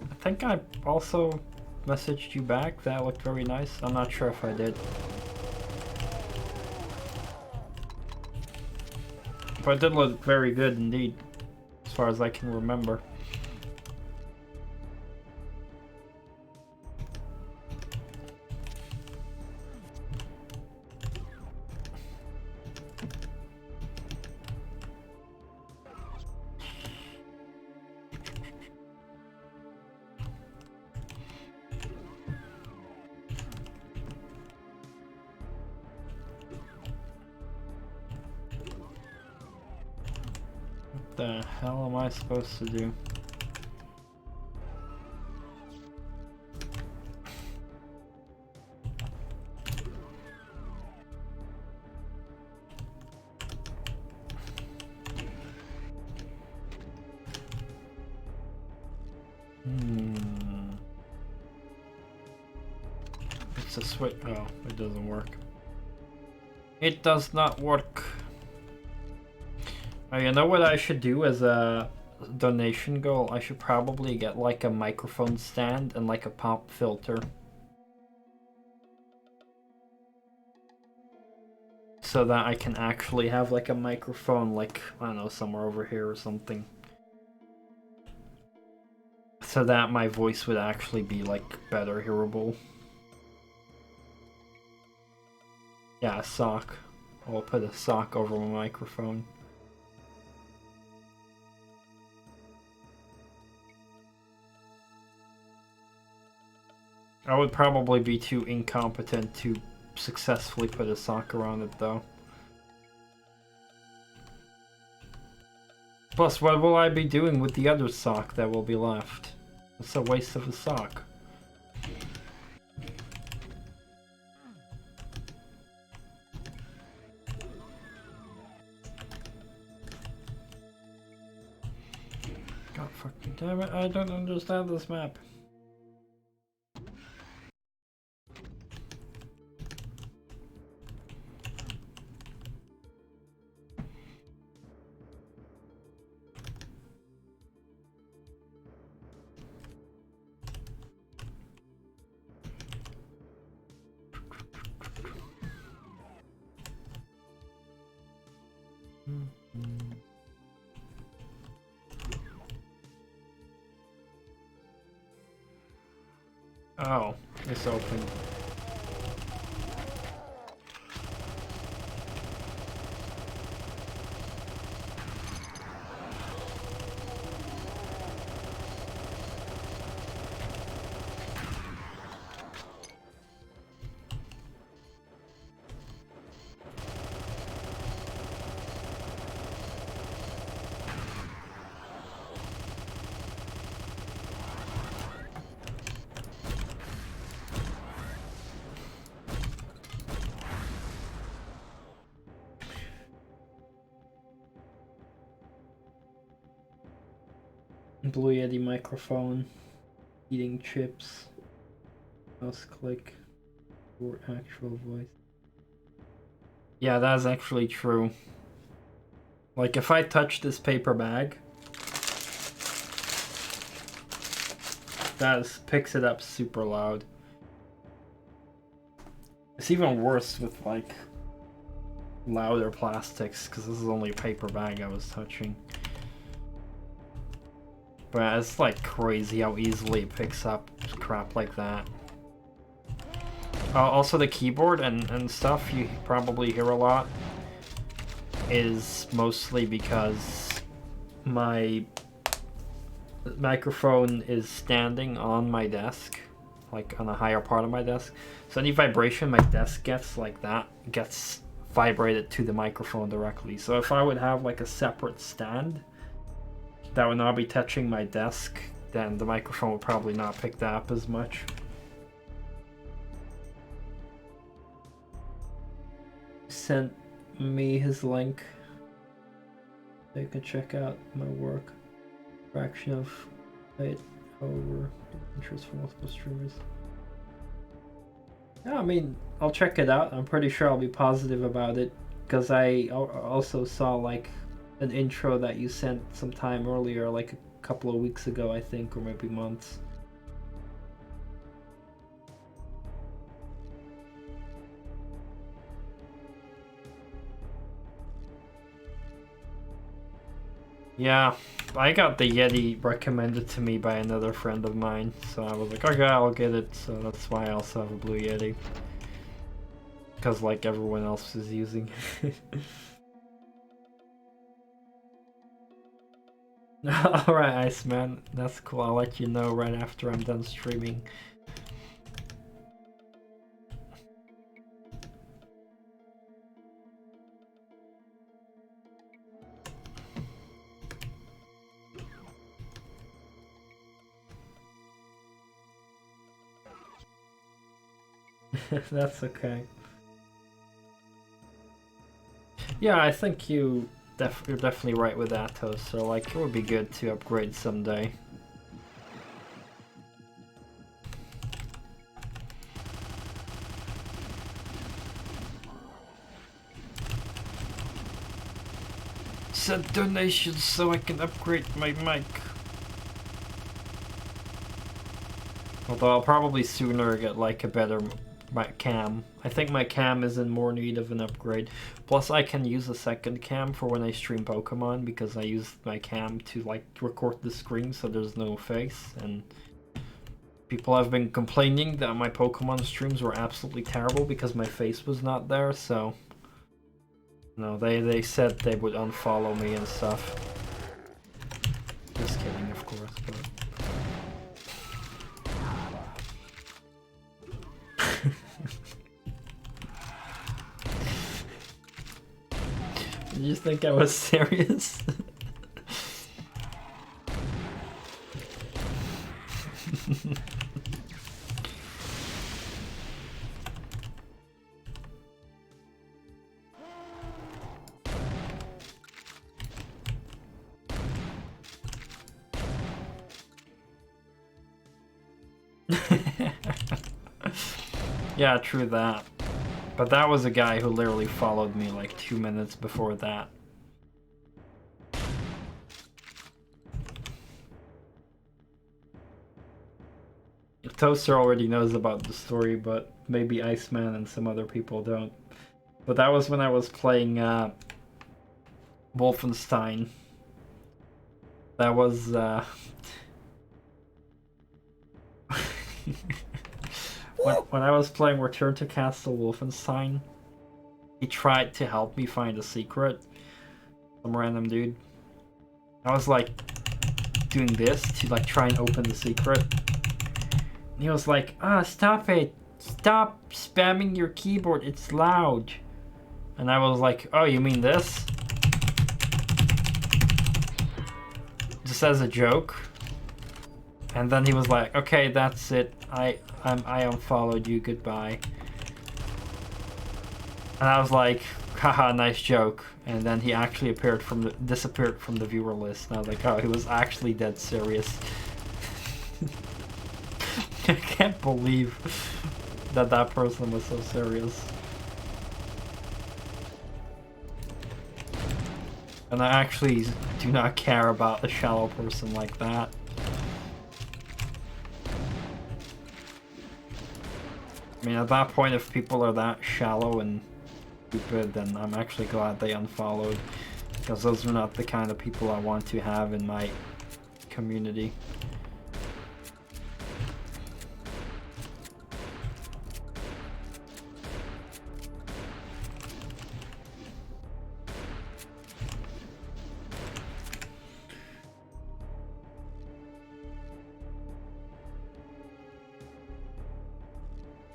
I think I also messaged you back. That looked very nice. I'm not sure if I did. But it did look very good indeed, as far as I can remember. What the hell am I supposed to do? It's a switch. Oh, it doesn't work. It does not work. Oh, you know what I should do as a donation goal? I should probably get like a microphone stand and like a pop filter. So that I can actually have like a microphone, like, I don't know, somewhere over here or something. So that my voice would actually be like better hearable. Yeah, a sock. I'll put a sock over my microphone. I would probably be too incompetent to successfully put a sock around it, though. Plus, what will I be doing with the other sock that will be left? It's a waste of a sock. God fucking damn it, I don't understand this map. Oh, it's open. Blue Yeti microphone, eating chips, mouse click, or actual voice. Yeah, that's actually true. Like if I touch this paper bag, that picks it up super loud. It's even worse with like louder plastics because this is only a paper bag I was touching. But it's like crazy how easily it picks up crap like that. Also the keyboard and stuff you probably hear a lot is mostly because my microphone is standing on my desk, like on a higher part of my desk. So any vibration my desk gets like that gets vibrated to the microphone directly. So if I would have like a separate stand that would not be touching my desk, then the microphone would probably not pick that up as much. Sent me his link so you can check out my work. Fraction of it, however, interest for multiple streamers. Yeah, I mean, I'll check it out. I'm pretty sure I'll be positive about it because I also saw like an intro that you sent some time earlier, like a couple of weeks ago, I think, or maybe months. Yeah, I got the Yeti recommended to me by another friend of mine, so I was like, okay, I'll get it. So that's why I also have a blue Yeti. Because like everyone else is using it. Alright, Iceman, that's cool. I'll let you know right after I'm done streaming. That's okay. Yeah, I think you're definitely right with Atos, so like it would be good to upgrade someday. Send donations so I can upgrade my mic. Although I'll probably sooner get like a better cam. I think my cam is in more need of an upgrade. Plus I can use a second cam for when I stream Pokemon because I use my cam to like record the screen so there's no face, and people have been complaining that my Pokemon streams were absolutely terrible because my face was not there, so no, they said they would unfollow me and stuff. Just kidding, of course, but did you think I was serious? Yeah, true that. But that was a guy who literally followed me like 2 minutes before that. Toaster already knows about the story, but maybe Iceman and some other people don't. But that was when I was playing Wolfenstein. That was when I was playing Return to Castle Wolfenstein, he tried to help me find a secret. Some random dude. I was like doing this to like try and open the secret. And he was like, stop it. Stop spamming your keyboard. It's loud. And I was like, oh, you mean this? Just as a joke. And then he was like, okay, that's it. I unfollowed you, goodbye. And I was like, haha, nice joke. And then he actually disappeared from the viewer list. And I was like, oh, he was actually dead serious. I can't believe that person was so serious. And I actually do not care about a shallow person like that. I mean, at that point, if people are that shallow and stupid, then I'm actually glad they unfollowed. Because those are not the kind of people I want to have in my community.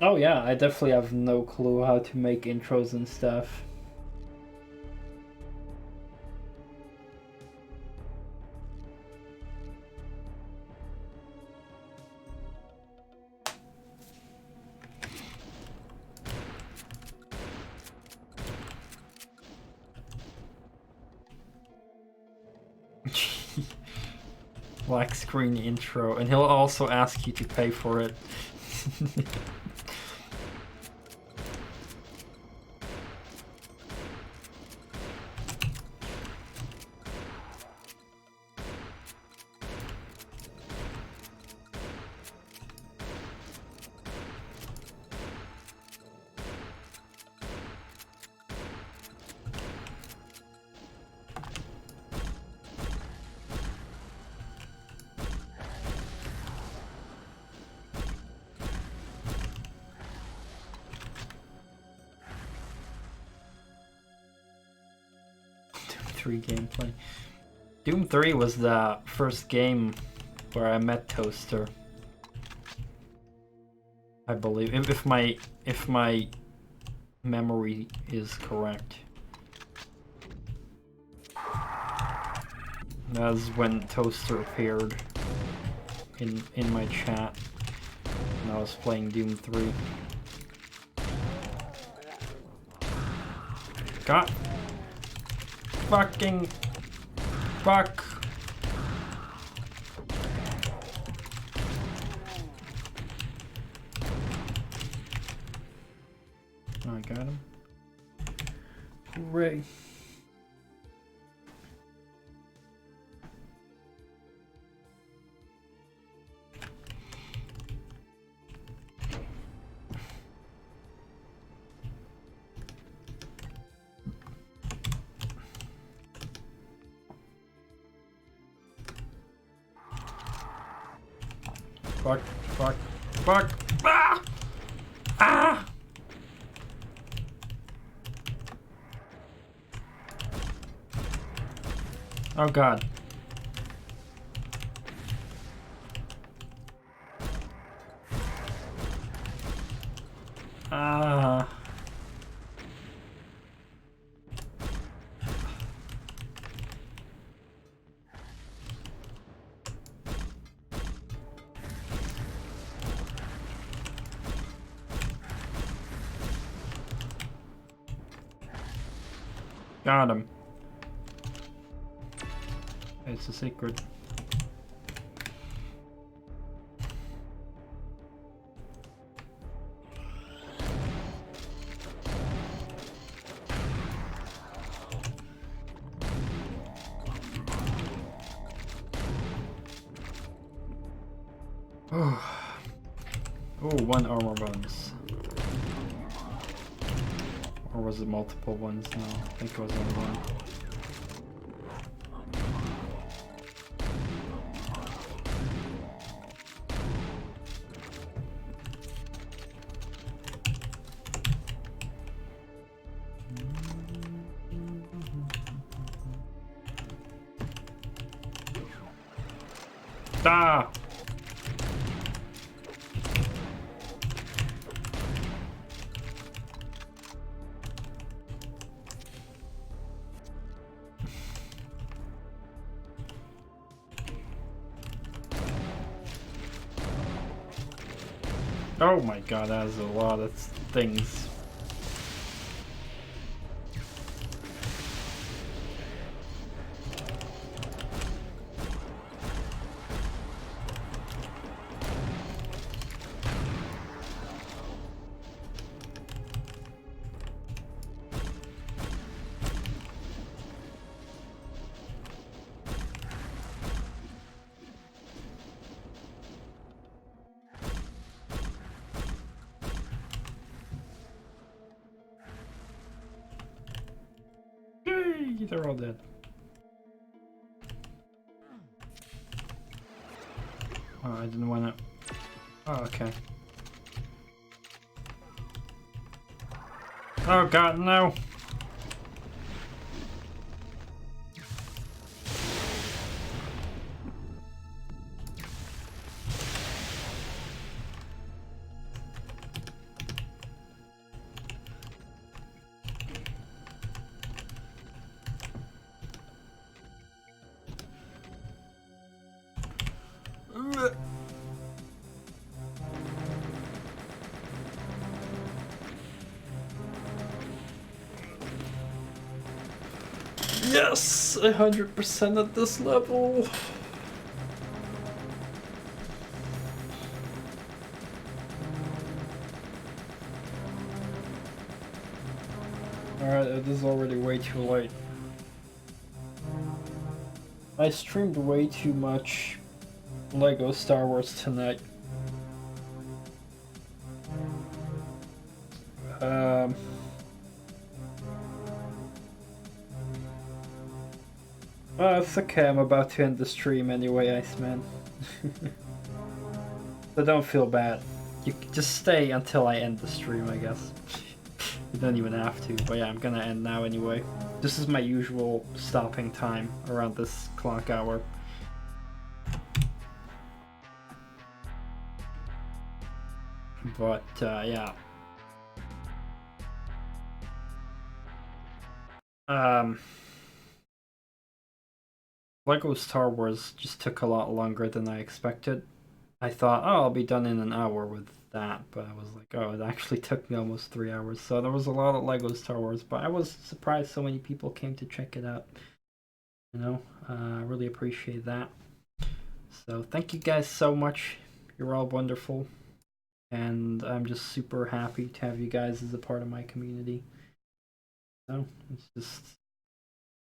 Oh yeah, I definitely have no clue how to make intros and stuff. Black screen intro, and he'll also ask you to pay for it. Gameplay. Doom 3 was the first game where I met Toaster. I believe, if my memory is correct. That was when Toaster appeared in my chat, and I was playing Doom 3. God. Fucking fuck. Oh, I got him. Hooray. Fuck, fuck, fuck, ah! Ah! Oh god. Ah. Got him. It's a secret. Oh, one armor bonus. Or was it multiple ones? No, I think it was only one. Ah! Oh my god, that is a lot of things. they're all dead. Oh, I didn't want to. Oh, okay. Oh god, no! Yes! 100% at this level! Alright, it is already way too late. I streamed way too much Lego Star Wars tonight. Oh, it's okay, I'm about to end the stream anyway, Iceman. So don't feel bad. You can just stay until I end the stream, I guess. You don't even have to, but yeah, I'm gonna end now anyway. This is my usual stopping time around this clock hour. But, yeah. Lego Star Wars just took a lot longer than I expected. I thought, oh, I'll be done in an hour with that, but I was like, oh, it actually took me almost 3 hours. So there was a lot of Lego Star Wars, but I was surprised so many people came to check it out. You know, I really appreciate that. So thank you guys so much. You're all wonderful. And I'm just super happy to have you guys as a part of my community. So it's just,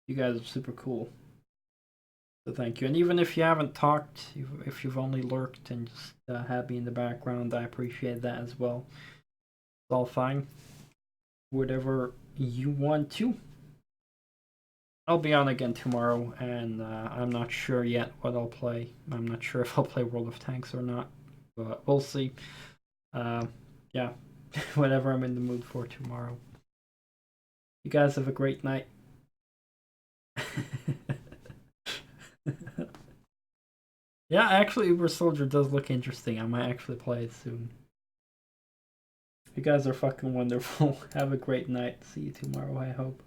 you guys are super cool. So thank you. And even if you haven't talked, if you've only lurked and just had me in the background, I appreciate that as well. It's all fine. Whatever you want to. I'll be on again tomorrow, and I'm not sure yet what I'll play. I'm not sure if I'll play World of Tanks or not, but we'll see. Yeah, whatever I'm in the mood for tomorrow. You guys have a great night. Yeah, actually, Uber Soldier does look interesting. I might actually play it soon. You guys are fucking wonderful. Have a great night. See you tomorrow, I hope.